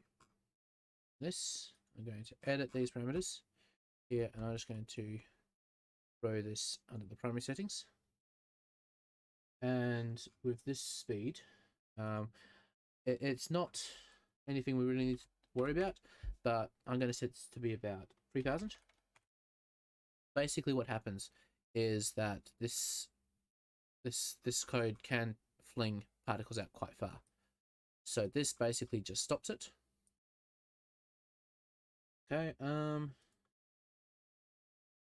I'm going to edit these parameters here, and I'm just going to throw this under the primary settings. And with this speed, it's not anything we really need to worry about, but I'm going to set this to be about 3000. Basically what happens is that this code can fling particles out quite far. So this basically just stops it. Okay,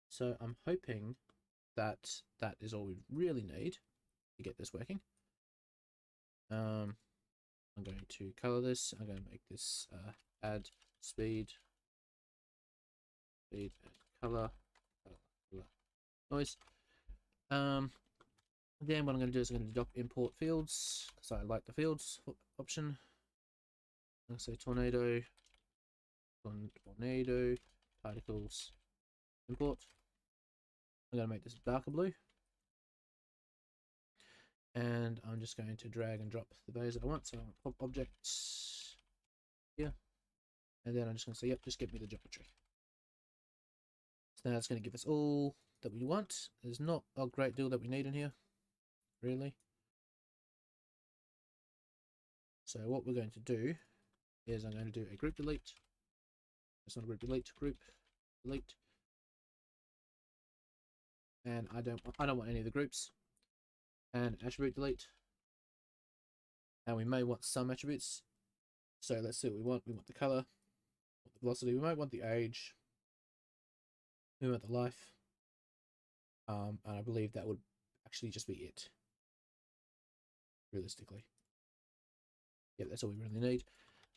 so I'm hoping that that is all we really need to get this working. I'm going to color this. I'm going to make this add speed and color noise. Then what I'm going to do is I'm going to doc import fields because I like the fields option. I'll say tornado particles import. I'm going to make this darker blue. And I'm just going to drag and drop the values that I want. So I want pop objects here. And then I'm just going to say, yep, just give me the geometry. So now it's going to give us all that we want. There's not a great deal that we need in here, really. So what we're going to do is I'm going to do a group delete. It's not a group delete, group delete. And I don't want any of the groups. And attribute delete. And we may want some attributes. So let's see what we want. We want the color, the velocity. We might want the age. We want the life. And I believe that would actually just be it. Realistically. Yeah, that's all we really need.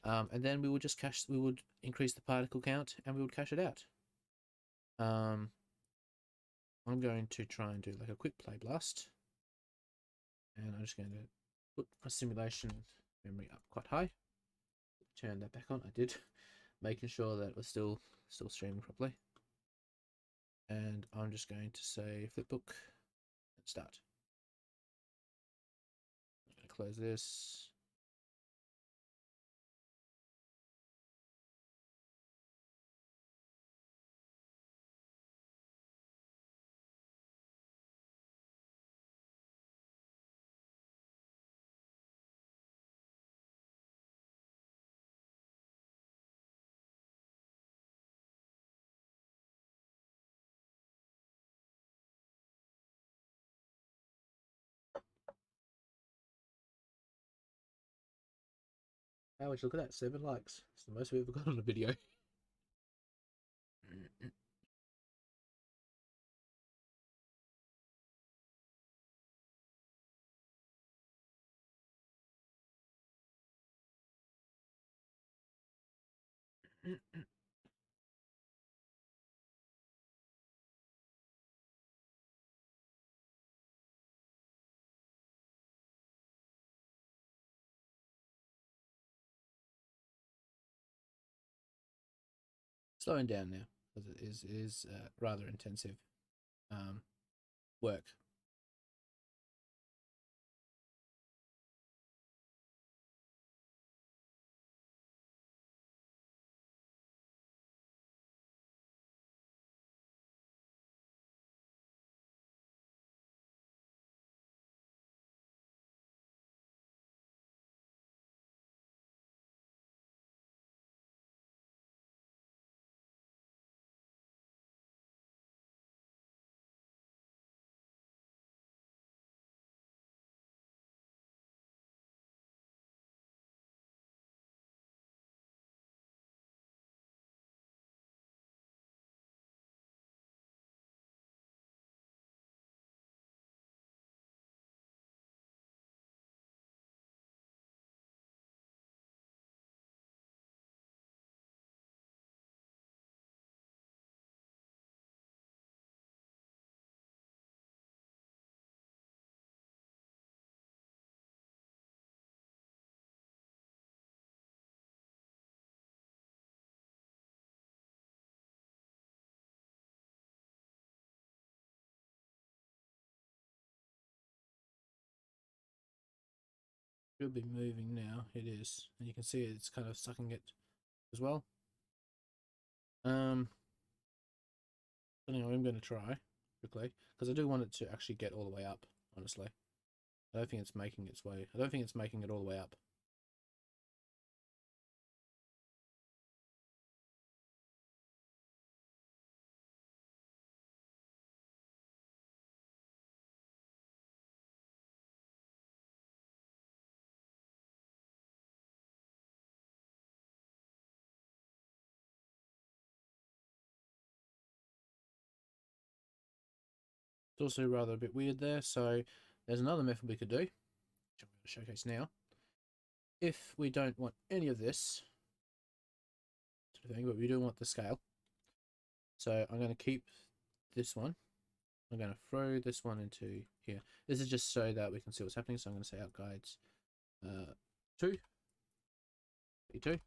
And then we would just we would increase the particle count and we would cache it out. I'm going to try and do like a quick play blast. And I'm just going to put my simulation memory up quite high. Turn that back on. I did, making sure that it was still streaming properly. And I'm just going to say flipbook and start. I'm going to close this. Oh, look at that, 7 likes. It's the most we've ever got on a video. Slowing down now because it is rather intensive work. Should be moving now. It is, and you can see it's kind of sucking it as well. Anyway, I'm going to try. quickly, because I do want it to actually get all the way up, honestly. I don't think it's making its way. I don't think it's making it all the way up. It's also rather a bit weird there, so there's another method we could do, which I'm going to showcase now. If we don't want any of this sort of thing, but we do want the scale, so I'm going to keep this one. I'm going to throw this one into here. This is just so that we can see what's happening, so I'm going to say out guides 2, B2.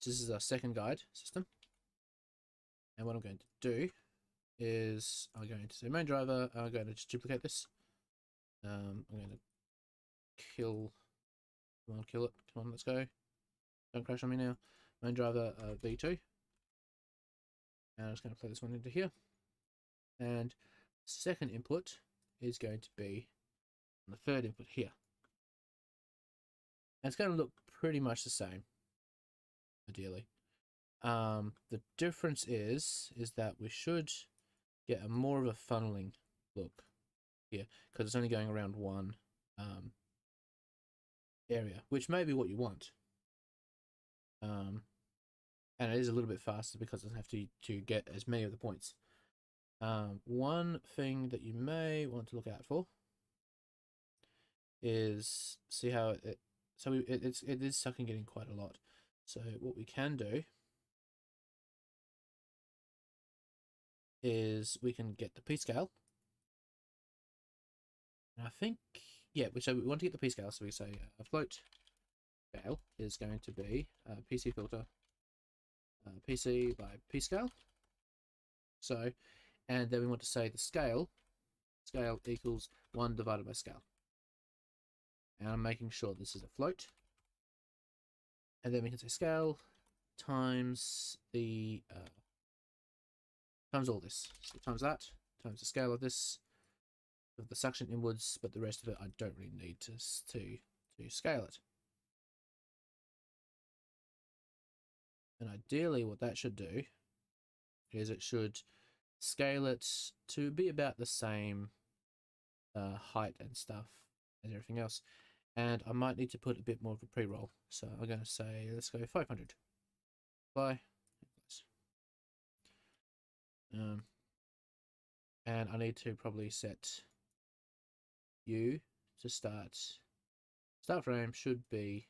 This is our second guide system. And what I'm going to do is I'm going to say main driver, I'm going to just duplicate this. I'm going to kill, come on, kill it, come on, let's go. Don't crash on me now. Main driver V2. And I'm just going to plug this one into here. And second input is going to be on the third input here. And it's going to look pretty much the same, ideally. The difference is that we should get a more of a funneling look here, because it's only going around one area, which may be what you want. And it is a little bit faster because it doesn't have to get as many of the points. One thing that you may want to look out for is see how it is sucking in quite a lot. So what we can do is we can get the P scale. And I think, yeah, so we want to get the P scale, so we say a float scale is going to be PC filter PC by P scale. So, and then we want to say the scale equals 1 divided by scale. And I'm making sure this is a float. And then we can say scale times the times all this. So times that, times the scale of this, of the suction inwards, but the rest of it I don't really need to scale it. And ideally what that should do is it should scale it to be about the same height and stuff as everything else. And I might need to put a bit more of a pre-roll. So I'm going to say, let's go 500. Apply. And I need to probably set U to start. Start frame should be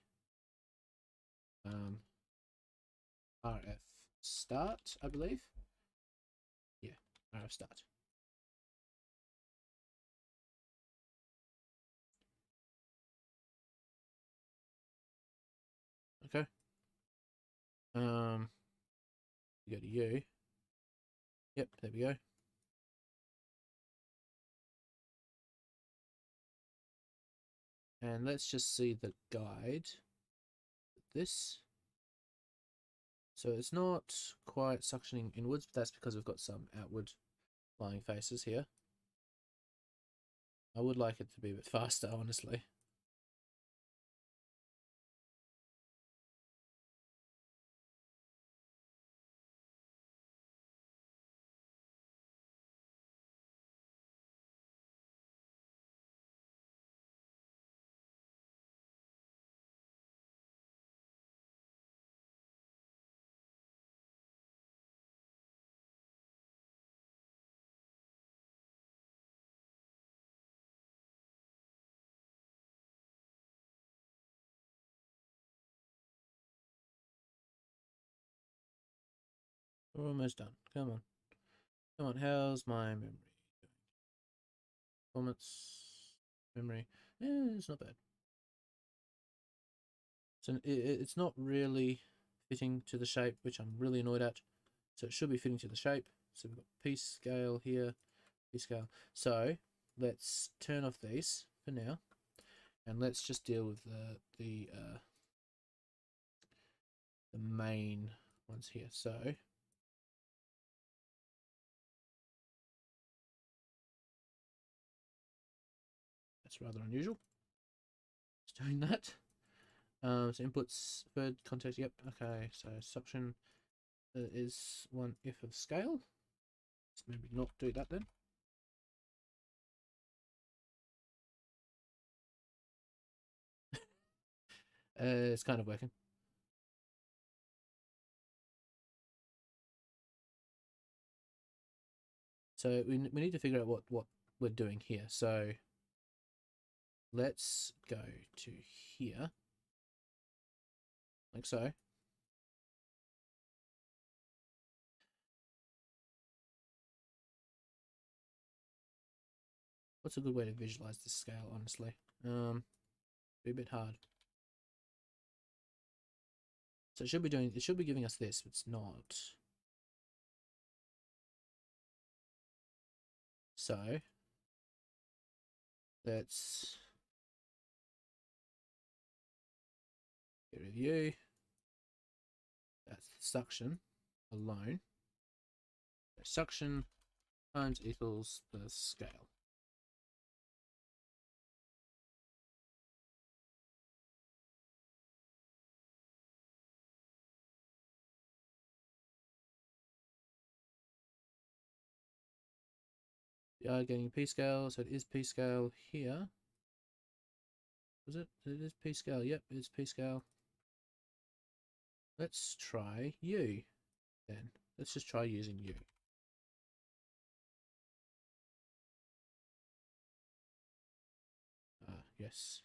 RF start, I believe. Yeah, RF start. Okay. You go to U. Yep, there we go. And let's just see the guide. This. So it's not quite suctioning inwards, but that's because we've got some outward flying faces here. I would like it to be a bit faster, honestly. We're almost done. Come on. Come on, how's my memory doing? Performance, memory. It's not bad. So it's not really fitting to the shape, which I'm really annoyed at. So it should be fitting to the shape. So we've got P scale here, P scale. So let's turn off these for now, and let's just deal with the main ones here. So That's rather unusual. It's doing that. So inputs, third context, yep, okay, so suction is one if of scale. Let's maybe not do that then. It's kind of working. So we need to figure out what we're doing here. So let's go to here, like so. What's a good way to visualize this scale, honestly? Be a bit hard. So it should be giving us this, but it's not. So let's get rid of you. That's the suction alone. So suction times equals the scale. We are getting P scale, so it is P scale here. Was it? It is P scale. Yep, it's P scale. Let's try U then. Let's just try using U. Yes.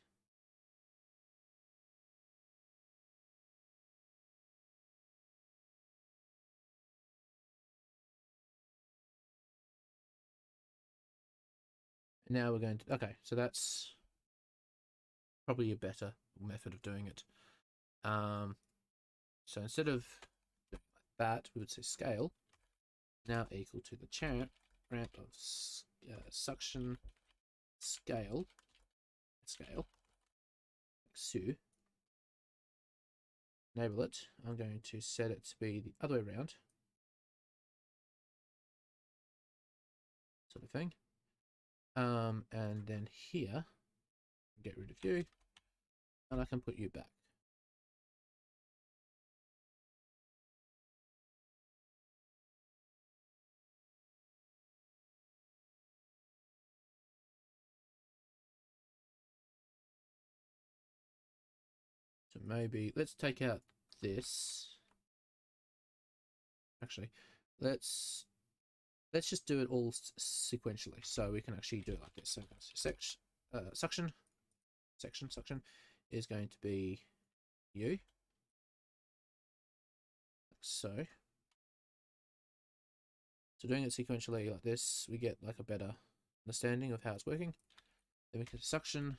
Now we're going to, okay, so that's probably a better method of doing it. So instead of doing like that, we would say scale now equal to the ramp of suction scale, like so. Enable it. I'm going to set it to be the other way around, sort of thing. And then here, get rid of you, and I can put you back. So maybe let's take out this. Actually, let's just do it all sequentially, so we can actually do it like this. So suction is going to be U, like so. So doing it sequentially like this, we get like a better understanding of how it's working. Then we can suction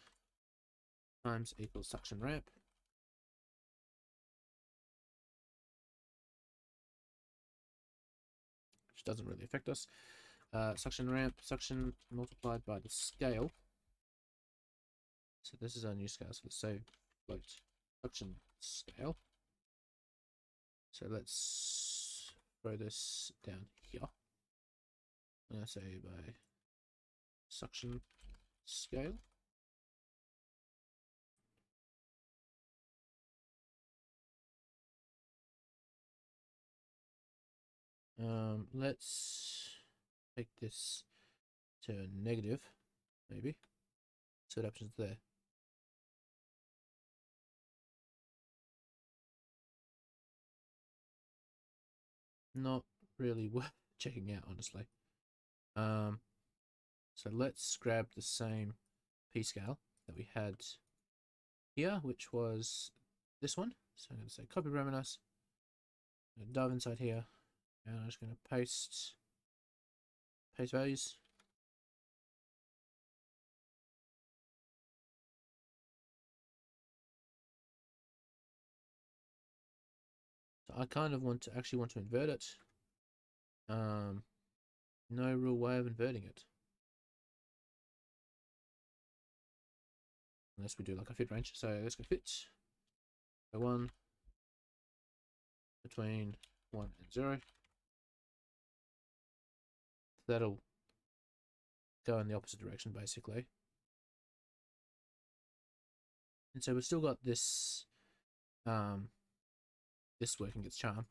times equals suction ramp. Which doesn't really affect us. Suction ramp, suction multiplied by the scale. So this is our new scale. So let's say float suction scale. So let's throw this down here. I'm going to say by suction scale. Let's take this to a negative, maybe. So what happens there? Not really worth checking out, honestly. So let's grab the same P scale that we had here, which was this one. So I'm going to say copy parameters. I'm going to dive inside here, and I'm just going to paste values. So I kind of want to invert it. No real way of inverting it. Unless we do like a fit range. So let's go fit. So 1 between 1 and 0. That'll go in the opposite direction basically. And so we've still got this this working its charm.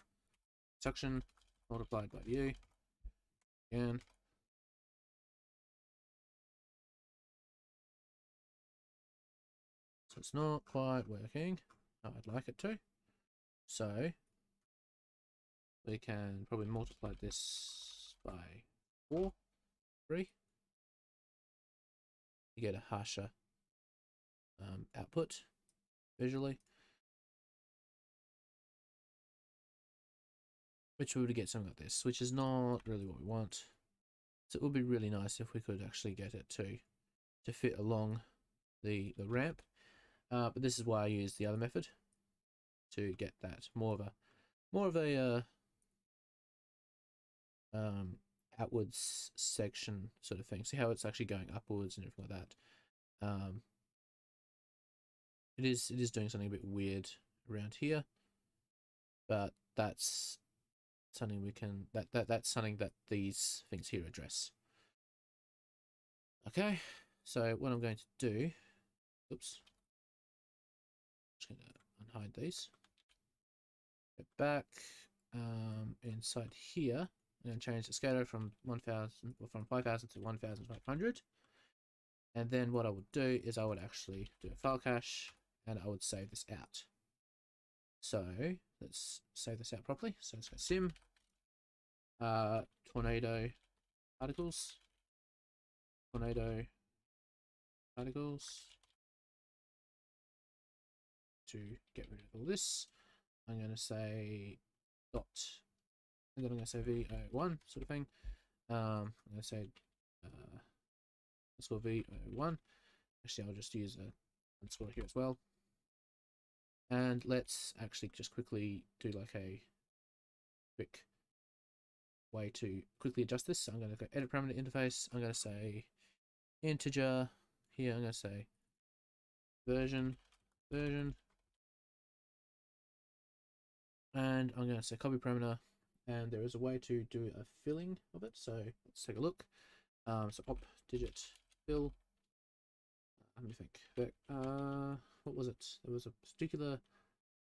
Suction multiplied by u again. So it's not quite working how I'd like it to. So we can probably multiply this by 4, 3. You get a harsher output visually, which we would get something like this, which is not really what we want. So it would be really nice if we could actually get it to fit along the ramp. But this is why I use the other method to get that more of a outwards section sort of thing. See how it's actually going upwards and everything like that. It is doing something a bit weird around here, but that's something we can that's something that these things here address. Okay, so what I'm going to do, oops, just going to unhide these. Go back inside here. I'm going to change the scalar from 5,000 to 1,500. And then what I would do is I would actually do a file cache and I would save this out. So let's save this out properly. So let's go sim tornado particles to get rid of all this. I'm going to say dot, and then I'm going to say VO1 sort of thing. I'm going to say let's go VO1. Actually, I'll just use a underscore here as well. And let's actually just quickly do like a quick way to quickly adjust this. So I'm going to go edit parameter interface. I'm going to say integer here. I'm going to say version, and I'm going to say copy parameter. And there is a way to do a filling of it. So let's take a look. So op digit fill. Let me think. What was it? There was a particular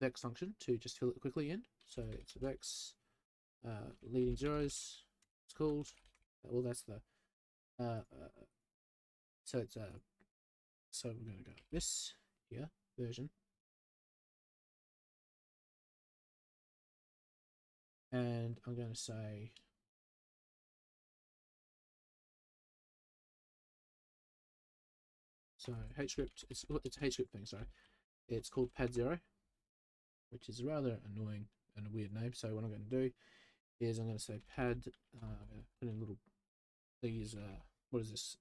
VEX function to just fill it quickly in. So it's a VEX leading zeros. It's called. Well, that's the. So it's So we're going to go this here version, and I'm going to say so HScript. It's a HScript thing. Sorry, it's called pad 0, which is rather annoying and a weird name. So what I'm going to do is I'm going to say pad. Put in little these. What is this?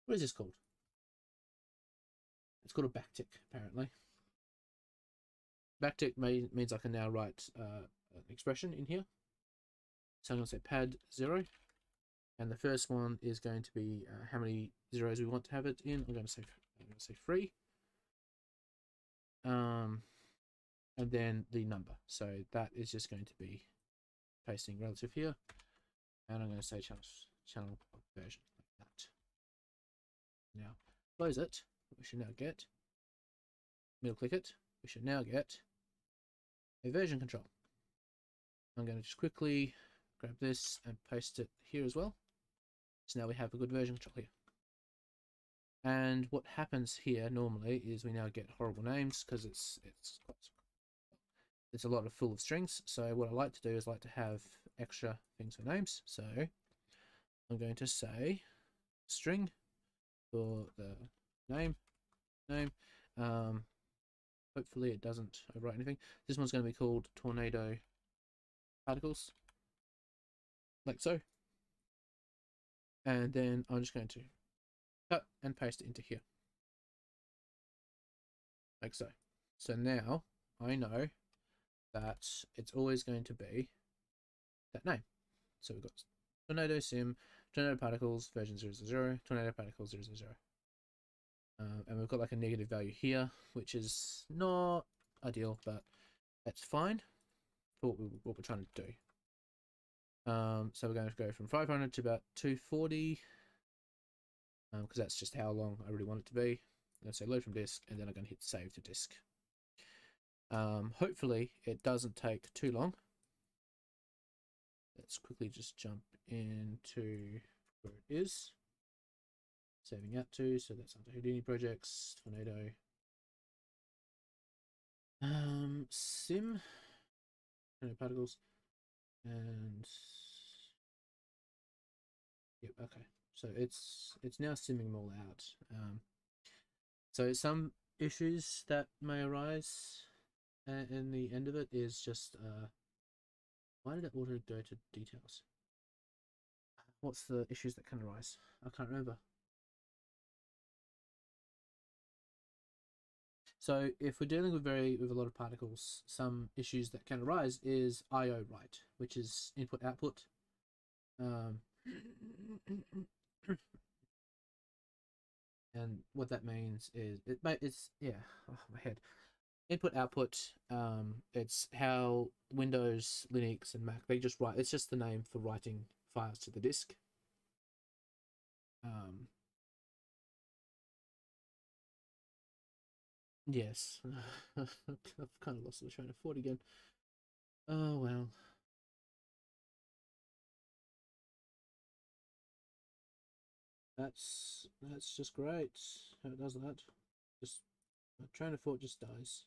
What is this called? It's called a backtick, apparently. Backtick means I can now write an expression in here. So I'm going to say pad 0, and the first one is going to be how many zeros we want to have it in. I'm going to say 3. And then the number. So that is just going to be pasting relative here, and I'm going to say channel version like that. Now close it. We should now get middle click it. We should now get a version control. I'm going to just quickly grab this and paste it here as well. So now we have a good version control here. And what happens here normally is we now get horrible names because it's a lot of full of strings. So what I like to do is like to have extra things for names. So I'm going to say string for the name. Hopefully it doesn't overwrite anything. This one's going to be called tornado particles, like so. And then I'm just going to cut and paste it into here, like so. So now I know that it's always going to be that name. So we've got tornado sim, tornado particles version 000, tornado particles 000. And we've got like a negative value here, which is not ideal, but that's fine for what we're trying to do. So we're going to go from 500 to about 240, because that's just how long I really want it to be. going to say load from disk, and then I'm going to hit save to disk. Hopefully it doesn't take too long. Let's quickly just jump into where it is. Saving out to, so that's under Houdini projects, Tornado. Sim, particles, and yep, okay. So it's now simming them all out. So some issues that may arise in the end of it is just why did it auto go to details? What's the issues that can arise? I can't remember. So if we're dealing with a lot of particles, some issues that can arise is I/O write, which is input output. And what that means is it's yeah, oh, my head. Input output. It's how Windows, Linux, and Mac they just write. It's just the name for writing files to the disk. Yes, I've kind of lost the train of thought again. Oh well. That's just great. How it does that. Just a train of thought just dies.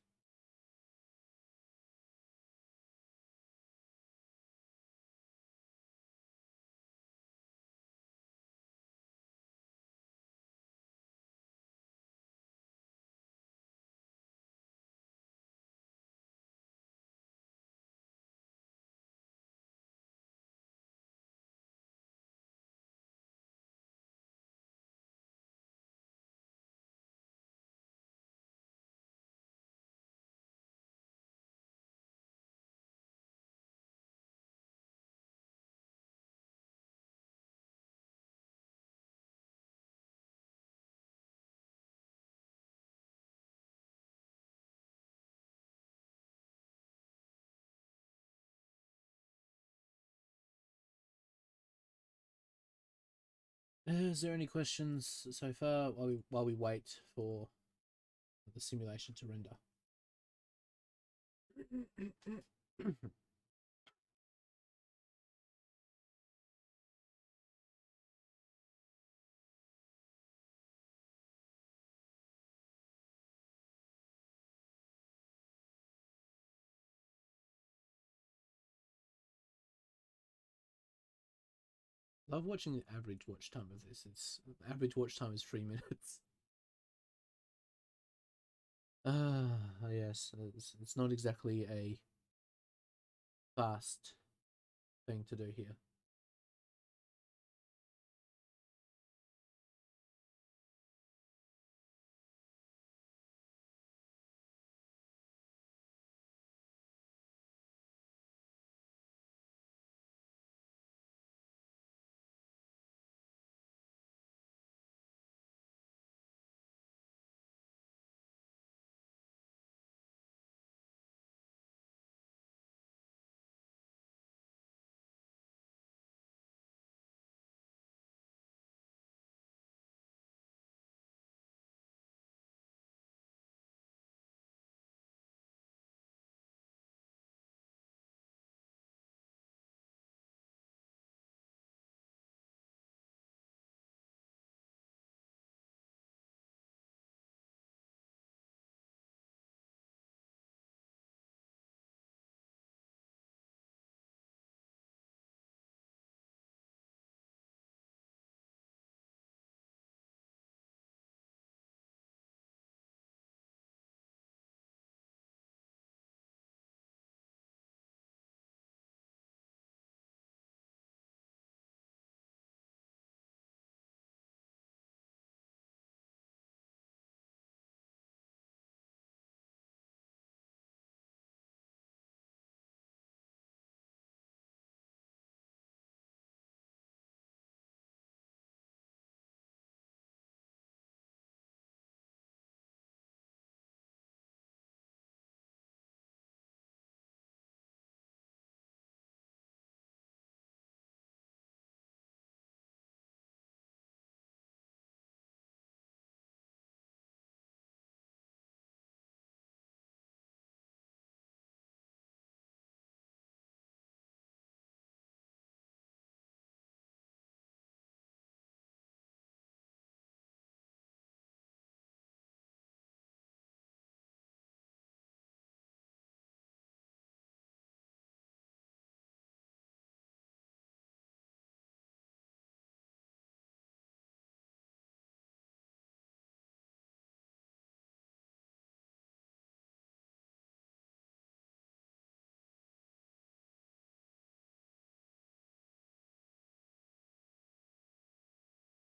Is there any questions so far while we wait for the simulation to render? Love watching the average watch time of this. It's average watch time is 3 minutes. Yes, it's not exactly a fast thing to do here.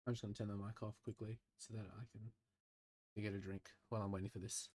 I'm just going to turn the mic off quickly so that I can get a drink while I'm waiting for this.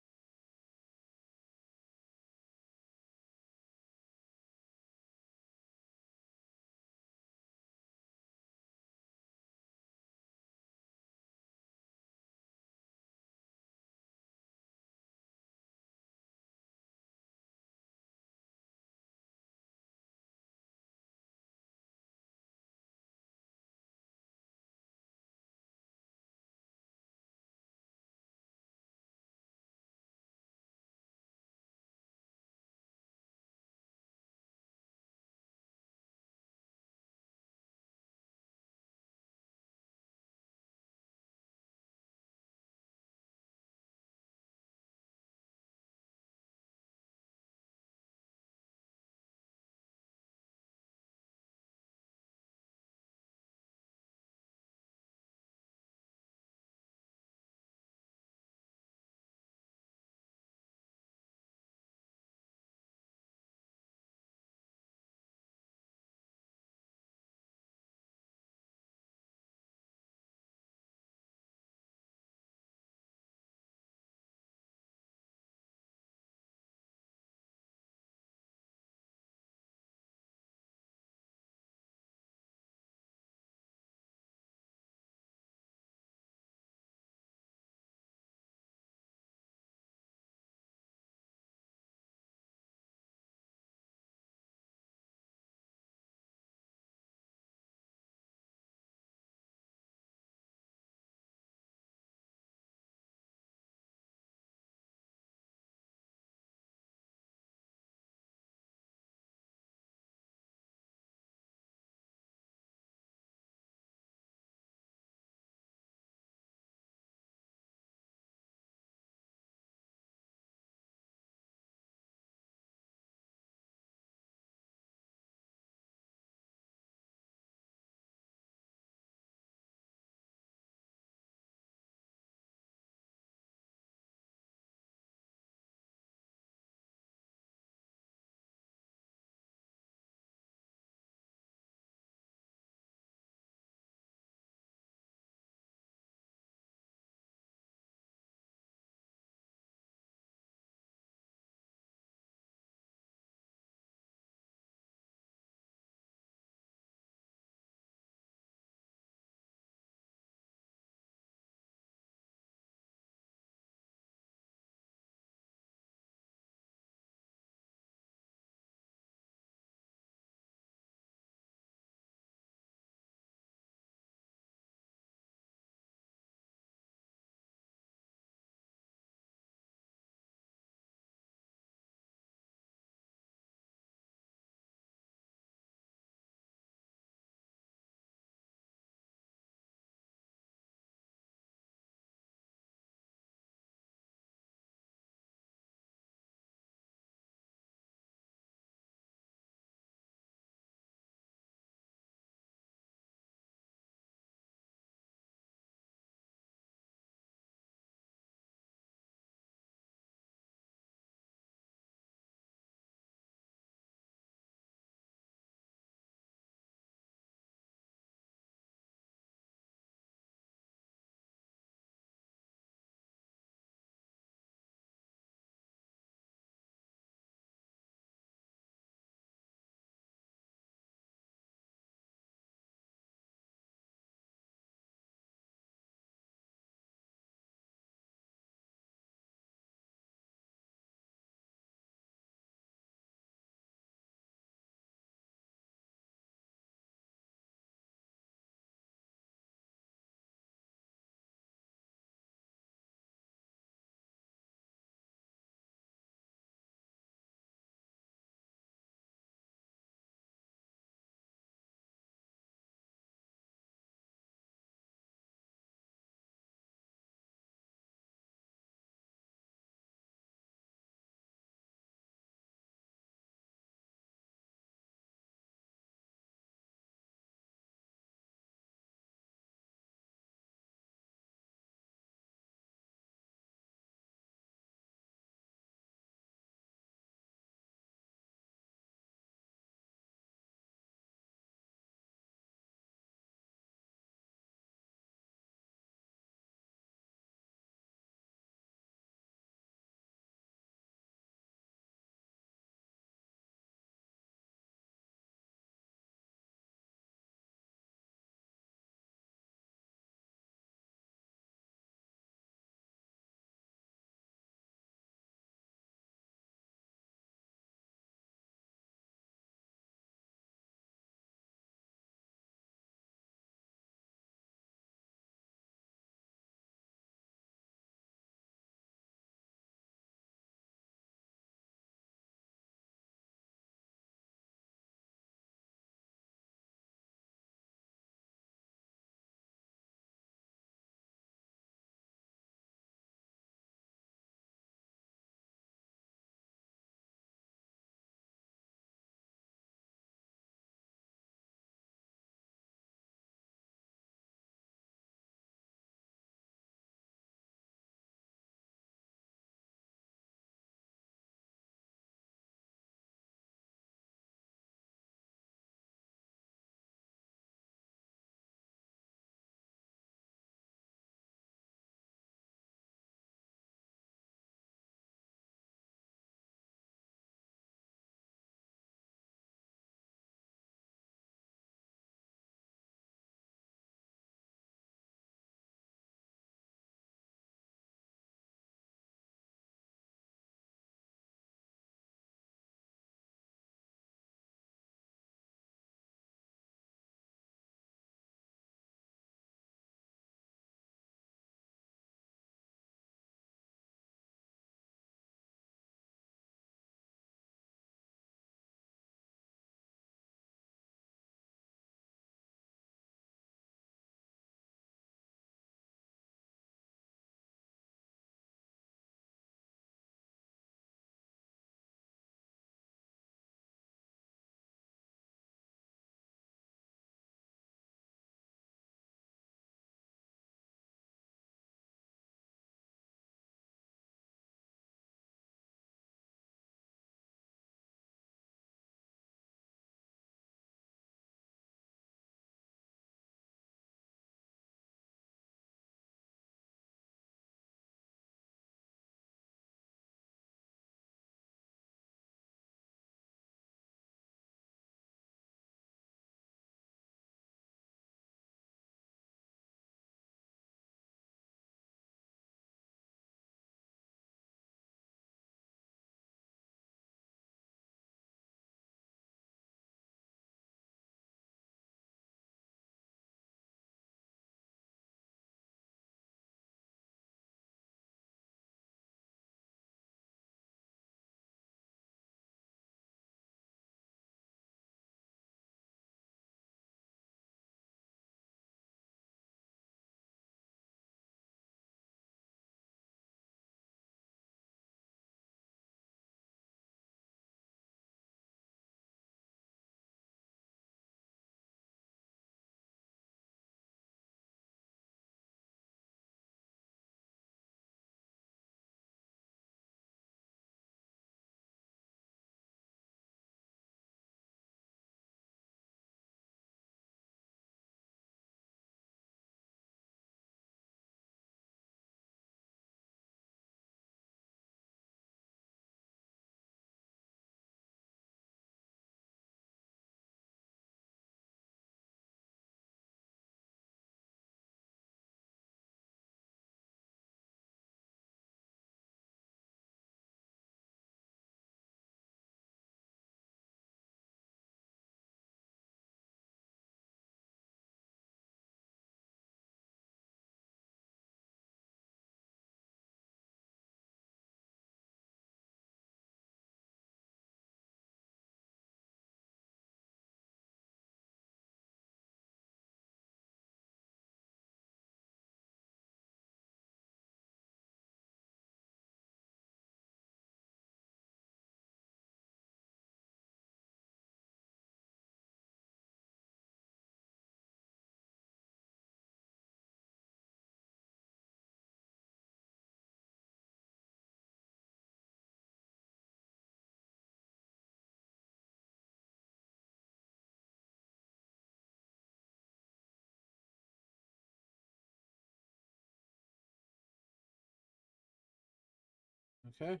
Okay,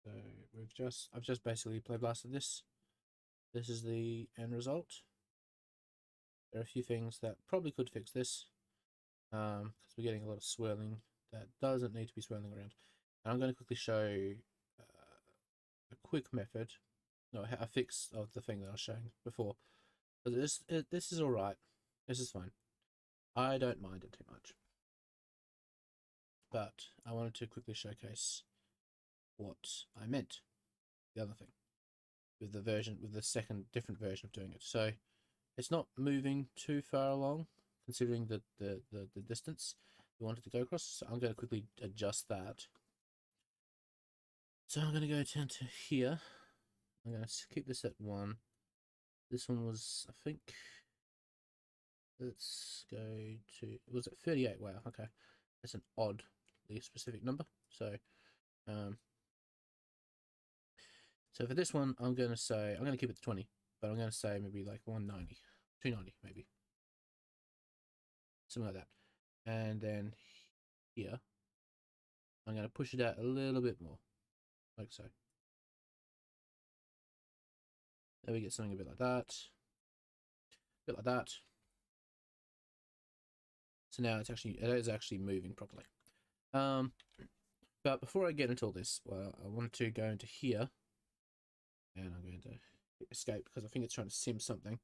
so I've just basically play blasted this. This is the end result. There are a few things that probably could fix this, because we're getting a lot of swirling that doesn't need to be swirling around. And I'm going to quickly show a quick method, no, a fix of the thing that I was showing before. But this is all right. This is fine. I don't mind it too much. But I wanted to quickly showcase what I meant. The other thing with the second different version of doing it. So it's not moving too far along, considering the distance we wanted to go across. So I'm going to quickly adjust that. So I'm going to go down to here. I'm going to keep this at 1. This one was, I think, let's go to, was it 38? Wow, okay. That's an oddly specific number. So for this one, I'm going to keep it to 20, but I'm going to say maybe like 190, 290 maybe. Something like that. And then here, I'm going to push it out a little bit more, like so. There we get something a bit like that. A bit like that. So now it is actually moving properly. But before I get into all this, well, I wanted to go into here, and I'm going to escape because I think it's trying to sim something.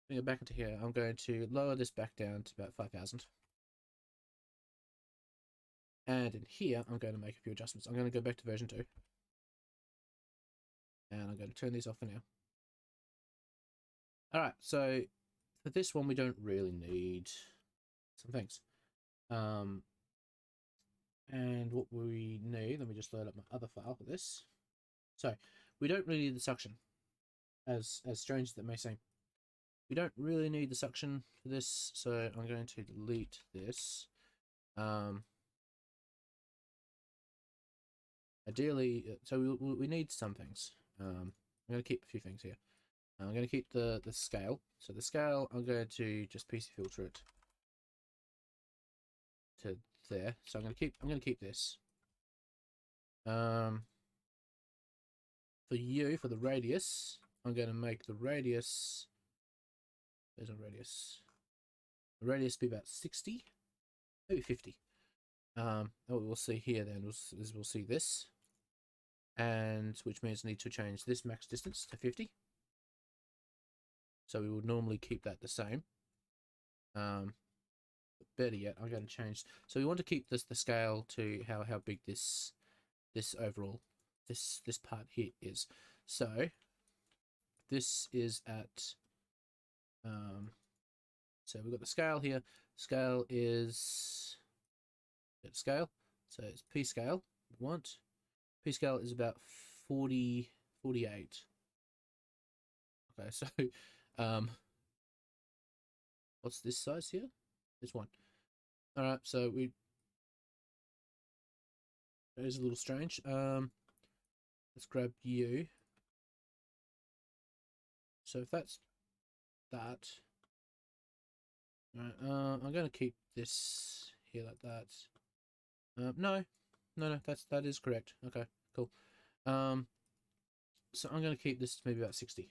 Bring it back into here. I'm going to lower this back down to about 5,000. And in here, I'm going to make a few adjustments. I'm going to go back to version 2. And I'm going to turn these off for now. Alright, so for this one, we don't really need some things. And what we need, let me just load up my other file for this. So, we don't really need the suction, as strange as that may seem. We don't really need the suction for this, so I'm going to delete this. Ideally, so we need some things. I'm going to keep a few things here. I'm going to keep the scale. So the scale, I'm going to just PC filter it to there. So I'm going to keep this. For the radius, I'm going to make the radius. There's a radius. The radius be about 60, maybe 50. What we'll see here then is we'll see this, and which means I need to change this max distance to 50. So we would normally keep that the same. Better yet, I'm going to change. So we want to keep the scale to how big this overall this part here is. So this is at so we've got the scale here. Scale is scale. So it's P scale. We want P scale is about 48. Okay, so what's this size here? This one. All right, so that is a little strange. Let's grab you. So if that's that, all right, I'm gonna keep this here like that. No, that is correct. Okay, cool. So I'm gonna keep this maybe about 60.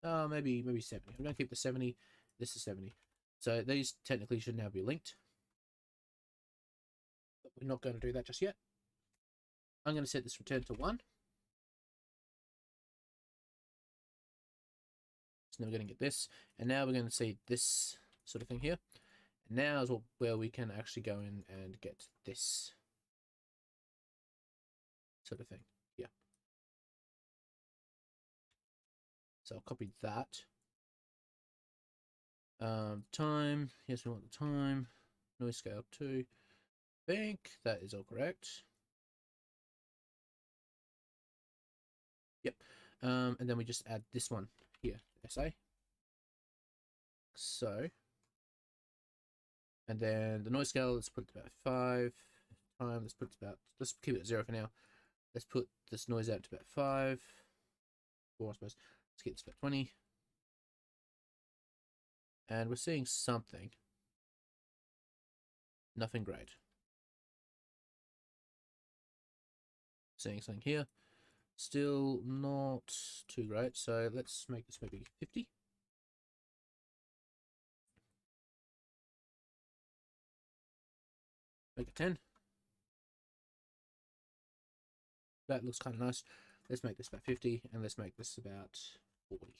Maybe 70. I'm gonna keep the 70. This is 70. So these technically should now be linked. But we're not going to do that just yet. I'm going to set this return to 1. So now we're going to get this. And now we're going to see this sort of thing here. And now is where we can actually go in and get this sort of thing here. So I'll copy that. Time. Yes, we want the time. Noise scale 2. I think that is all correct. Yep. And then we just add this one here, SA. So, and then the noise scale, let's put it about 5. Time, let's keep it at 0 for now. Let's put this noise out to about 5. 4, I suppose. Let's get this about 20. And we're seeing something. Nothing great. seeing something here. Still not too great, so let's make this maybe 50. Make it 10. That looks kind of nice. Let's make this about 50, and let's make this about 40.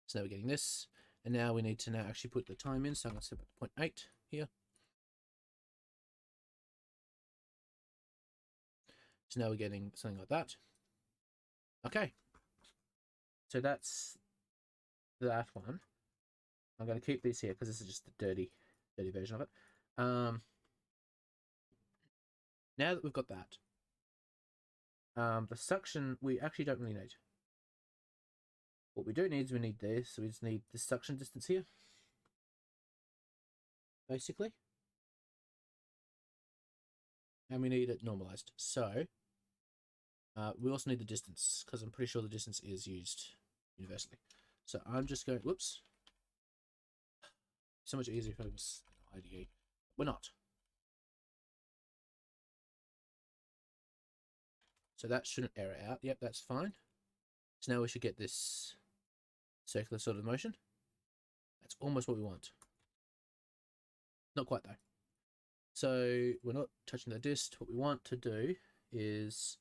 So now we're getting this, and now we need to now actually put the time in, so I'm going to set about 0.8 here. So now we're getting something like that. Okay. So that's that one. I'm going to keep these here because this is just the dirty version of it. Now that we've got that, the suction we actually don't really need. What we do need is we need this. So we just need the suction distance here, basically. And we need it normalized. So we also need the distance because I'm pretty sure the distance is used universally. So I'm just going, whoops. So much easier if I was IDE. We're not. So that shouldn't error out. Yep, that's fine. So now we should get this circular sort of motion. That's almost what we want. Not quite though. So we're not touching the disc. What we want to do is,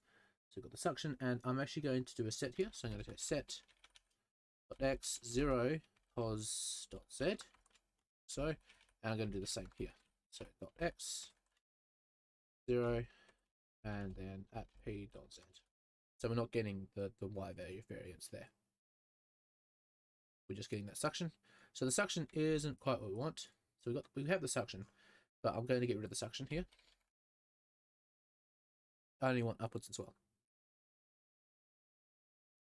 so we've got the suction, and I'm actually going to do a set here. So I'm going to go set .x 0 pos.z. So, and I'm going to do the same here. So .x 0 and then at p.z. So we're not getting the y value variance there. We're just getting that suction. So the suction isn't quite what we want. So we have the suction, but I'm going to get rid of the suction here. I only want upwards as well.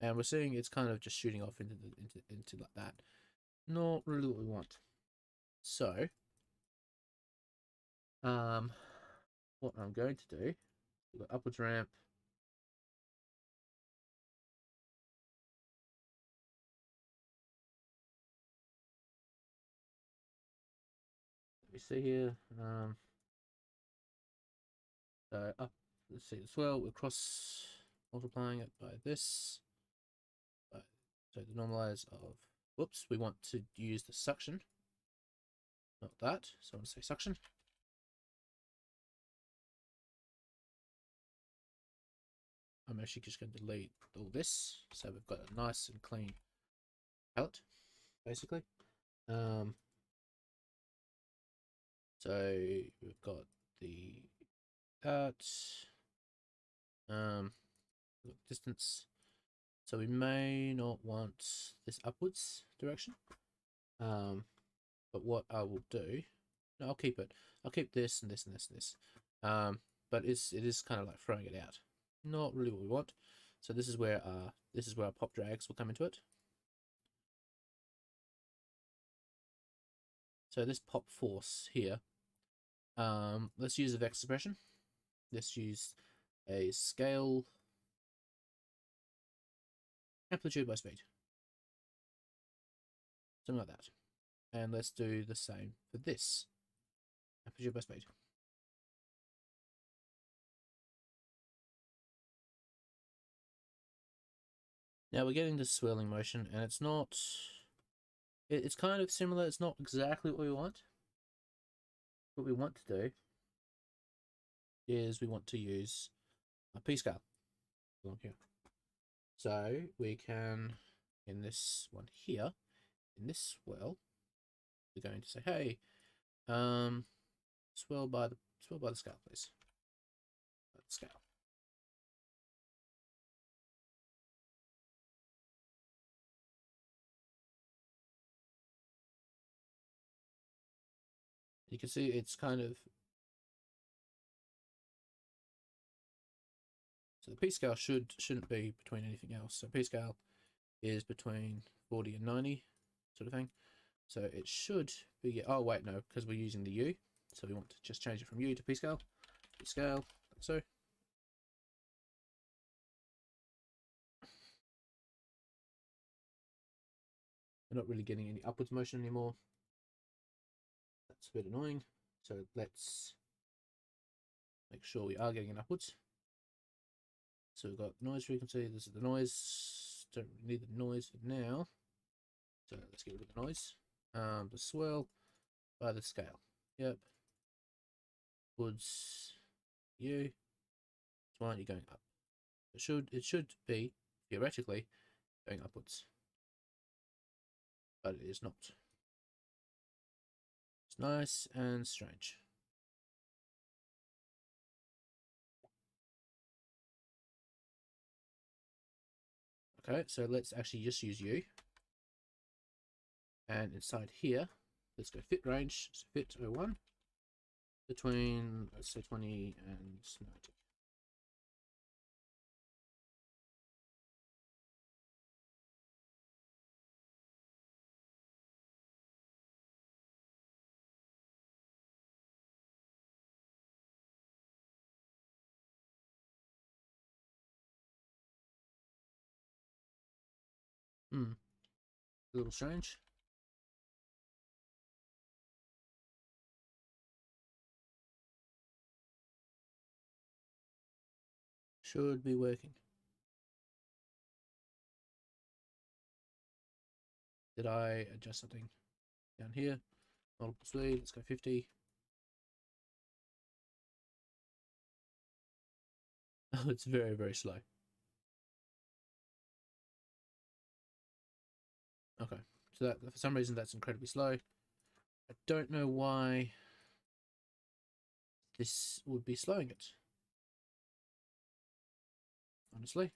And we're seeing it's kind of just shooting off into like that. Not really what we want. So what I'm going to do, we've got upwards ramp. Let me see here. So up, let's see the swirl, we're cross multiplying it by this. So the normalize of, whoops, we want to use the suction, not that. So I'm going to say suction. I'm actually just going to delete all this, so we've got a nice and clean palette, basically. So we've got the distance. So we may not want this upwards direction. But what I will do, no, I'll keep it. I'll keep this and this and this and this. But it is kind of like throwing it out. Not really what we want. So this is where our pop drags will come into it. So this pop force here, let's use a VEX expression. Let's use a scale amplitude by speed. Something like that. And let's do the same for this. Amplitude by speed. Now we're getting this swirling motion, and it's not... It's kind of similar. It's not exactly what we want. What we want to do is we want to use a p-scale along here. So we can, in this one here, in this swirl, we're going to say, hey, swirl by the scale, please. By the scale. You can see it's kind of, so the p-scale shouldn't be between anything else. So p-scale is between 40 and 90 sort of thing. So it should be, oh wait, no, because we're using the U. So we want to just change it from U to p-scale. P-scale, like so. We're not really getting any upwards motion anymore. That's a bit annoying. So let's Make sure we are getting it upwards. So we've got noise frequency. This is the noise. Don't really need the noise for now. So let's get rid of the noise. The swirl by the scale. Yep. Upwards. You. Why aren't you going up? It should be theoretically going upwards, but it is not. It's nice and strange. Okay, so let's actually just use you. And inside here, let's go fit range. So fit 01 between, let's say 20 and 90. A little strange. Should be working. Did I adjust something down here? Multiple speed, let's go 50. Oh, it's very, very slow. Okay, so that for some reason that's incredibly slow. I don't know why this would be slowing it. Honestly.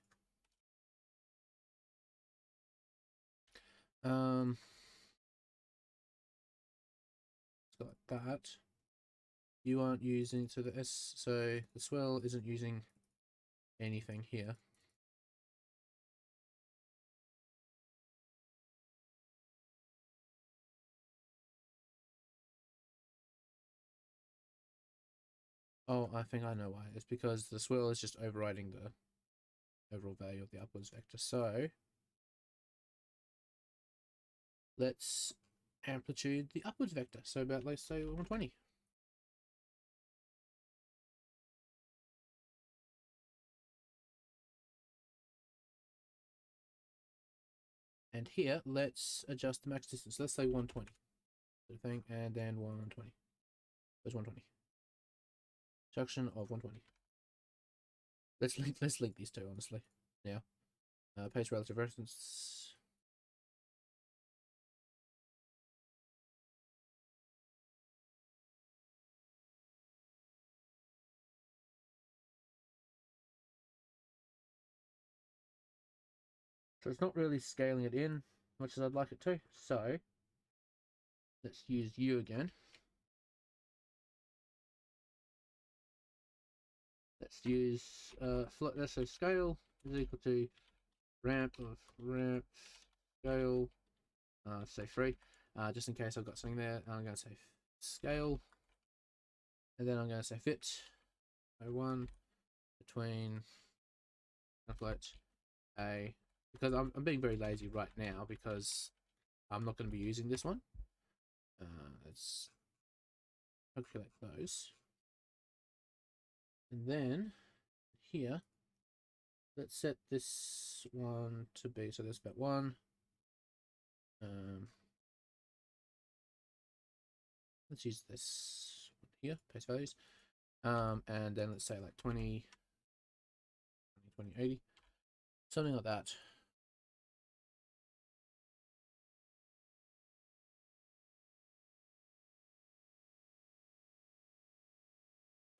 So like that. You aren't using, so the so the swirl isn't using anything here. Oh, I think I know why. It's because the swirl is just overriding the overall value of the upwards vector. So let's amplitude the upwards vector. So about, let's say, 120. And here, let's adjust the max distance. Let's say 120. Thing, and then 120. There's 120. Junction of 120. Let's link these two, honestly. Now, pace relative resistance. So it's not really scaling it in much as I'd like it to. So let's use U again. Let's use let's say scale is equal to ramp of ramp scale, say 3. Just in case I've got something there, I'm going to say scale, and then I'm going to say fit 01 between calculate a, because I'm being very lazy right now because I'm not going to be using this one. Let's calculate those, and then here let's set this one to be, so there's about 1. Let's use this one here, paste values, and then let's say like 20, 80, something like that.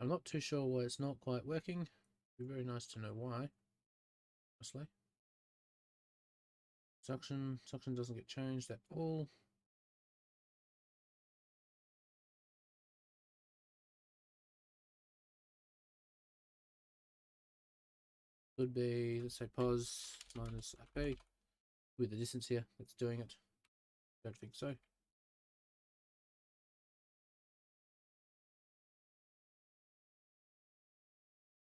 I'm not too sure why it's not quite working. It'd be very nice to know why, honestly. Suction doesn't get changed at all. Could be, let's say pos minus AP with the distance here that's doing it. Don't think so.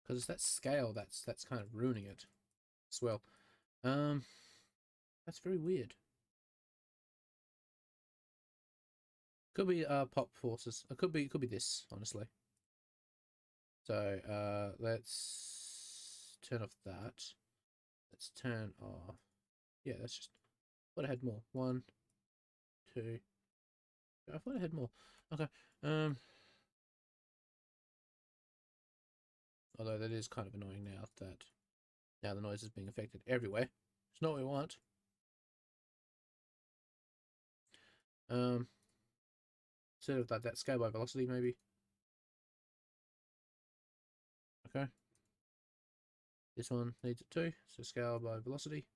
Because it's that scale that's kind of ruining it as well. That's very weird. Could be pop forces. It could be this, honestly. So let's turn off that. Let's turn off. Yeah, that's just. I thought I had more. 1, 2. I thought I had more. Okay. Although that is kind of annoying now that the noise is being affected everywhere. It's not what we want. Instead of that scale by velocity maybe. Okay. This one needs it too, so scale by velocity.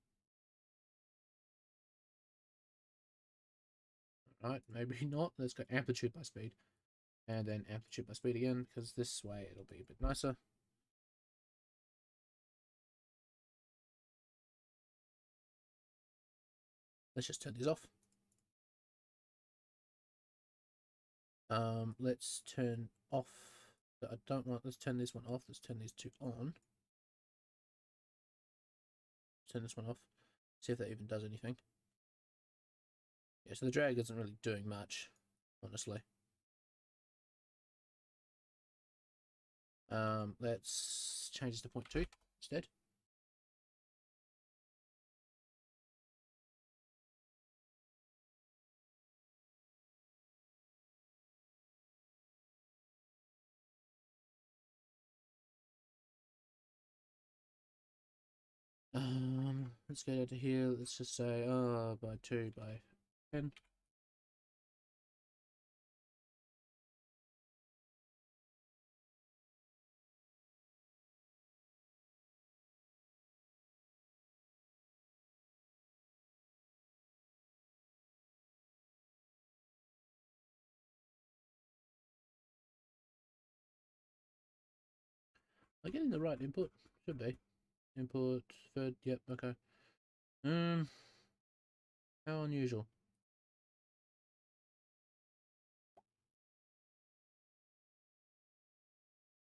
Alright, maybe not. Let's go amplitude by speed. And then amplitude by speed again, because this way it'll be a bit nicer. Let's just turn these off. Let's turn off. I don't want. Let's turn this one off. Let's turn these two on. Turn this one off. See if that even does anything. Yeah, so the drag isn't really doing much, honestly. Let's change this to 0.2 instead. Let's go down to here. Let's just say, by 2 by 10. Am I getting the right input? Should be. Input, third, yep, okay. How unusual.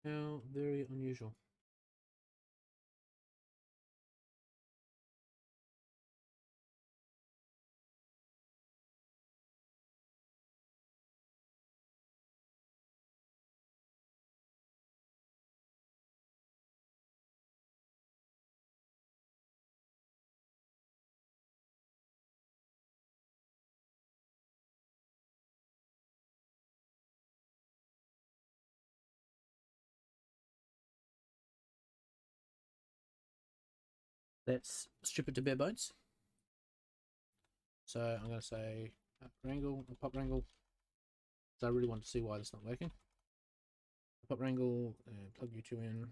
How very unusual. Let's strip it to bare bones. So I'm going to say upper angle, pop wrangle. So I really want to see why that's not working. Pop wrangle, plug U2 in,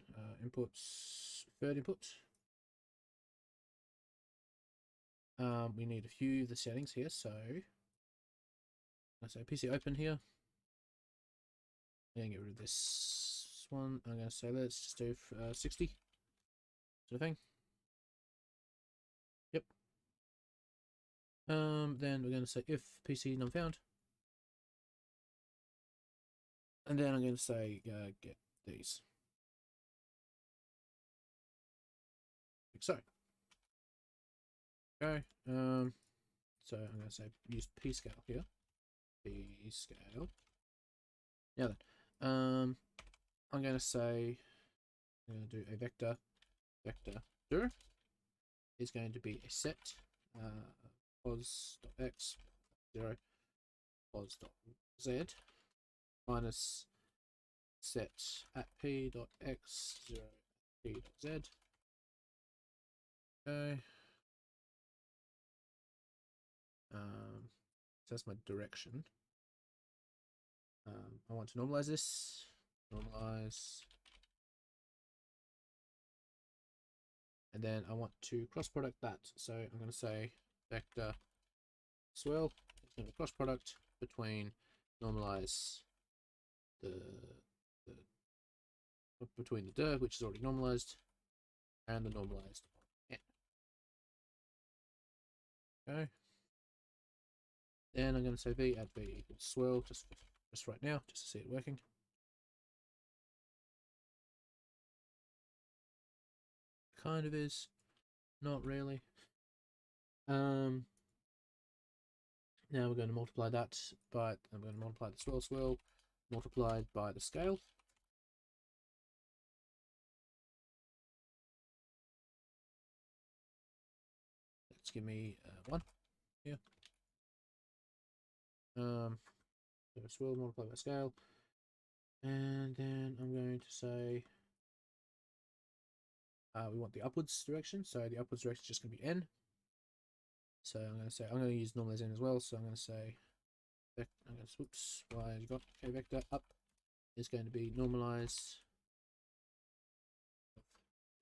inputs, third input. We need a few of the settings here, so I say PC open here. I'm going to get rid of this one. I'm going to say let's just do 60 sort of thing. Yep. Then we're going to say if PC none found. And then I'm going to say get these. Like so. Okay. So I'm going to say use P scale here. P scale. Now then, I'm going to say I'm going to do a vector dir is going to be a set pos.x 0 pos.z minus set at p.x 0 p.z. Okay. So that's my direction. I want to normalize this. Normalize. And then I want to cross product that. So I'm going to say vector swirl is going to cross product between normalize between the dir, which is already normalized, and the normalized n. Okay. Then I'm going to say v add v equals swirl just right now, just to see it working. Kind of is, not really. Now we're going to multiply that by, I'm going to multiply the swirl multiplied by the scale. give me 1 here. So swirl multiply by scale, and then I'm going to say we want the upwards direction, so the upwards direction is just going to be n. So I'm going to say I'm going to use normalize n as well. So I'm going to say I'm going to whoops, y has got k vector up is going to be normalize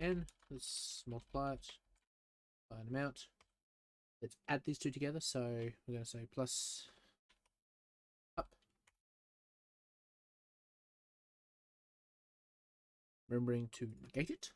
n. Let's multiply it by an amount. Let's add these two together. So we're going to say plus up. Remembering to negate it.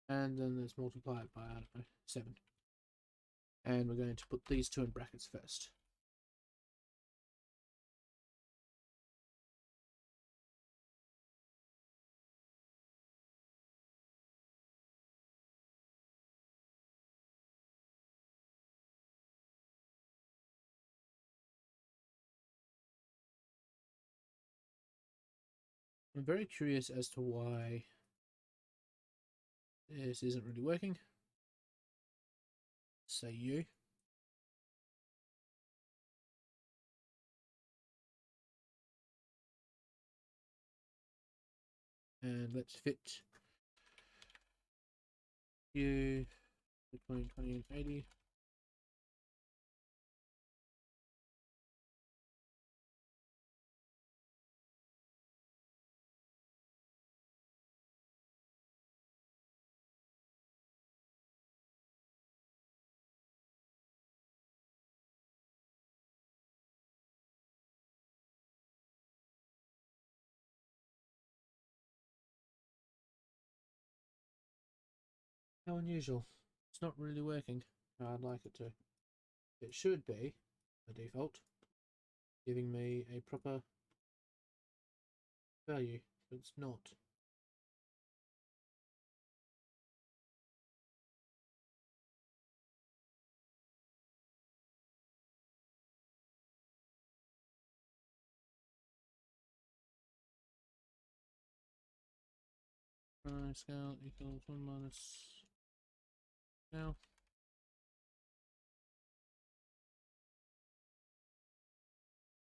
And then let's multiply it by, I don't know, 7. And we're going to put these two in brackets first. I'm very curious as to why this isn't really working. Say you. And let's fit you between 20 and 80. How unusual. It's not really working how I'd like it to. It should be, by default, giving me a proper value, but it's not. Scale equals 1 minus scale.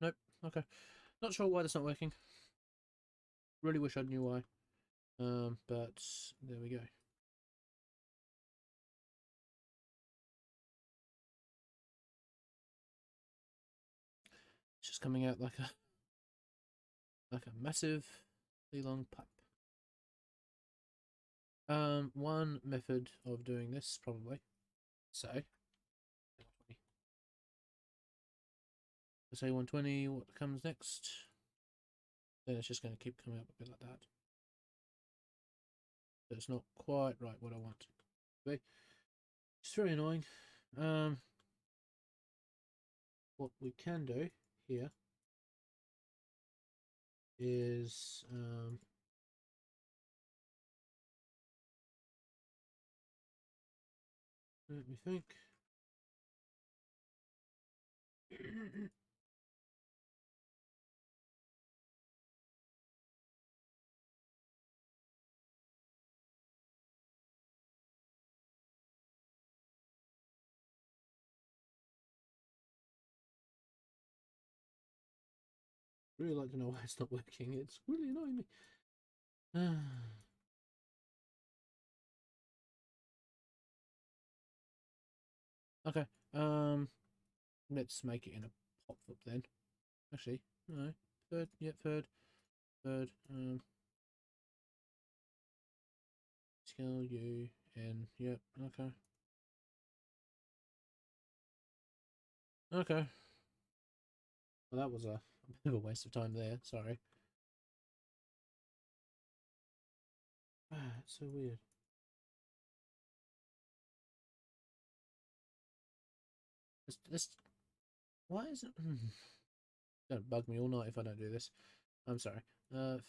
Nope. Okay. Not sure why that's not working. Really wish I knew why. But there we go. It's just coming out like a massively long pipe. One method of doing this probably. So say 120, what comes next? Then it's just going to keep coming up a bit like that. So it's not quite right what I want it to be. It's very annoying. What we can do here is let me think. Really like to know why it's not working. It's really annoying me. Okay. Let's make it in a pop-up then. Actually, no. Third, yeah, third. Scale U N. Yep. Okay. Okay. Well, that was a bit of a waste of time there. Sorry. It's so weird. this. Why is it? Don't bug me all night if I don't do this. I'm sorry.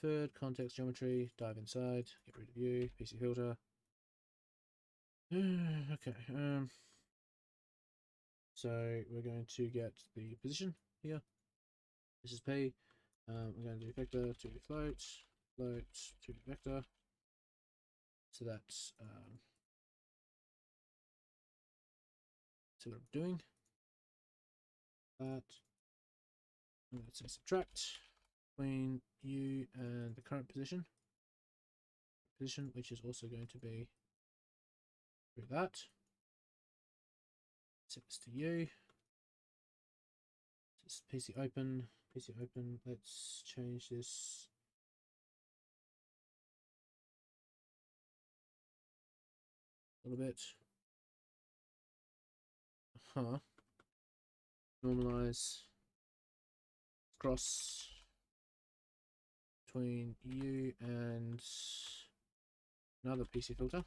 Third, context geometry. Dive inside. Get rid of you. PC filter. Okay. So we're going to get the position here. This is P. We're going to do vector to float, float to vector. So that's what I'm doing. That. Let's say subtract between U and the current position, which is also going to be through that. Set this to U. Just PC open, PC open. Let's change this. A little bit. Normalize cross between U and another PC filter.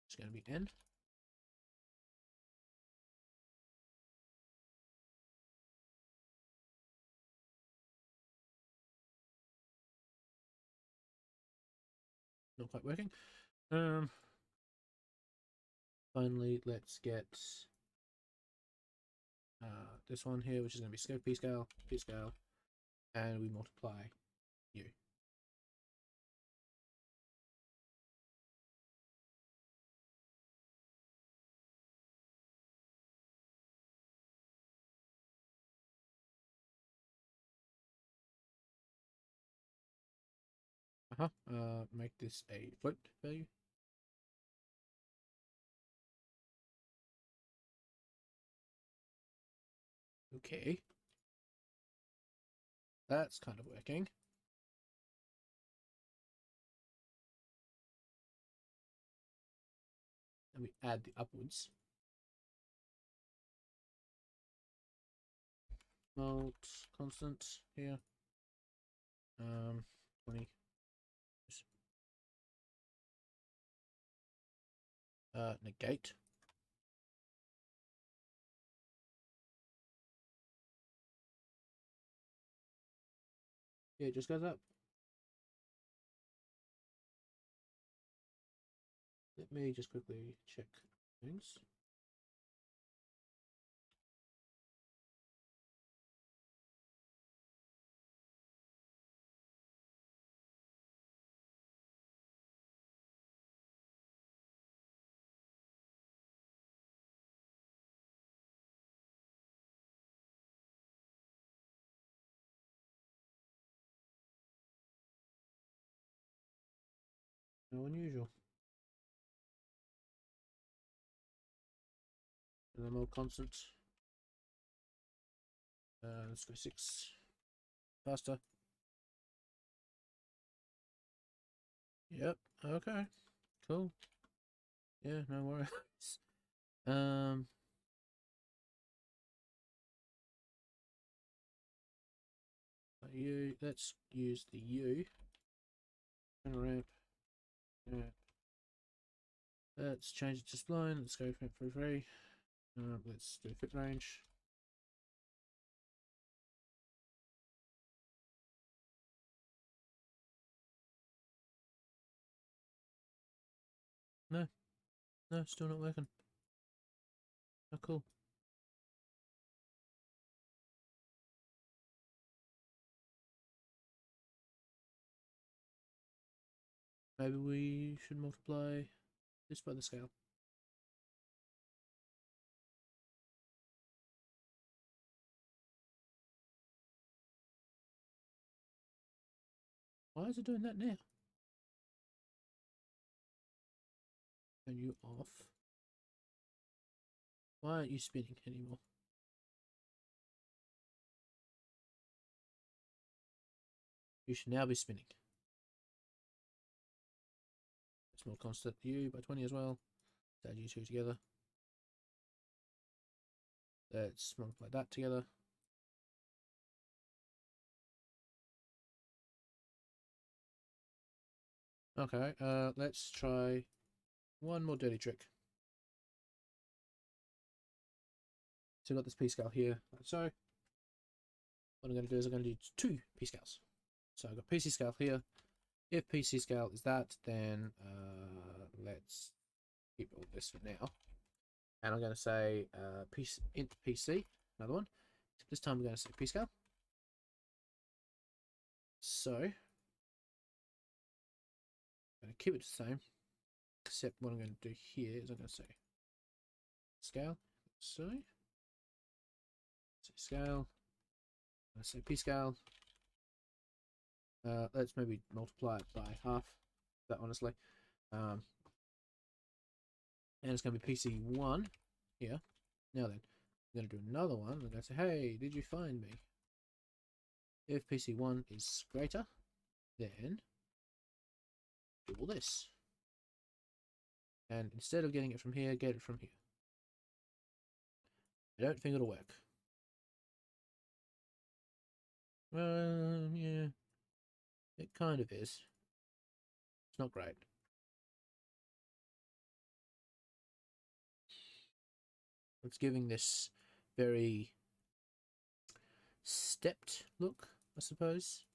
It's going to be N. Not quite working. Finally, let's get this one here, which is going to be scope P scale, and we multiply U. Make this a float value. Okay. That's kind of working. And we add the upwards. Mult constant here. 20. Negate. Yeah, it just goes up. Let me just quickly check things. No unusual. And I'm all constant. Let's go 6. Faster. Yep. Okay. Cool. Yeah, no worries. U. Let's use the U. Ramp. Let's change it to spline. Let's go for free. Let's do fit range. No, still not working. Oh, cool. Maybe we should multiply this by the scale. Why is it doing that now? Turn you off. Why aren't you spinning anymore? You should now be spinning. Small constant U by 20 as well. Let's add you two together. Let's multiply that together. Okay, let's try one more dirty trick. So I've got this P scale here. So what I'm going to do is I'm going to do 2 P scales. So I've got PC scale here. If PC scale is that, then let's keep all this for now. And I'm going to say int PC, another one. This time we're going to say P scale. So I'm going to keep it the same, except what I'm going to do here is I'm going to say scale. So scale. I'm going to say P scale. Let's maybe multiply it by half. That honestly. And it's going to be PC1 here. Now then, I'm going to do another one. I'm going to say, hey, did you find me? If PC1 is greater, then do all this. And instead of getting it from here, get it from here. I don't think it'll work. Yeah, it kind of is. It's not great. It's giving this very stepped look, I suppose.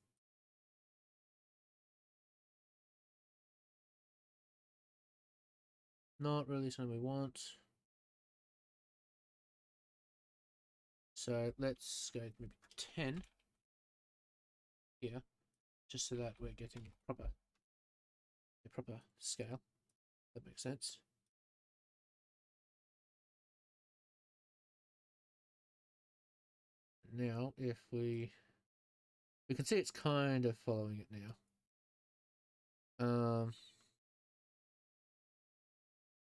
Not really something we want. So let's go maybe 10 here, just so that we're getting a proper scale. That makes sense. Now, if we can see it's kind of following it now.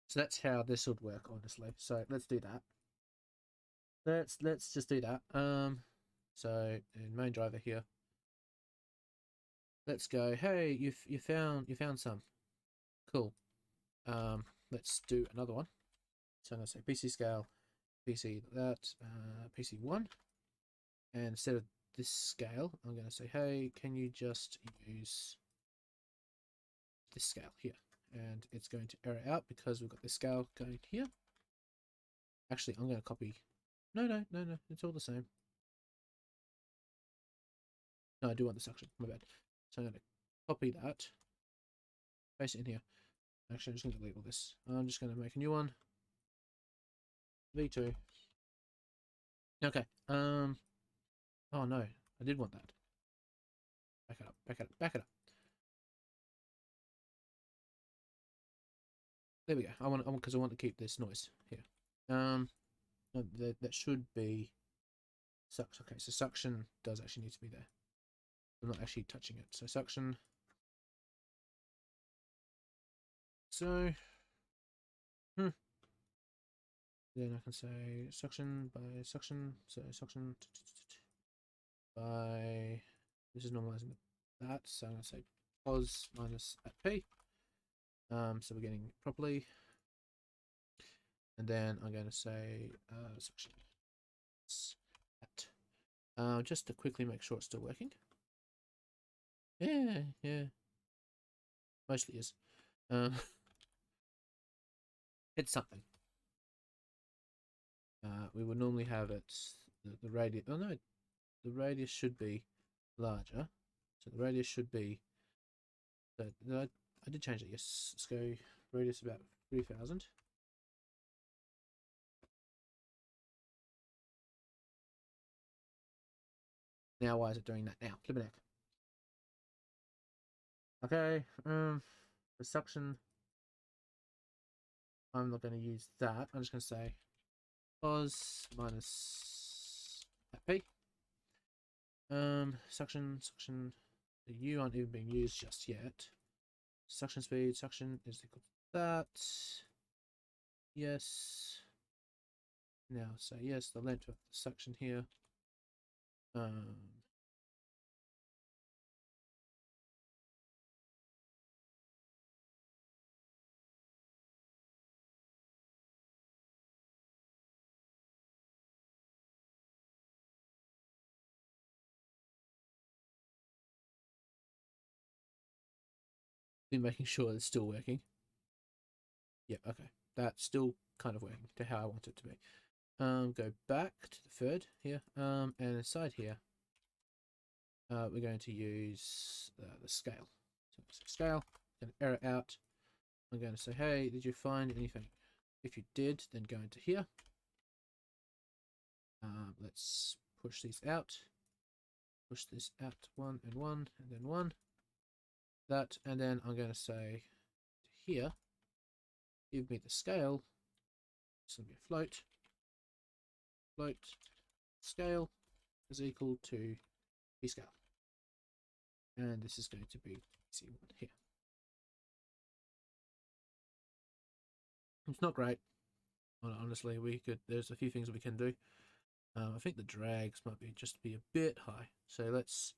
So that's how this would work, honestly. So let's do that. Let's just do that. So in main driver here, let's go. Hey, you found some. Cool. Let's do another one. So I'm gonna say PC scale, PC that, PC1, and instead of this scale, I'm gonna say, hey, can you just use this scale here? And it's going to error out because we've got this scale going here. Actually, I'm going to copy. No, it's all the same. No, I do want the suction. My bad. So I'm going to copy that, paste it in here. Actually, I'm just going to delete all this. I'm just going to make a new one. V2. Okay. Oh no, I did want that. Back it up. Back it up. Back it up. There we go. I want because I want to keep this noise here. No, that should be suction. Okay, so suction does actually need to be there. I'm not actually touching it. So suction. So, then I can say suction by suction. So suction by. This is normalizing that. So I'm going to say pos minus at p. So we're getting it properly. And then I'm going to say suction at. Just to quickly make sure it's still working. Yeah. Mostly is. It's something. We would normally have it the radius. Oh no, the radius should be larger. So the radius should be. I did change it. Yes, let's go radius about 3,000. Now why is it doing that now? Flipping heck. Okay. The suction. I'm not going to use that. I'm just going to say pos minus p. Suction. The U aren't even being used just yet. Suction speed. Suction is equal to that. Yes. Now say yes. The length of the suction here. Been making sure it's still working. Yeah, okay. That's still kind of working to how I want it to be. go back to the third here, and inside here, we're going to use the scale. So scale, going to error out. I'm going to say, hey, did you find anything? If you did, then go into here. Let's push these out. Push this out, one, and then one. That, and then I'm going to say here, give me the scale. It's going to be a float. Float scale is equal to p scale. And this is going to be C1 here. It's not great. Honestly, there's a few things we can do. I think the drags might be just be a bit high. So let's,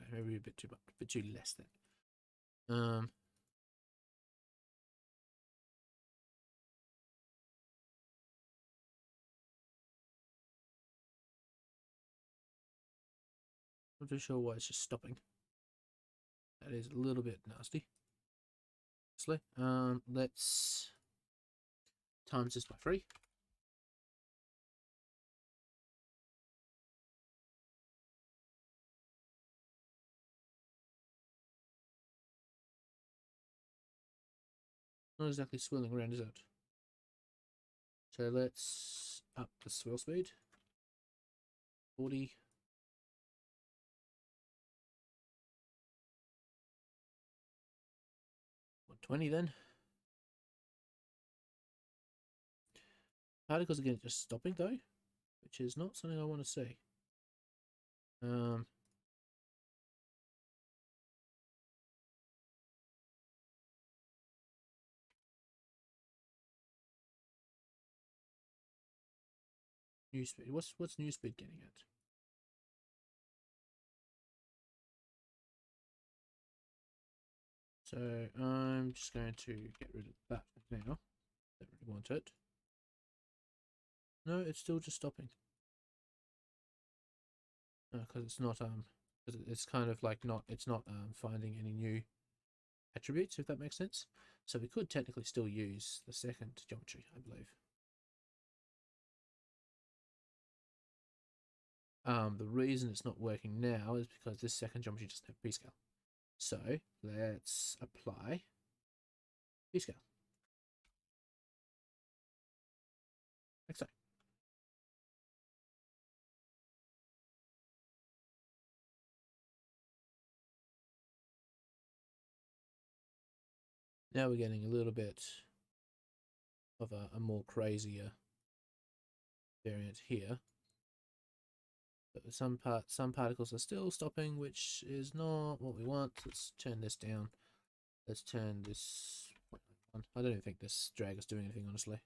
okay, maybe a bit too much, a bit too less then. Not too sure why it's just stopping. That is a little bit nasty. Let's times this by 3. Not exactly swirling around, is it? So let's up the swirl speed. 40. What, 20 then? Particles again just stopping though, which is not something I want to see. New speed. What's new speed getting at? So I'm just going to get rid of that now. Don't really want it. No, it's still just stopping. Because it's not because it's kind of like it's not finding any new attributes, if that makes sense. So we could technically still use the second geometry, I believe. The reason it's not working now is because this second geometry doesn't have p-scale. So let's apply p-scale. Like so. Now we're getting a little bit of a more crazier variant here. But some particles are still stopping, which is not what we want. Let's turn this down. Let's turn this on. I don't even think this drag is doing anything, honestly.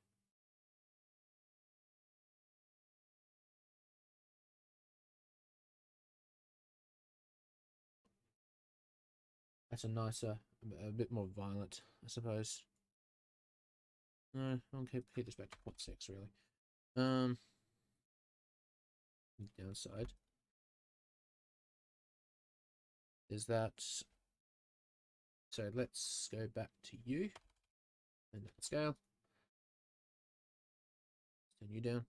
That's a nicer, a bit more violent, I suppose. No, I'll keep this back to 0.6 really. Downside is that. So let's go back to you and scale. Turn you down.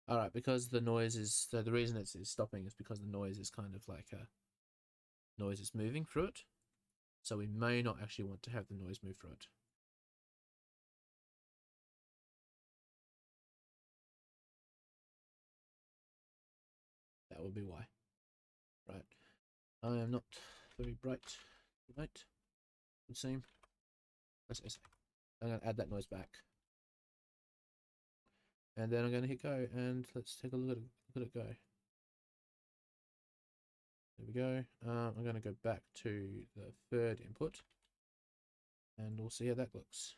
All right, because the noise is the reason it's stopping is because the noise is kind of like a noise is moving through it. So we may not actually want to have the noise move through it. That would be why. Right. I am not very bright tonight, it would seem. Let's say. I'm going to add that noise back. And then I'm going to hit go, and let's take a look at it go. There we go. I'm going to go back to the third input, and we'll see how that looks.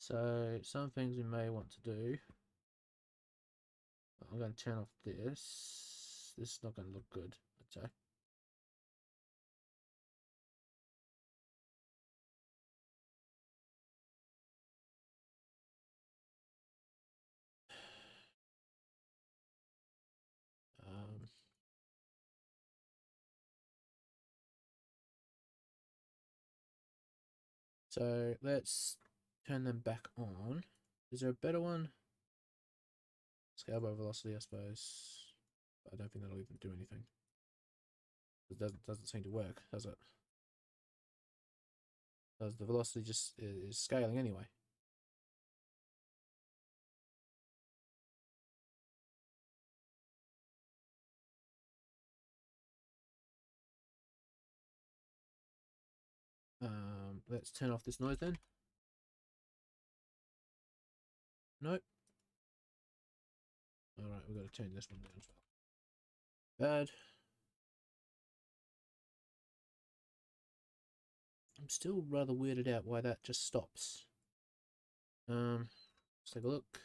So some things we may want to do. I'm going to turn off this. This is not going to look good, I'd say. So let's turn them back on. Is there a better one? Scale by velocity, I suppose. I don't think that'll even do anything. It doesn't seem to work, does it? Does the velocity just is scaling anyway? Let's turn off this noise then. Nope. Alright, we've got to turn this one down as well. Bad. I'm still rather weirded out why that just stops. Let's take a look.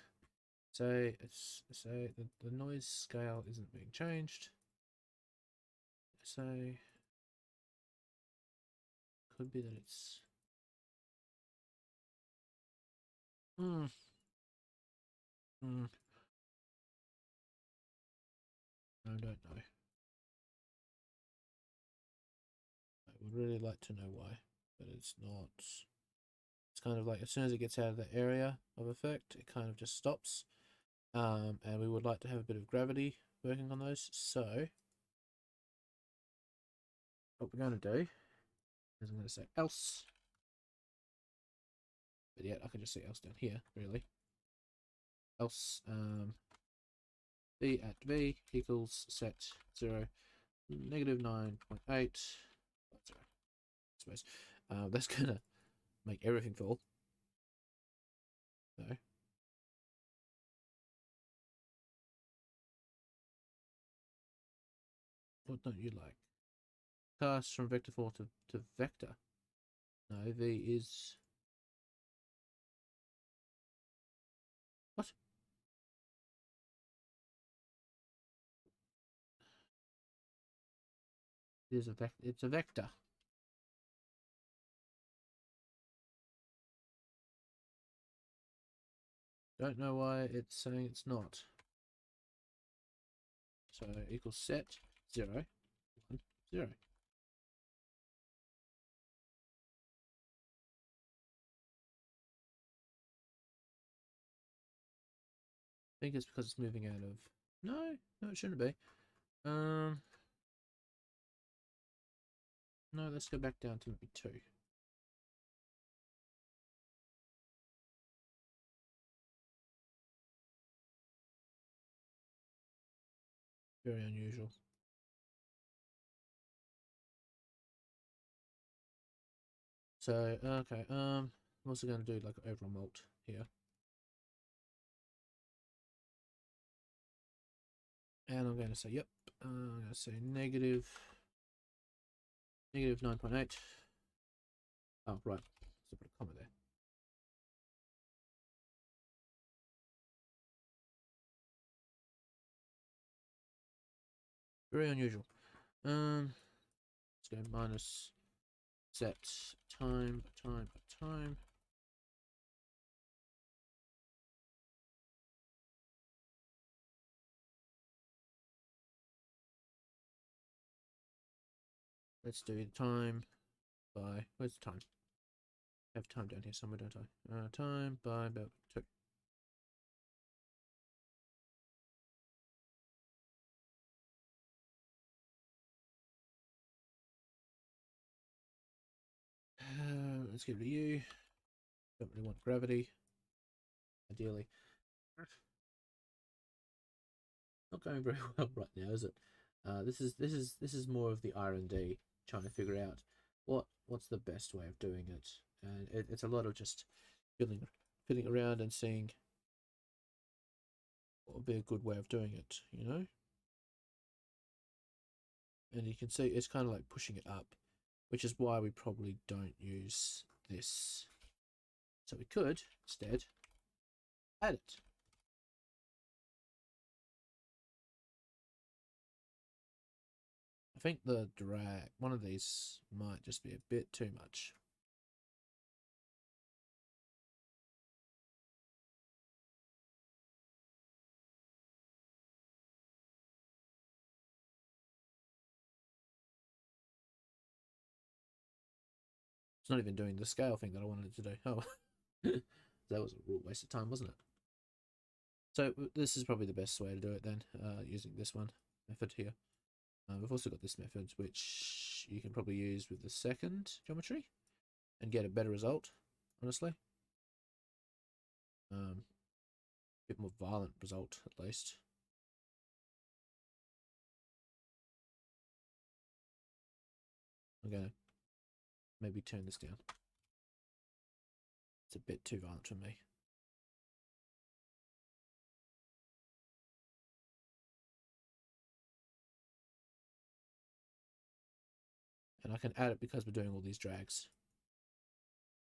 Say the noise scale isn't being changed. Say could be that it's I don't know. I would really like to know why, but it's not. It's kind of like as soon as it gets out of the area of effect, it kind of just stops. And we would like to have a bit of gravity working on those. So what we're going to do is I'm going to say else. But yeah, I can just say else down here, really. Else b at v equals set 0 negative 9.8 I suppose. That's gonna make everything fall. So what don't you like? Cast from vector 4 to vector. No, v is what? It is a vector. It's a vector. Don't know why it's saying it's not. So equals set 0 1 0. I think it's because it's moving out of. No, it shouldn't be. No, let's go back down to maybe 2. Very unusual. So okay, I'm also going to do like an overall mult here, and I'm going to say yep. I'm going to say negative 9.8. Oh right, so put a comma there. Very unusual. Let's go minus set time. Let's do time by, where's the time? I have time down here somewhere, don't I? Time by about 2. Let's give it to you. Don't really want gravity, ideally. Not going very well right now, is it? This is more of the RnD, trying to figure out what's the best way of doing it, and it's a lot of just fiddling around and seeing what would be a good way of doing it, you know. And you can see it's kind of like pushing it up, which is why we probably don't use this So we could instead add it. I think the drag, one of these might just be a bit too much. It's not even doing the scale thing that I wanted it to do. Oh, that was a real waste of time, wasn't it? So this is probably the best way to do it then, using this one method here. We've also got this method, which you can probably use with the second geometry and get a better result, honestly. A bit more violent result, at least. I'm going to maybe turn this down. It's a bit too violent for me. And I can add it because we're doing all these drags.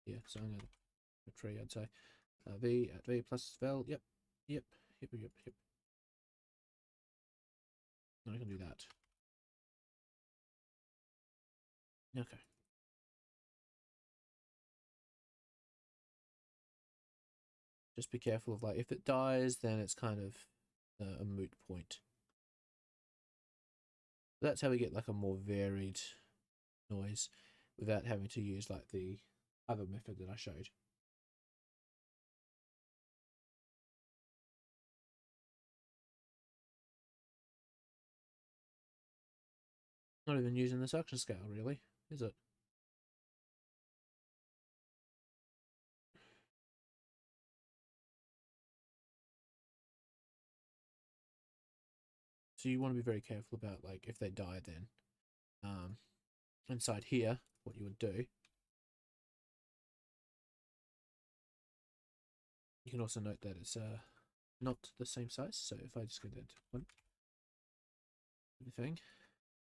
Yeah, so I'm going to tree, I'd say. V at V plus vel. Yep. And I can do that. Okay. Just be careful of, like, if it dies, then it's kind of a moot point. But that's how we get like a more varied noise without having to use like the other method that I showed. Not even using the suction scale, really, is it? So you want to be very careful about, like, if they die, then inside here, what you would do. You can also note that it's not the same size. So if I just go down to one thing,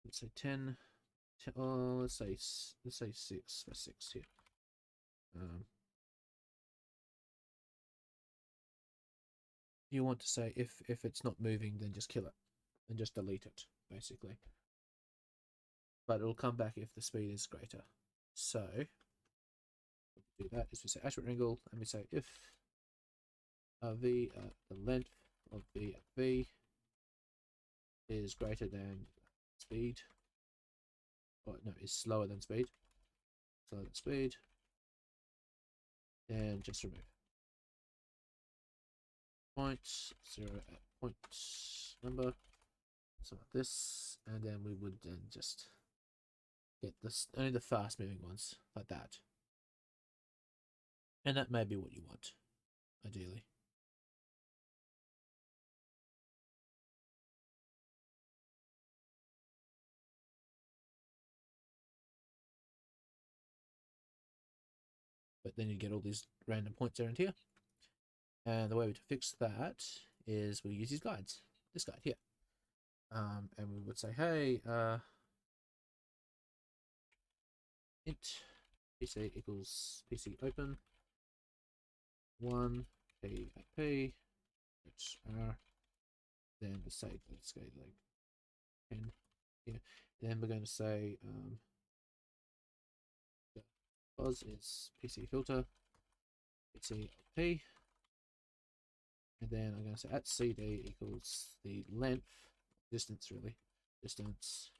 let's say 10, oh, let's say 6 for 6 here. You want to say if it's not moving, then just kill it and just delete it, basically. But it'll come back if the speed is greater. So what we do that is we say aspect angle, and we say if v the length of v at v is greater than speed, or no, is slower than speed, then just remove point 0 at point number, so like this, and then we would then just get this only the fast moving ones like that, and that may be what you want ideally. But then you get all these random points around here. And the way to fix that is we use these guides, this guide here. And we would say, hey, int PC equals PC open 1 P at P, which R, then we say, let's go like 10 here. Then we're going to say, pos is PC filter, PC P, and then I'm going to say at CD equals the length, distance really, distance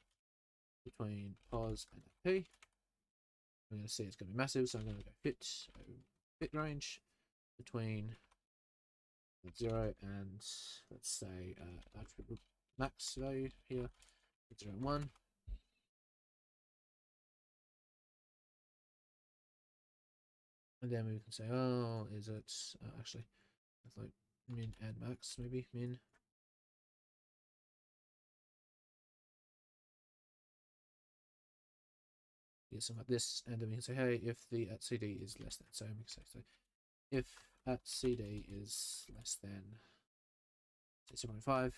between pos and P. I'm going to see it's going to be massive, so I'm going to go fit range between 0 and, let's say, max value here, 0 and 1. And then we can say, oh, is it actually, it's like min and max, maybe min. Yeah, something like this, and then we can say, hey, if the at CD is less than, so we can say, so if at CD is less than, say, 0.5,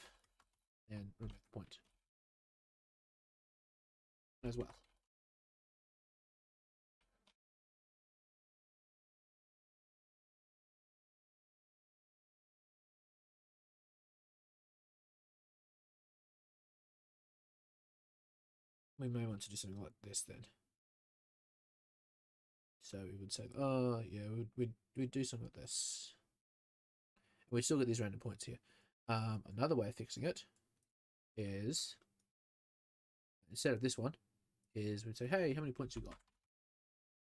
then remove the point as well. we may want to do something like this then. So we would say, oh yeah, we'd do something like this. And we still get these random points here. Another way of fixing it is, instead of this one, is we'd say, hey, how many points you got?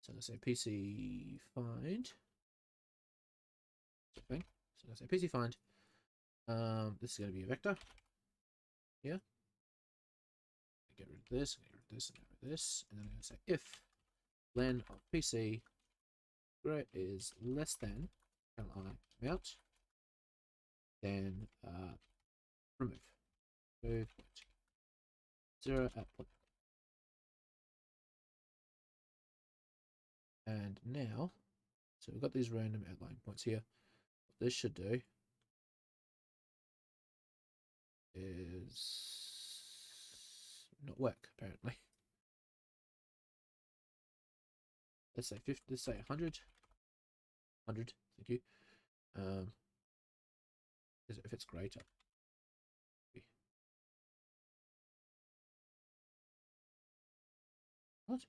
So let's say PC find. Thing. So let's say PC find. This is going to be a vector. Here. Get rid of this, get rid of this, and get rid of this. And then I'm going to say if len of PC is less than li amount, then remove. Remove point. 0 at point. And now, so we've got these random outlying points here. What this should do is not work, apparently. Let's say 50, let's say 100. 100, thank you. If it's greater. What?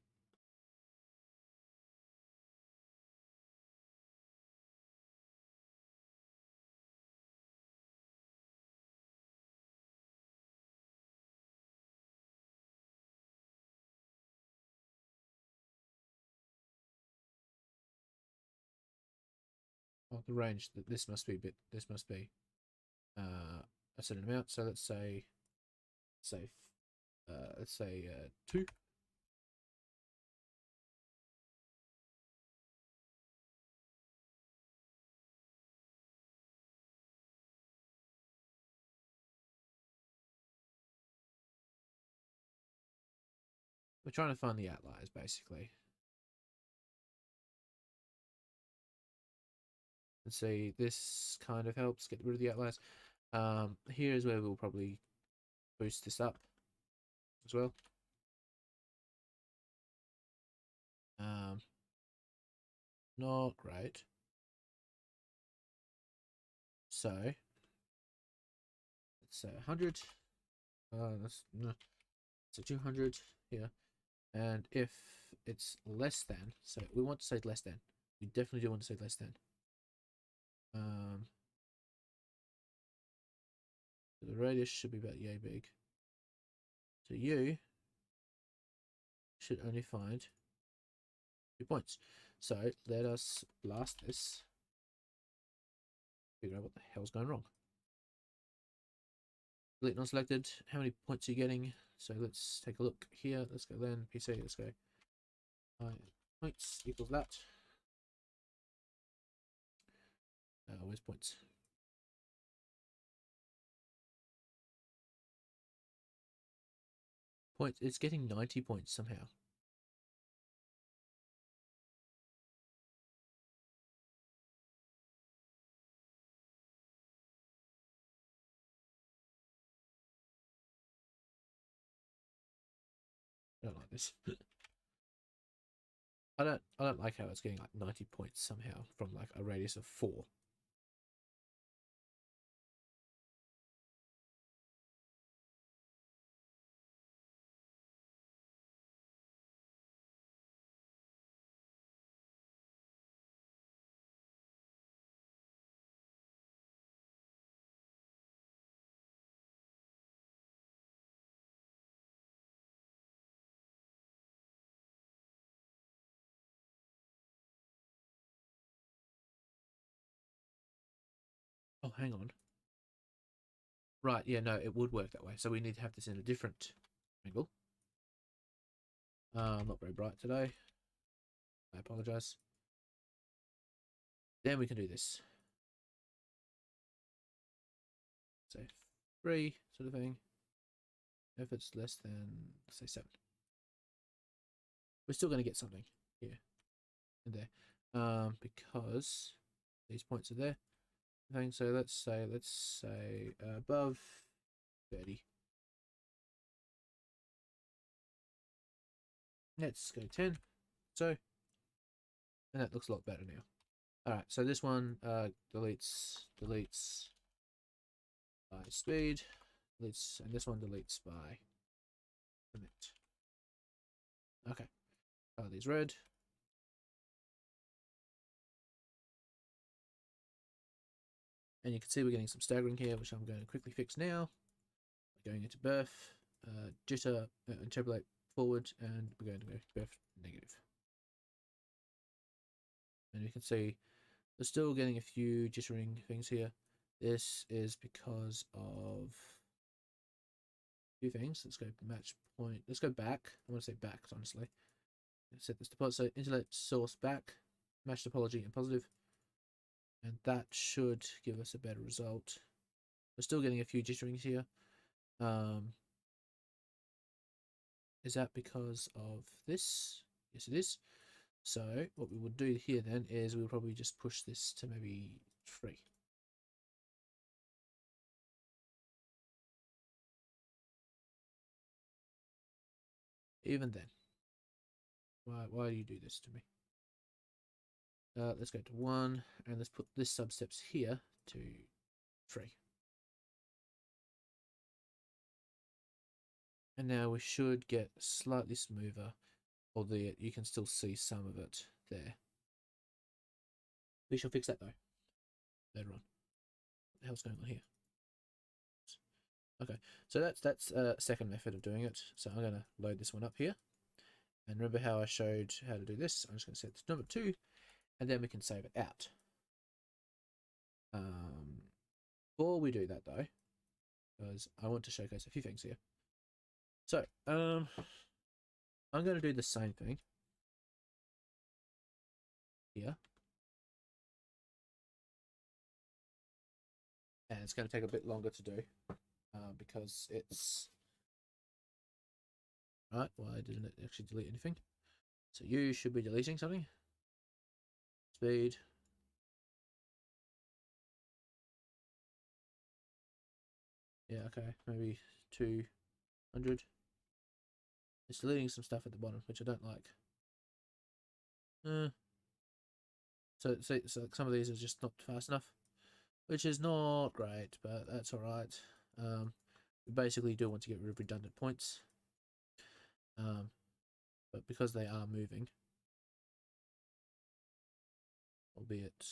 Oh, the range that this must be this must be a certain amount. So let's say 2. We're trying to find the outliers basically. And see, this kind of helps get rid of the outliers. Here is where we'll probably boost this up as well. Not great. So let's say 100. That's no. So 200 here. And if it's less than, so we want to say less than. We definitely do want to say less than. So the radius should be about yay big. So you should only find 2 points. So let us blast this. Figure out what the hell's going wrong. Delete non-selected. How many points are you getting? So let's take a look here. Let's go then PC. Let's go. Points equals that. Where's points? Points. It's getting 90 points somehow. I don't like this. I don't like how it's getting like 90 points somehow from like a radius of 4. Oh, hang on. Right, yeah, no, it would work that way. So we need to have this in a different angle. I'm not very bright today. I apologize. Then we can do this. Say 3 sort of thing. If it's less than, say 7. We're still going to get something here and there. Because these points are there. So let's say above 30. Let's go 10. So, and that looks a lot better now. Alright, so this one deletes by speed, and this one deletes by permit. Okay, color these red. And you can see we're getting some staggering here, which I'm going to quickly fix now. We're going into birth, jitter, interpolate forward, and we're going to go birth negative. And you can see we're still getting a few jittering things here. This is because of a few things. Let's go match point. Let's go back. I want to say back, honestly. Set this to so internet source back, match topology and positive. And that should give us a better result. We're still getting a few jitterings here. Is that because of this? Yes, it is. So what we would do here then is we'll probably just push this to maybe 3. Even then, why do you do this to me? Let's go to 1, and let's put this substeps here to 3. And now we should get slightly smoother, albeit you can still see some of it there. We shall fix that though later on. What the hell's going on here? Okay, so that's a second method of doing it. So I'm going to load this one up here. And remember how I showed how to do this? I'm just going to set this to number 2, and then we can save it out. Before we do that though, because I want to showcase a few things here. So, I'm going to do the same thing here. And it's going to take a bit longer to do because it's... Right, why didn't it actually delete anything? So you should be deleting something. Speed. Yeah, okay, maybe 200. It's deleting some stuff at the bottom, which I don't like. So some of these are just not fast enough, which is not great, but that's all right. We basically do want to get rid of redundant points, but because they are moving, albeit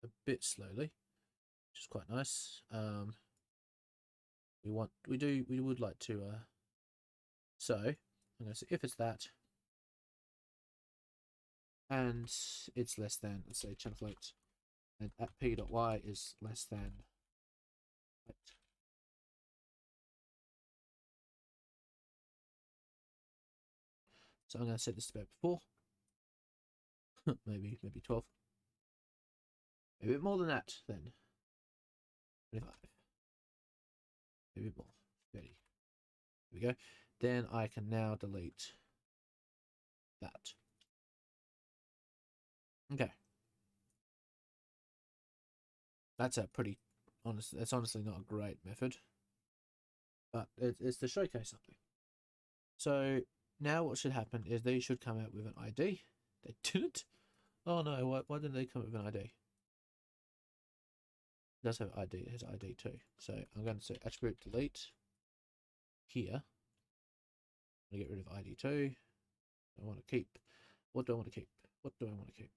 a bit slowly, which is quite nice. We would like to. So I'm going to say if it's that, and it's less than, let's say, channel float, and at p.y is less than. So I'm going to set this to about 4, maybe 12, maybe a bit more than that. Then 25, maybe a bit more, 30. There we go. Then I can now delete that. Okay. That's a pretty honest. That's honestly not a great method, but it's to showcase something. So now what should happen is they should come out with an ID. They didn't. Oh no! Why didn't they come out with an ID? It does have ID. It has ID too. So I'm going to say attribute delete here. I'm going to get rid of ID2. I want to keep. What do I want to keep? What do I want to keep?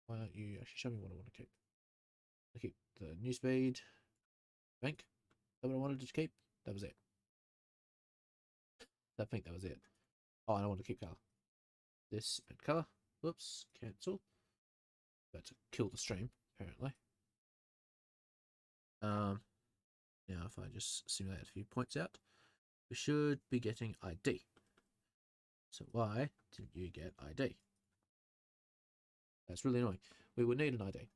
Why don't you actually show me what I want to keep? I keep the new speed. Bank. That what I wanted to keep? That was it. I think that was it. Oh, and I want to keep color. This and color. Whoops. Cancel. About to kill the stream, apparently. Now if I just simulate a few points out, we should be getting ID. So why didn't you get ID? That's really annoying. We would need an ID.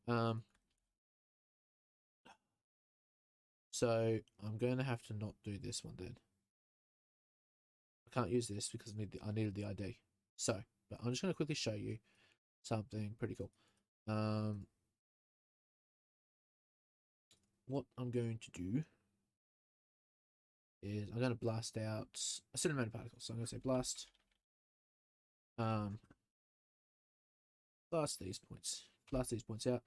So I'm going to have to not do this one then. I can't use this because I needed the ID. So, but I'm just going to quickly show you something pretty cool. What I'm going to do is I'm going to blast out a certain amount of particles. So I'm going to say blast. Blast these points. Blast these points out.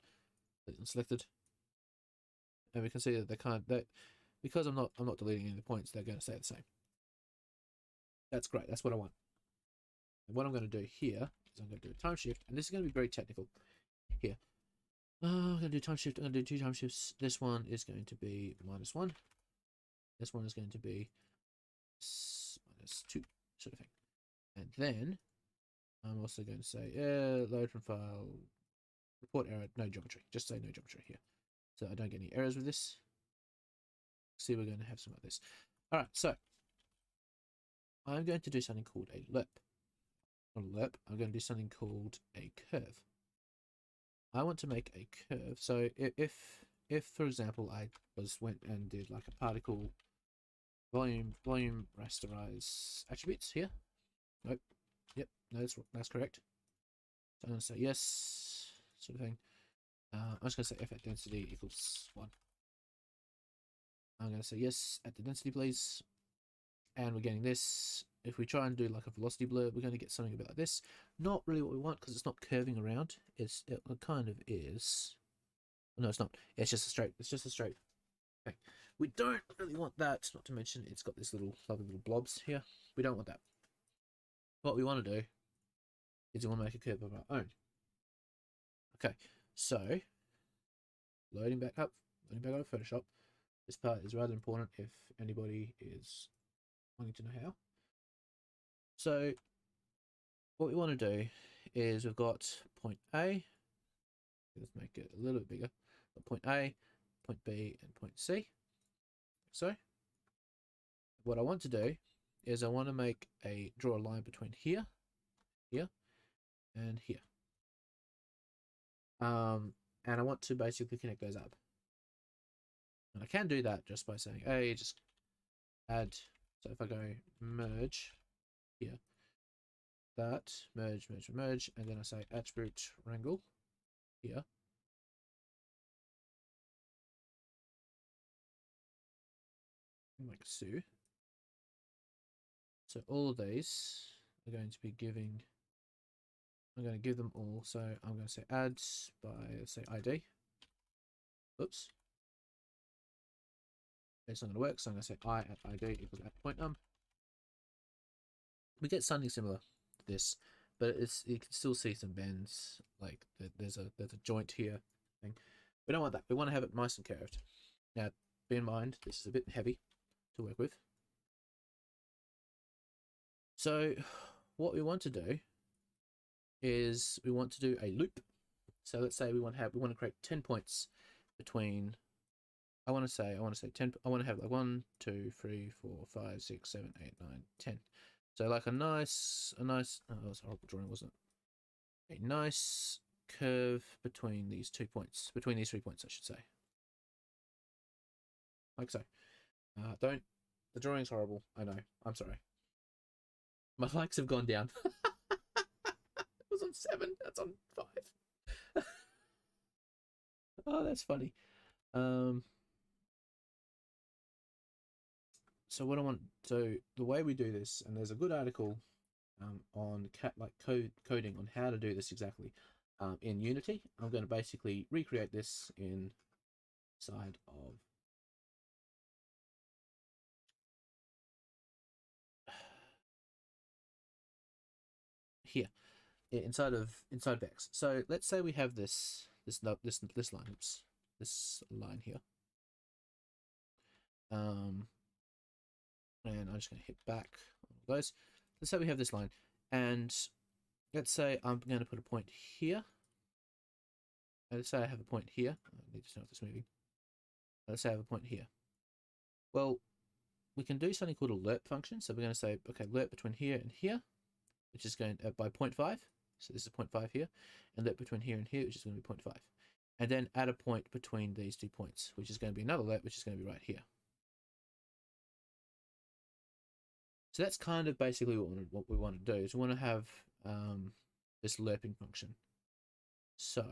Selected. And we can see that because I'm not deleting any of the points, they're going to stay the same. That's great. That's what I want. And what I'm going to do here is I'm going to do a time shift, and this is going to be very technical here. I'm going to do time shift. I'm going to do 2 time shifts. This one is going to be -1. This one is going to be -2, sort of thing. And then I'm also going to say load from file, report error, no geometry. Just say no geometry here, so I don't get any errors with this. See, we're going to have some of this. All right, so I'm going to do something called a lerp. Not a lerp. I'm going to do something called a curve. I want to make a curve. So if for example I went and did like a particle volume rasterize attributes here. Nope. Yep. No, that's correct. So I'm going to say yes, sort of thing. I'm just going to say f at density equals 1. I'm going to say yes at the density, please. And we're getting this. If we try and do like a velocity blur, we're going to get something about like this. Not really what we want because it's not curving around. It kind of is. No, it's not. It's just a straight. It's just a straight thing. We don't really want that. Not to mention it's got this little lovely little blobs here. We don't want that. What we want to do is we want to make a curve of our own. Okay, so loading back up of Photoshop. This part is rather important if anybody is wanting to know how. So what we want to do is we've got point A. Let's make it a little bit bigger. Point A, point B, and point C. So what I want to do is I want to draw a line between here, and here. And I want to basically connect those up. And I can do that just by saying, hey, just add. So if I go merge here, that, merge, and then I say attribute wrangle here. Like so. So all of these are going to be giving, I'm going to give them all. So I'm going to say add by, say, ID. Oops. It's not going to work, so I'm going to say I at ID equals at point num. We get something similar to this, but you can still see some bends. Like there's a joint here thing. We don't want that. We want to have it nice and curved. Now, bear in mind this is a bit heavy to work with. So what we want to do is we want to do a loop. So let's say we want to create 10 points between. I want to say 10. I want to have like 1, 2, 3, 4, 5, 6, 7, 8, 9, 10. So like a nice. Oh, that was a horrible drawing, wasn't it? A nice curve between these 2 points, between these 3 points, I should say. Like so. The drawing's horrible. I know. I'm sorry. My likes have gone down. It was on 7. That's on 5. Oh, that's funny. So what I want, so the way we do this, and there's a good article on coding on how to do this exactly in Unity. I'm going to basically recreate this inside of here, inside VEX. So let's say we have this line, oops, this line here. And I'm just going to hit back on those. Let's say we have this line, and let's say I'm going to put a point here. And let's say I have a point here. I need to know if it's moving. Let's say I have a point here. Well, we can do something called a lerp function. So we're going to say, okay, lerp between here and here, which is going by 0.5. So this is 0.5 here, and lerp between here and here, which is going to be 0.5. And then add a point between these 2 points, which is going to be another lerp, which is going to be right here. So that's kind of basically what we want to do. Is we want to have this lerping function. So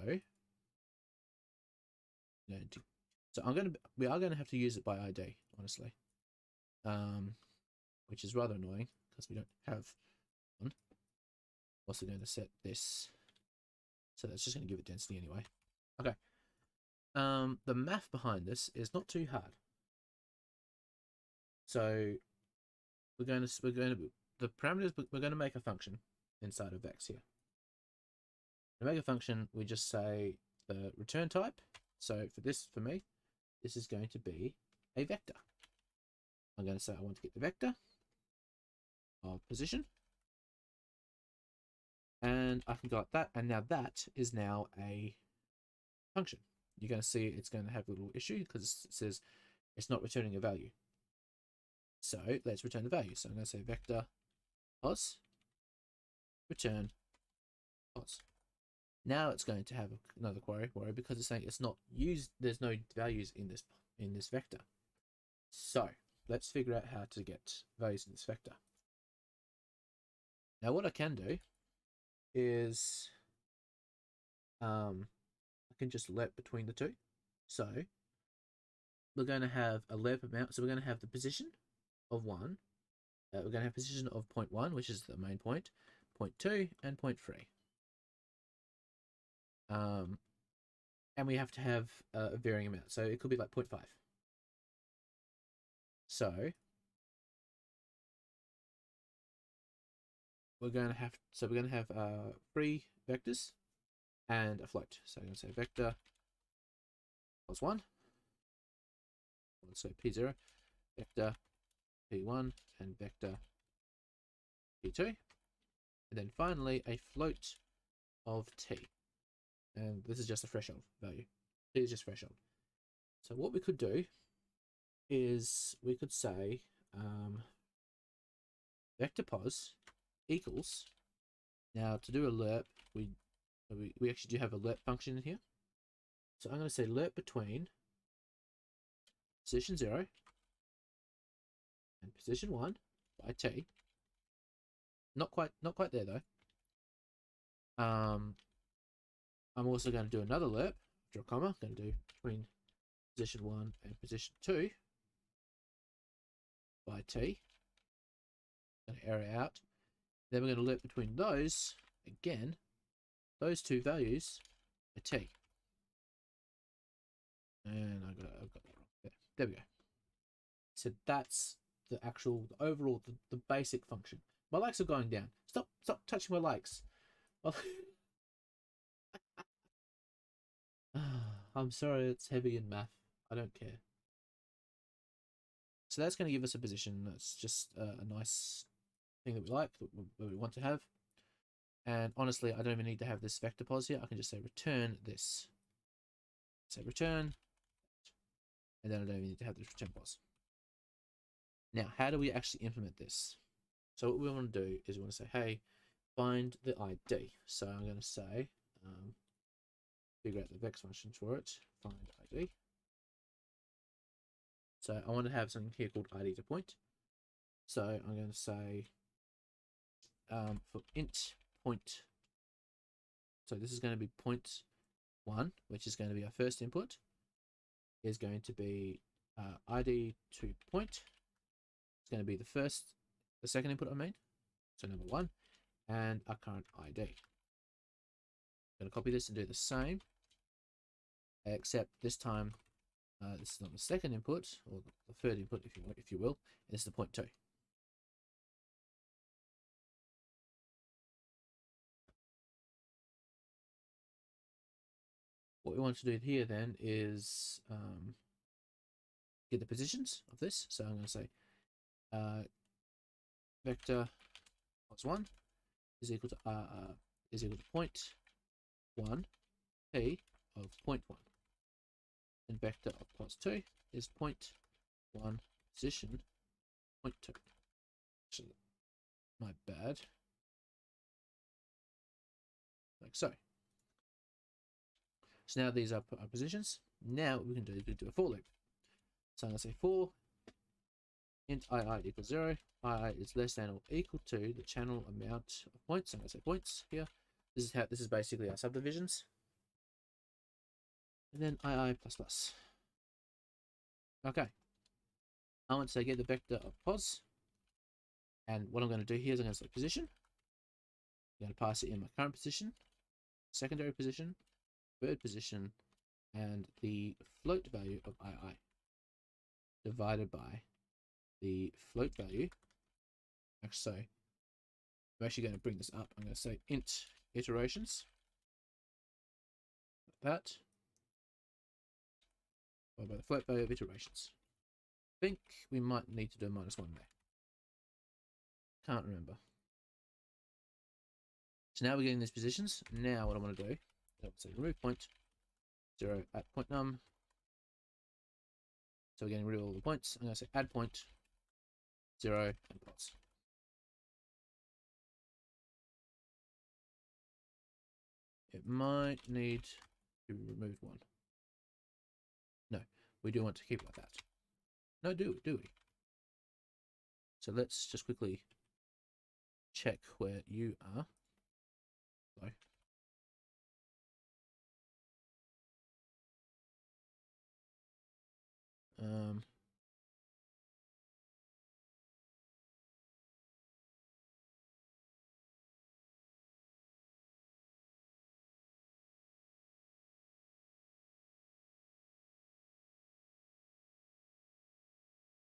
we are going to have to use it by ID, honestly, which is rather annoying because we don't have one. Also going to set this, so that's just going to give it density anyway. Okay. The math behind this is not too hard. So the parameters, we're going to make a function, inside of VEX here. To make a function, we just say the return type. So for me, this is going to be a vector. I'm going to say I want to get the vector of position. And I can go like that. And now that is now a function. You're going to see it's going to have a little issue because it says it's not returning a value. So let's return the value. So I'm going to say vector pos return pos. Now it's going to have another worry because it's saying it's not used. There's no values in this vector. So let's figure out how to get values in this vector. Now what I can do is I can just let between the two. So we're going to have a lep amount. So we're going to have the position of 1. We're going to have position of 0.1, which is the main point, 0.2, and 0.3. And we have to have a varying amount. So it could be like 0.5. So we're going to have 3 vectors and a float. So I'm going to say vector plus 1. Let's say p0, vector p1, and vector p2. And then finally a float of t. And this is just a threshold value. T is just threshold. So what we could do is we could say vector pos equals. Now to do a lerp, we actually do have a lerp function in here. So I'm going to say lerp between position 0 and position 1 by t. Not quite there though. I'm also going to do another lerp after a comma. I'm going to do between position 1 and position 2 by t. Going to arrow out. Then we're going to lerp between those again. Those two values are t. And I've got that wrong. There we go. So that's the overall, the basic function. My likes are going down. Stop touching my likes. I'm sorry, it's heavy in math. I don't care. So that's going to give us a position. That's just a nice thing that we like, that we want to have. And honestly, I don't even need to have this vector pos here. I can just say return this. Say return. And then I don't even need to have this return pos. Now, how do we actually implement this? So what we want to do is we want to say, hey, find the ID. So I'm going to say, figure out the VEX functions for it, find ID. So I want to have something here called ID to point. So I'm going to say for int point. So this is going to be 0.1, which is going to be our first input. Is going to be ID to point. It's going to be the second input I made. So number 1, and our current ID. I'm going to copy this and do the same, except this time this is not the second input, or the third input, if you will. This is the 0.2. What we want to do here then is get the positions of this. So I'm going to say vector plus 1 is equal to 0.1 p of 0.1, and vector of plus 2 is 0.1 position 0.2. Actually, my bad. Like so. So now these are our positions. Now what we can do is do a for loop. So I'm going to say for int ii equals 0, ii is less than or equal to the channel amount of points. So I'm going to say points here. This is basically our subdivisions. And then ii plus plus. Okay. I want to say get the vector of pos. And what I'm going to do here is I'm going to say position. I'm going to pass it in my current position, secondary position, third position, and the float value of ii divided by the float value. Actually, so I'm actually going to bring this up. I'm going to say int iterations. Like that. Or by the float value of iterations. I think we might need to do a -1 there. Can't remember. So now we're getting these positions. Now what I want to do, I'll say remove point 0 at point num. So we're getting rid of all the points. I'm going to say add point 0 and plots. It might need to be removed 1. No, we do want to keep it like that. No, do we? So let's just quickly check where you are. Sorry.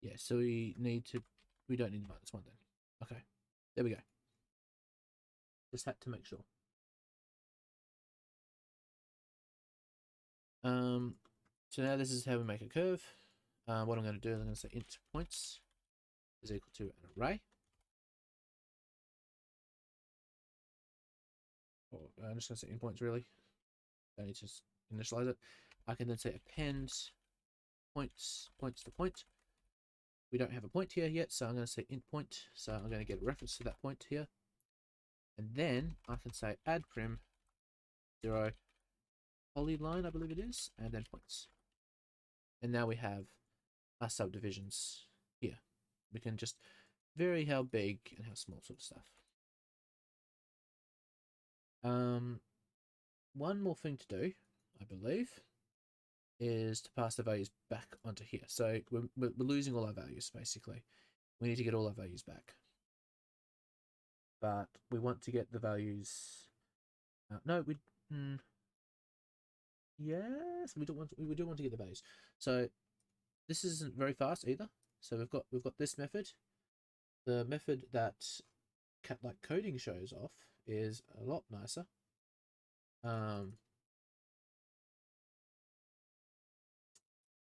Yeah, so we don't need the -1 then. Okay, there we go. Just had to make sure. So now this is how we make a curve. What I'm going to do is I'm going to say int points is equal to an array. Or I'm just going to say int points really. Don't need to initialize it. I can then say append points to point. We don't have a point here yet, so I'm going to say int point. So I'm going to get a reference to that point here. And then I can say add prim 0 polyline, I believe it is, and then points. And now we have our subdivisions here. We can just vary how big and how small sort of stuff. One more thing to do, I believe, is to pass the values back onto here. So we're losing all our values, basically. We need to get all our values back. But we want to get the values... no, we... yes, we do want to get the values. So this isn't very fast either. So we've got this method. The method that cat-like coding shows off is a lot nicer.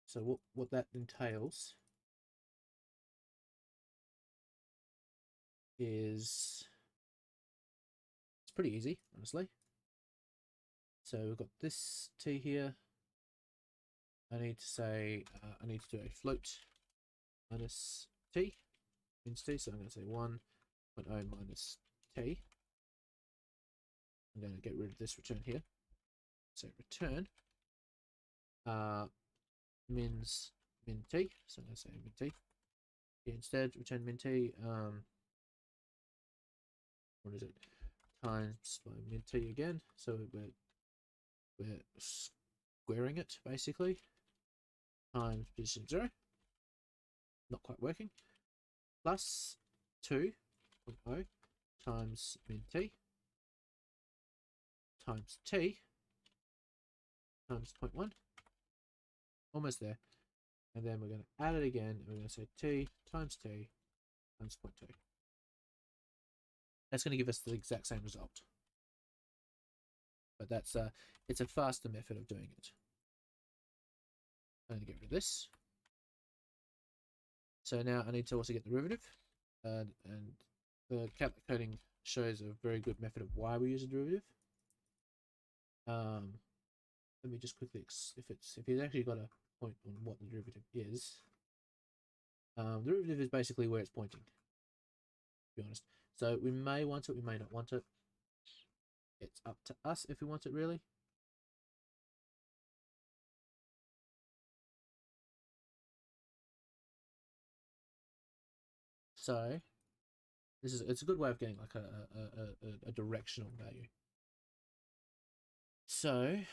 So what that entails is it's pretty easy, honestly. So we've got this t here. I need to say I need to do a float minus t means t. So I'm going to say 1.0 minus t. I'm going to get rid of this return here. So return min t. So I'm going to say min t. Instead, return min t. What is it? Times by min t again. So we're squaring it basically. Times position 0. Not quite working. Plus 2.0 times min t times t times 0.1. Almost there. And then we're going to add it again, and we're going to say t times 0.2. That's going to give us the exact same result. But that's it's a faster method of doing it. I'm going to get rid of this. So now I need to also get the derivative, and the cat-like coding shows a very good method of why we use a derivative. Let me just quickly if he's actually got a point on what the derivative is. The derivative is basically where it's pointing, to be honest. So we may want it, we may not want it. It's up to us if we want it, really. So it's a good way of getting like a directional value. So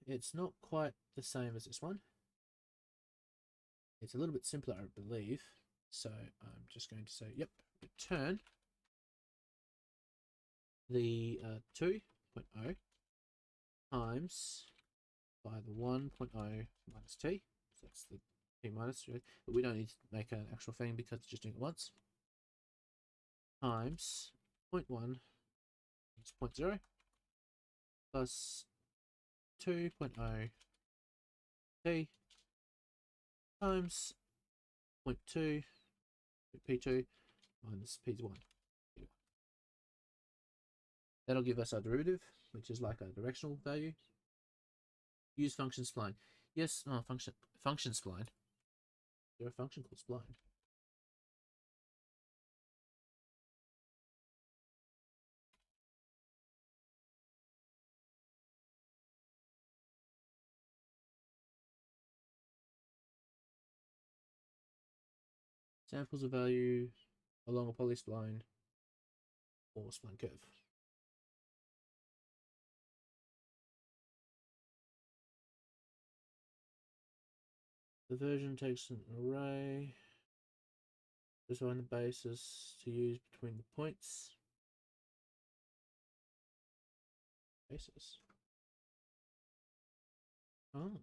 it's not quite the same as this one. It's a little bit simpler, I believe. So I'm just going to say, yep, return the 2.0 times by the 1.0 minus t. So that's the t minus, but we don't need to make an actual thing because it's just doing it once. Times 0.1 It's 0.0 plus 2.0 T times 0.2 P2 minus P1. That'll give us our derivative, which is like a directional value. Use function spline. Yes, function spline. There's a function called spline. Samples of value along a polyspline or spline curve. The version takes an array to find the basis to use between the points. Basis. Oh.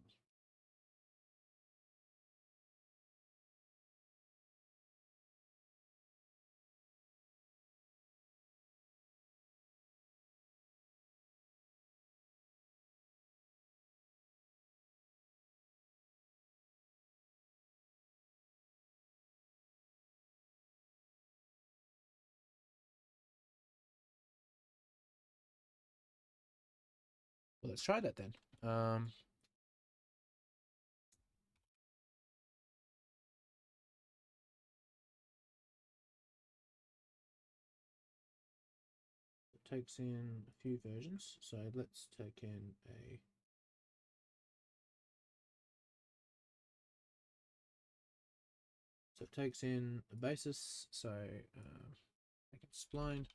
Well, let's try that then. It takes in a few versions, so let's take in a it takes in a basis, so make it spline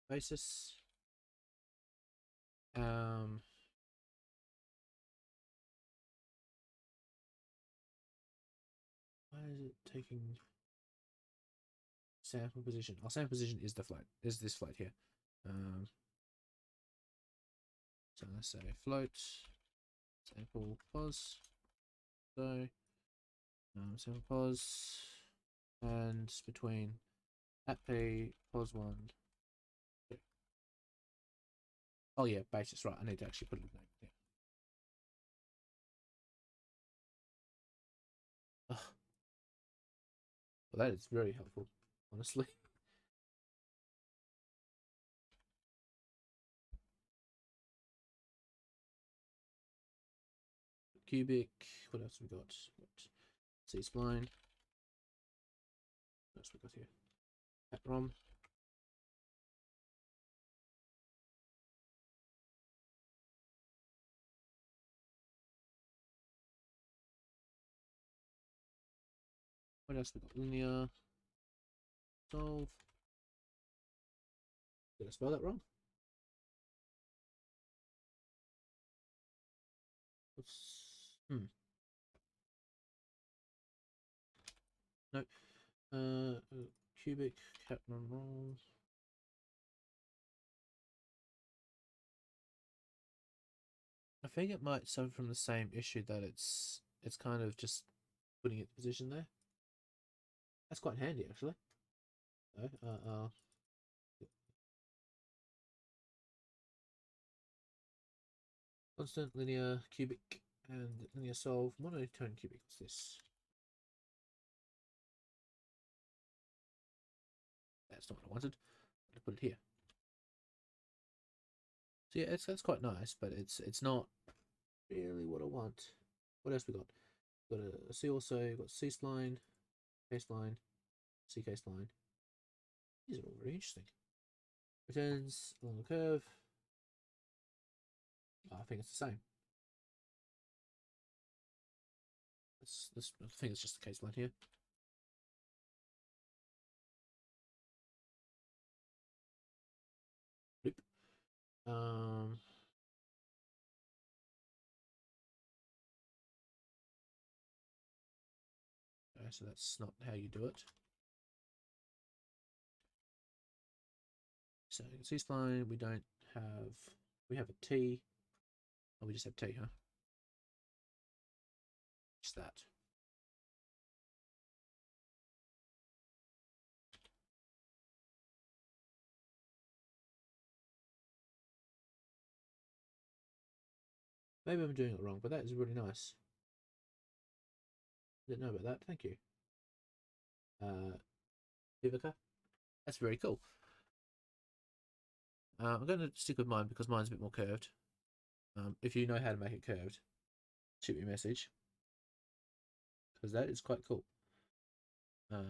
basis. Why is it taking sample position? Our sample position is the float. Is this float here? So let's say float sample pos. So sample pos and between at p pos 1. Oh yeah, basis, right. I need to actually put it in there. Yeah. Oh. Well, that is very helpful, honestly. Cubic. What else have we got? C spline. What else we got here? At ROM. What else we got? Linear. Solve. Did I spell that wrong? No. Cubic cat non-roll. I think it might suffer from the same issue that it's kind of just putting it in position there. That's quite handy actually. Constant, linear, cubic, and linear solve. Monotone cubic. What's this? That's not what I wanted. I put it here. So yeah, that's quite nice, but it's not really what I want. What else we got? Got a C also. Got C spline, K spline, CK spline. These are all very interesting. Returns along the curve. Oh, I think it's the same. I think it's just the K spline here. Bloop. Okay, so that's not how you do it. So C spline, we don't have. We have a T. Oh, we just have T, huh? Just that. Maybe I'm doing it wrong, but that is really nice. Didn't know about that. Thank you. Vivica. That's very cool. I'm going to stick with mine because mine's a bit more curved. If you know how to make it curved, shoot me a message, because that is quite cool. Maybe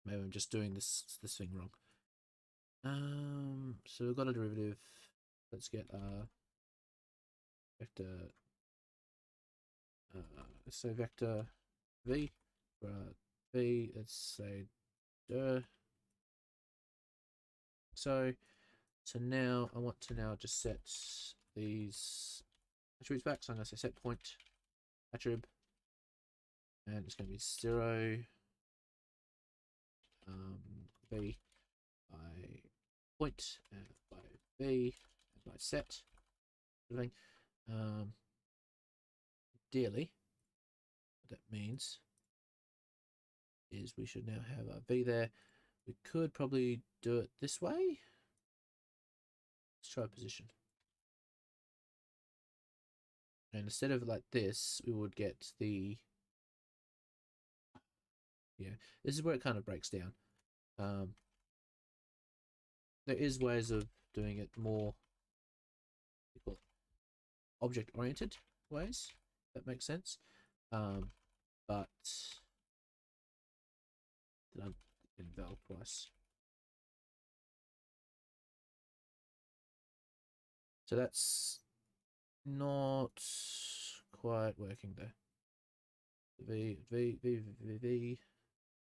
I'm just doing this thing wrong. So we've got a derivative. Let's get vector. Let's say vector v. V. Let's say dir. So now I want to just set these attributes back. So I'm going to say set point attribute, and it's going to be 0 v by point and by v and by set. Ideally, what that means is we should now have a v there. We could probably do it this way. Let's try position. And instead of like this, we would get the... Yeah, this is where it kind of breaks down. There is ways of doing it more object-oriented ways. That makes sense. But did I invalid twice? So that's not quite working there. V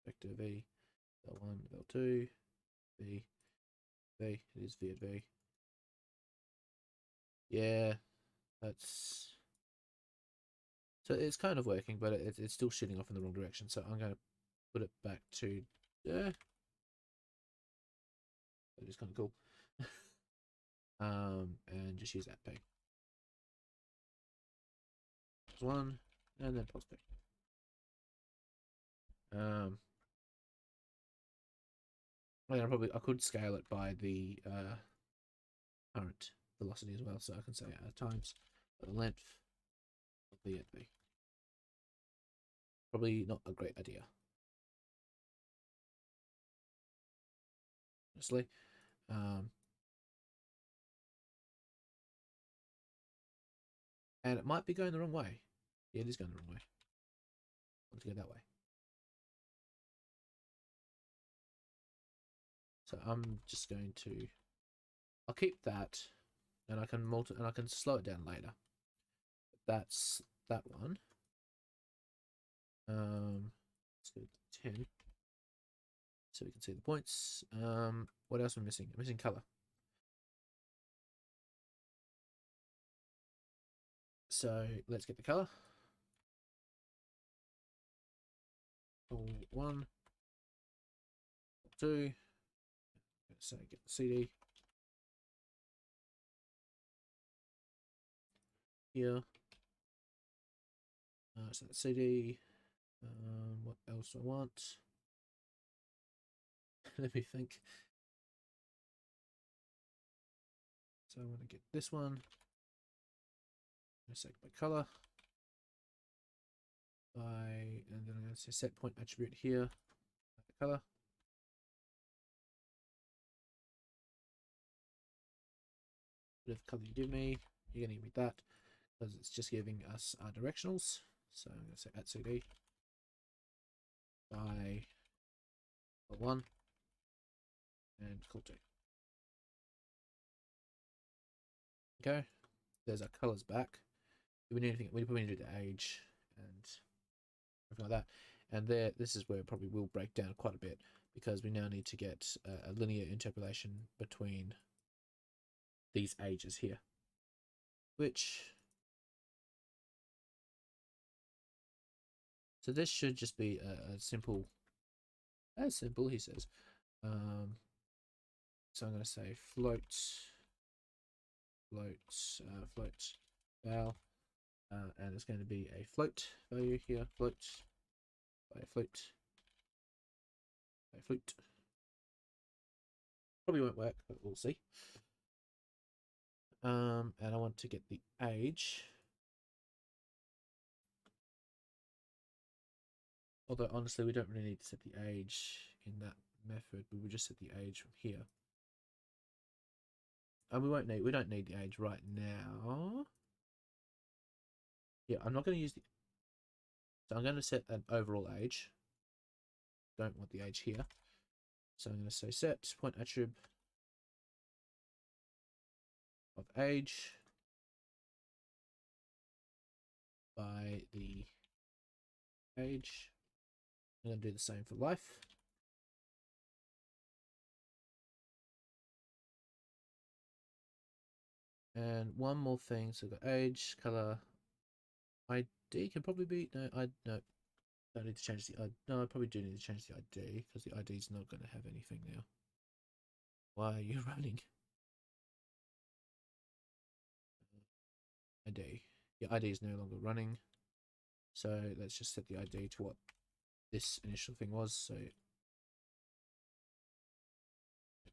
vector v L1 L2 v it is v at v. Yeah, that's... So it's kind of working, but it's still shooting off in the wrong direction. So I'm going to put it back to there. That is kind of cool. And just use that peg. One, and then pulse peg. I could scale it by the current velocity as well, so I can say times the length of v at v. Probably not a great idea, honestly. And it might be going the wrong way. Yeah, it is going the wrong way. I want to go that way. So I'm just going to... I'll keep that, and I can slow it down later. That's that one. Let's go to 10, so we can see the points. What else am I missing? I'm missing color. So let's get the color. One, two. So get the CD here. So the CD. What else do I want? Let me think. So I want to get this one. I'm going to select by color. And then I'm going to say set point attribute here. The color. Whatever color you give me, you're going to give me that, because it's just giving us our directionals. So I'm going to say at CD by 1 and call 2. Okay, there's our colors back. We need anything, we probably need to do the age and everything like that. And there, this is where it probably will break down quite a bit, because we now need to get a linear interpolation between these ages here, which... So this should just be a simple, as simple, he says. So I'm going to say float val, and it's going to be a float value here, float by float by float. Probably won't work, but we'll see. And I want to get the age. Although honestly, we don't really need to set the age in that method. We would just set the age from here. And we don't need the age right now. Yeah, I'm not going to use the, so I'm going to set an overall age. Don't want the age here. So I'm going to say set point attribute of age by the age. I'm going to do the same for life. And one more thing, so the age, color, ID can probably be, no, don't need to change the ID. No, I probably do need to change the ID because the ID is not going to have anything now. Why are you running? ID. The ID is no longer running. So let's just set the ID to what this initial thing was. So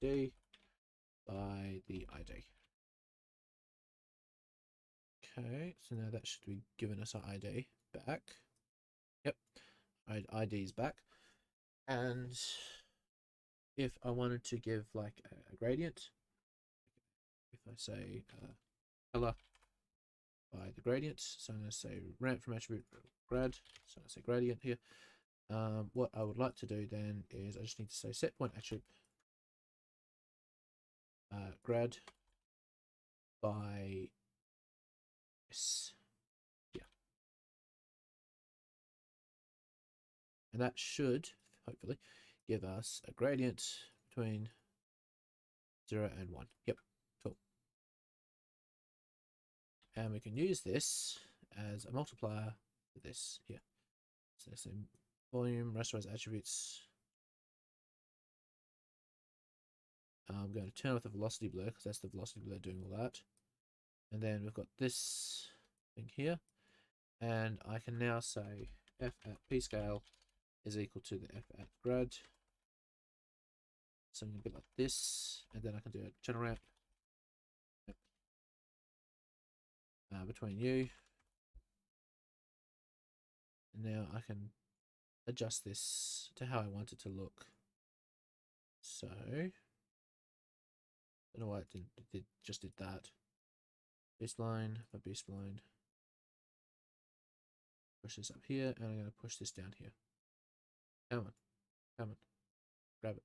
ID by the ID. Okay, so now that should be giving us our ID back. Yep, ID is back. And if I wanted to give like a gradient, if I say color by the gradient, so I'm going to say ramp from attribute grad, so I say gradient here. What I would like to do then is I just need to say set point attribute grad by this. Yeah, and that should hopefully give us a gradient between 0 and 1. Yep, cool. And we can use this as a multiplier for this here. So let's say volume, rasterize attributes. I'm going to turn off the velocity blur because that's the velocity blur doing all that. And then we've got this thing here. And I can now say f at p scale is equal to the f at grad. Something a bit like this. And then I can do a channel ramp between you. And now I can adjust this to how I want it to look. So I don't know why it just did that. Baseline, my baseline. Push this up here, and I'm going to push this down here. Come on, come on, grab it.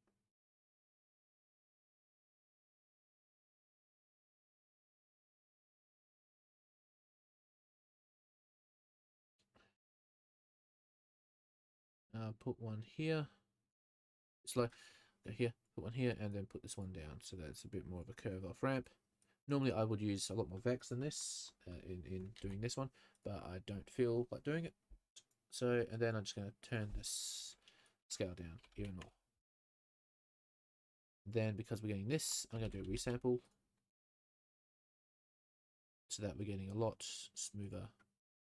Put one here. Slow. Go here. Put one here, and then put this one down. So that's a bit more of a curve off ramp. Normally, I would use a lot more VEX than this in doing this one, but I don't feel like doing it. So, and then I'm just going to turn this scale down even more. Then, because we're getting this, I'm going to do a resample so that we're getting a lot smoother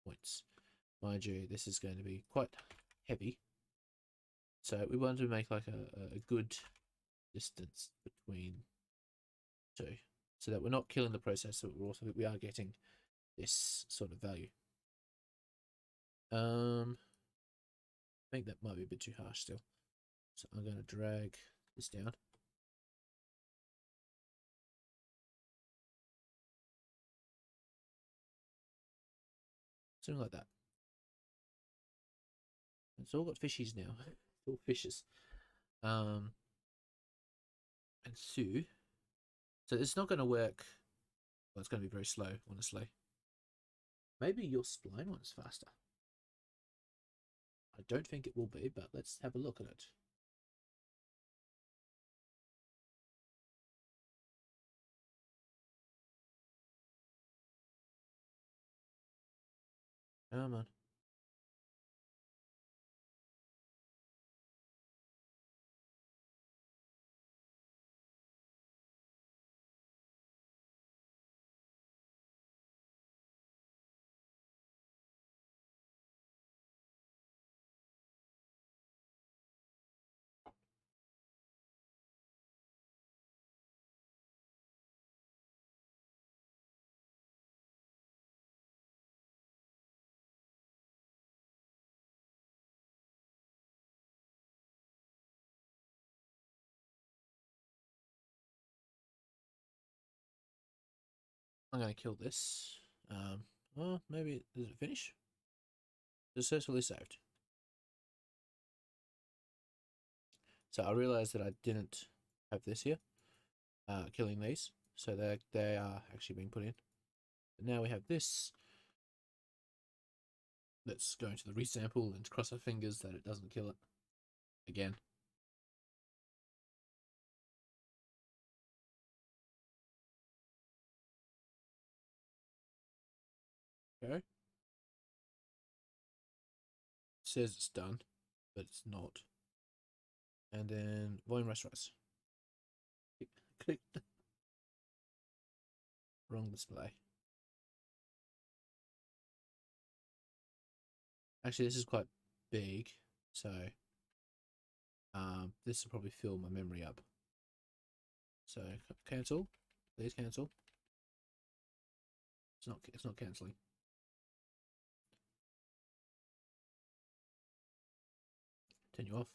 points. Mind you, this is going to be quite heavy. So we want to make like a good distance between two, so that we're not killing the process, but we are getting this sort of value. I think that might be a bit too harsh still. So I'm going to drag this down. Something like that. It's all got fishies now. It's all fishes. And so it's not going to work. Well, it's going to be very slow, honestly. Maybe your spline one is faster. I don't think it will be, but let's have a look at it. Come on. I'm going to kill this. Well, maybe, does it finish? Successfully saved. So I realized that I didn't have this here, killing these. So they are actually being put in. But now we have this. Let's go into the resample and cross our fingers that it doesn't kill it again. Okay. It says it's done, but it's not. And then volume rise. Click. Wrong display. Actually, this is quite big, so this will probably fill my memory up. So cancel, please cancel. It's not cancelling. Turn you off.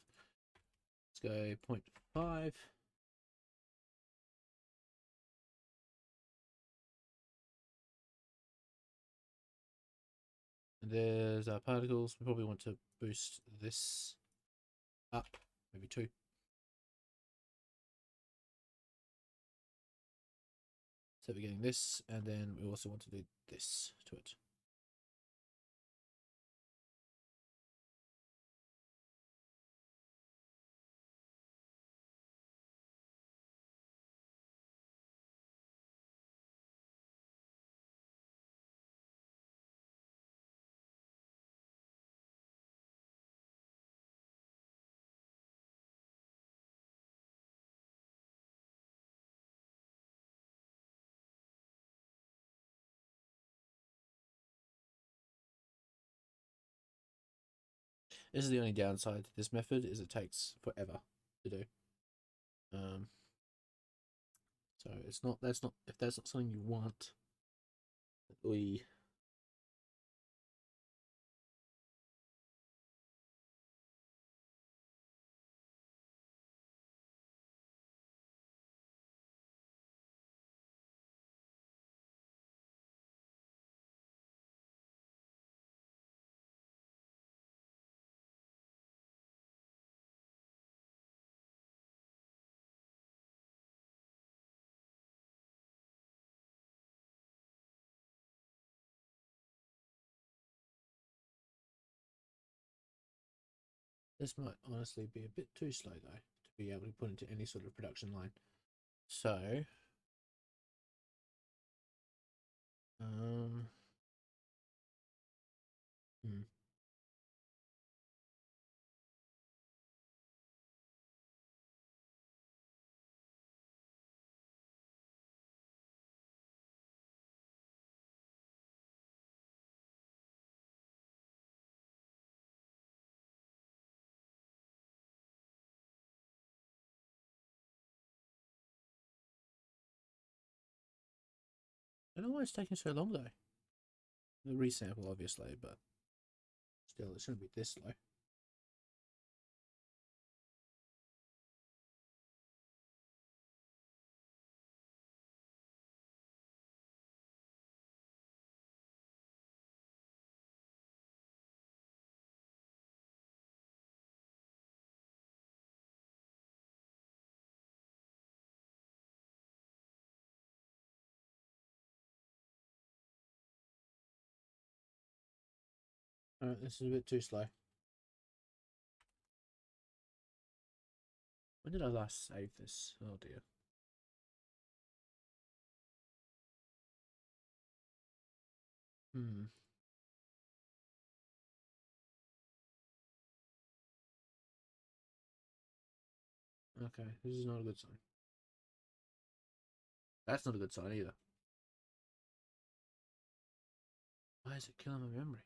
Let's go 0.5. And there's our particles. We probably want to boost this up, maybe 2. So we're getting this, and then we also want to do this to it. This is the only downside to this method, is it takes forever to do. So it's not, if that's not something you want, we this might honestly be a bit too slow though to be able to put into any sort of production line. So hmm. I don't know why it's taking so long though. The resample obviously, but still it shouldn't be this slow. Alright, this is a bit too slow. When did I last save this? Oh dear. Okay, this is not a good sign. That's not a good sign either. Why is it killing my memory?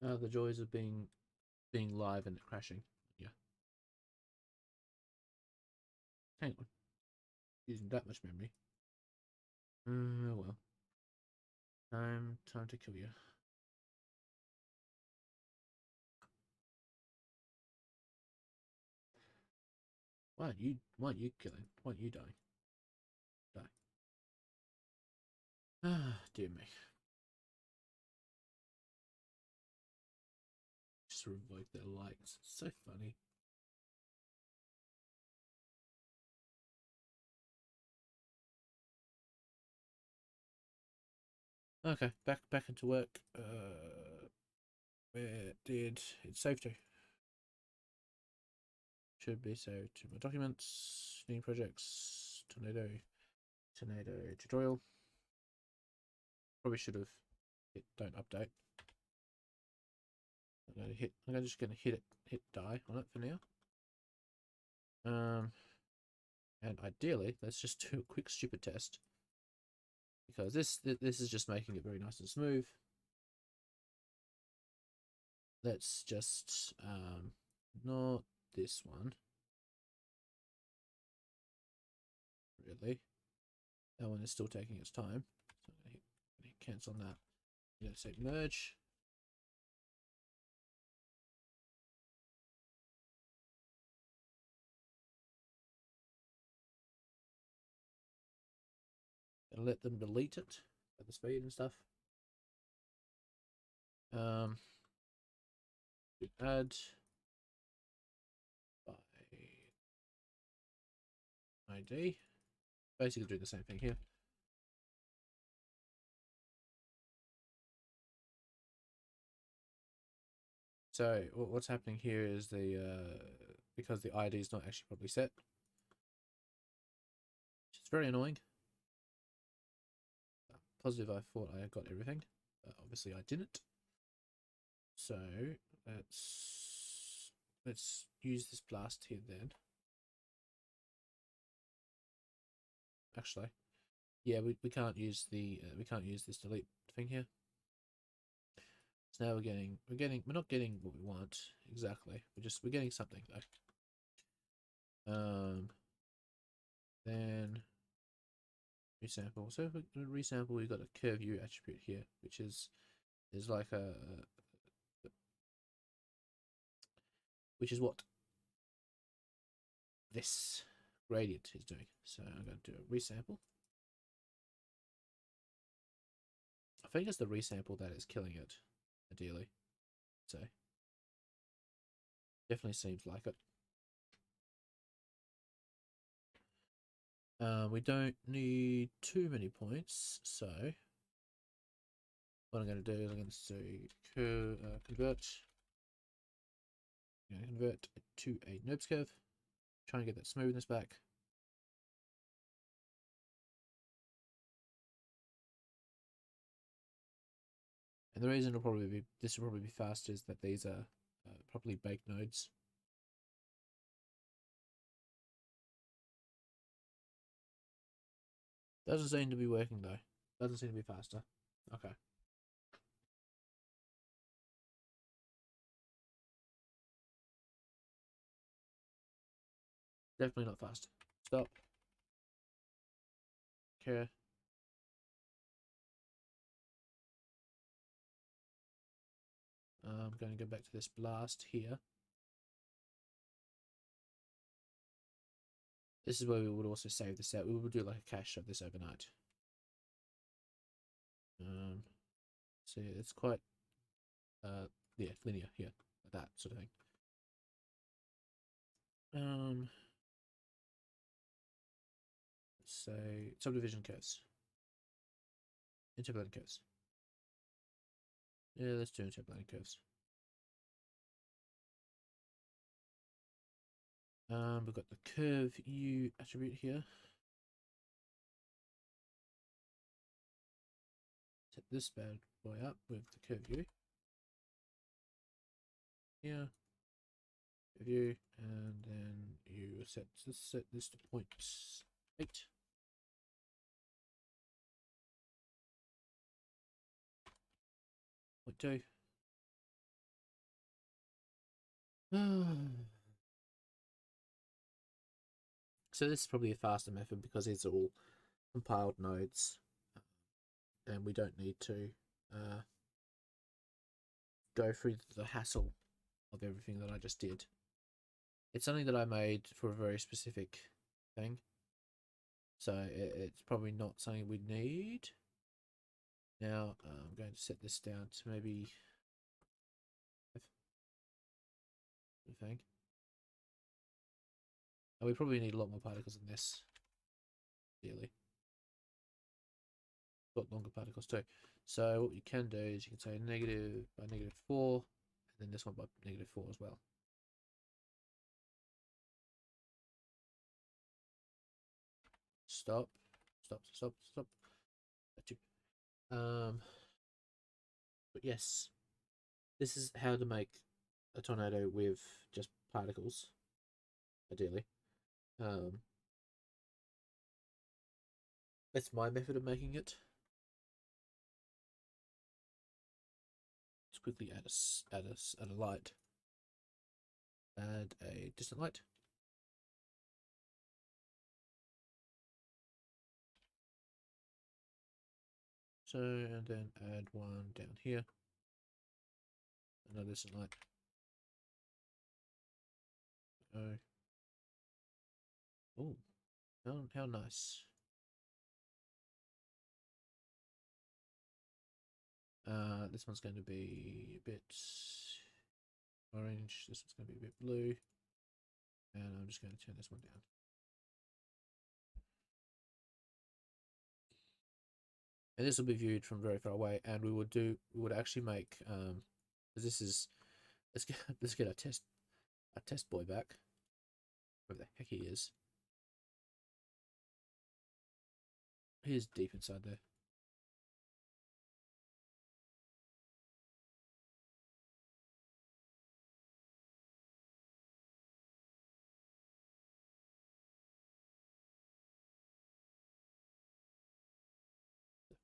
The joys of being live and crashing. Yeah. Hang on. Using that much memory. Oh well. Time to kill you. Why aren't you killing? Why aren't you dying? Die. Ah, dear me. Just revoke their likes. It's so funny. Okay, back into work. Where did it save to? Should be saved to my documents, new projects, tornado tutorial. Probably should have hit don't update. I'm just gonna hit die on it for now. And ideally, let's just do a quick stupid test, because this is just making it very nice and smooth. Let's just not this one. Really, that one is still taking its time. So I'm gonna hit cancel on that. I'm gonna say merge. And let them delete it at the speed and stuff. Add by ID. Basically do the same thing here. So what's happening here is because the ID is not actually properly set, which is very annoying. Positive, I thought I got everything, but obviously I didn't. So let's use this blast here then. Actually, yeah, we can't use this delete thing here. So now we're not getting what we want exactly. We're getting something though. Then resample. So if we resample, we've got a curve U attribute here, which is like which is what this gradient is doing. So I'm going to do a resample. I think it's the resample that is killing it, ideally. So definitely seems like it. We don't need too many points, so what I'm going to do is I'm going to say convert. I'm going to convert to a NURBS curve. Try and get that smoothness back. And the reason this will probably be fast is that these are properly baked nodes. Doesn't seem to be working though. Doesn't seem to be faster. Okay. Definitely not fast. Stop. Okay. I'm going to go back to this blast here. This is where we would also save this out. We would do like a cache of this overnight. So yeah, it's quite yeah, linear here, like that sort of thing. Let's say subdivision curves. Interpolating curves. Yeah, let's do interpolating curves. We've got the curve U attribute here. Set this bad boy up with the curve U. Here. Curve U, and then you set this to 0.8. 0.2. So this is probably a faster method because these are all compiled nodes, and we don't need to go through the hassle of everything that I just did. It's something that I made for a very specific thing, so it's probably not something we need. Now I'm going to set this down to maybe 5, I think. And we probably need a lot more particles than this, ideally. Got longer particles too. So what you can do is you can say negative by -4, and then this one by -4 as well. Stop. Got you. But yes, this is how to make a tornado with just particles, ideally. That's my method of making it. Let's quickly add a light. Add a distant light. So, and then add one down here. Another distant light. Oh, how nice. This one's going to be a bit orange. This one's going to be a bit blue. And I'm just going to turn this one down. And this will be viewed from very far away, and we would actually make this is let's get our test boy back. Where the heck he is. He is deep inside there.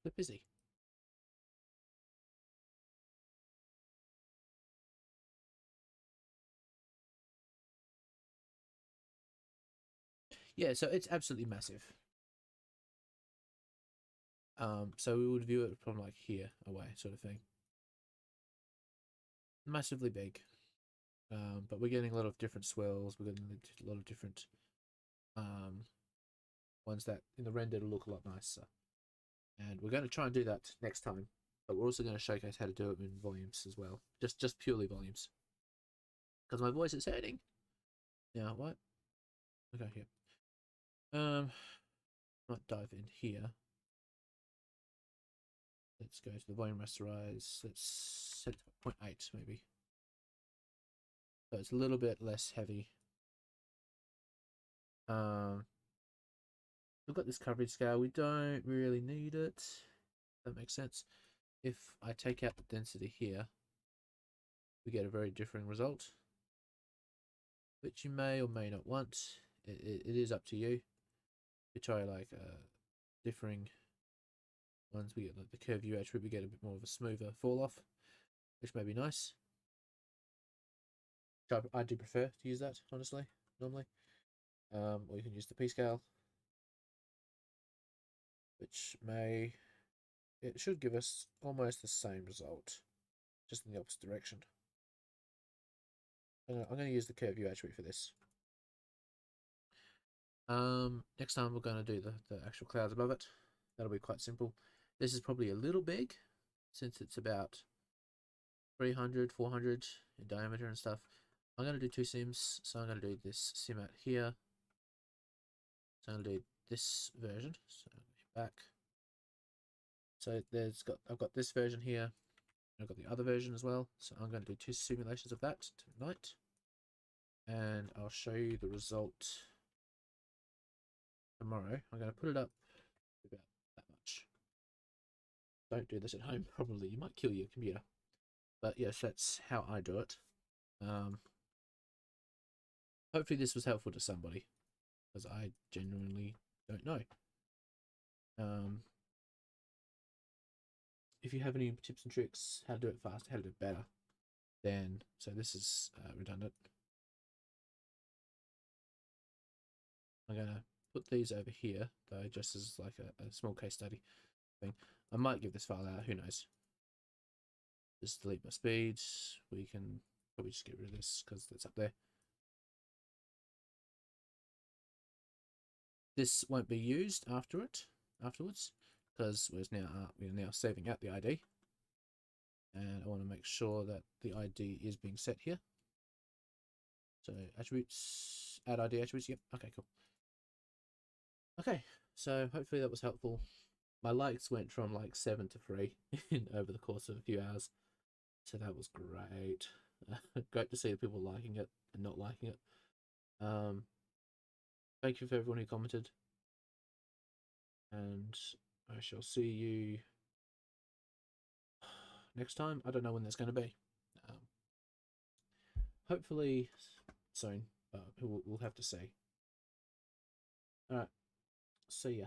Flip is he? Yeah, so it's absolutely massive. So we would view it from like here away, sort of thing. Massively big. But we're getting a lot of different swirls. We're getting a lot of different ones that in the render will look a lot nicer. And we're going to try and do that next time. But we're also going to showcase how to do it in volumes as well. Just purely volumes. Because my voice is hurting. Now what? Okay, here. Might dive in here. Let's go to the volume rasterize. Let's set it to 0.8 maybe. So it's a little bit less heavy. We've got this coverage scale. We don't really need it. That makes sense. If I take out the density here, we get a very different result, which you may or may not want. It is up to you. We try like differing ones. We get like the curve UH, we get a bit more of a smoother fall off, which may be nice. I do prefer to use that, honestly, normally. Or you can use the P scale, which it should give us almost the same result, just in the opposite direction. I'm going to use the curve UH for this. Next time we're going to do the actual clouds above it. That'll be quite simple. This is probably a little big, since it's about 300, 400 in diameter and stuff. I'm going to do 2 sims, so I'm going to do this sim out here. So I'm going to do this version. So back. So I've got this version here. I've got the other version as well. So I'm going to do 2 simulations of that tonight, and I'll show you the result tomorrow. I'm going to put it up about that much. Don't do this at home, probably. You might kill your computer. But yes, that's how I do it. Hopefully this was helpful to somebody, because I genuinely don't know. If you have any tips and tricks, how to do it fast, how to do it better, then, so this is redundant. I'm going to put these over here, though, just as like a small case study thing. I might give this file out, who knows. Just delete my speed. We can probably just get rid of this because it's up there. This won't be used afterwards, because we're now saving out the ID, and I want to make sure that the ID is being set here. So attributes, add ID attributes. Yep. Okay, cool. Okay, so hopefully that was helpful. My likes went from like 7 to 3 over the course of a few hours, so that was great. Great to see the people liking it and not liking it. Thank you for everyone who commented, and I shall see you next time. I don't know when that's going to be. Hopefully soon, but we'll have to see. All right, see ya.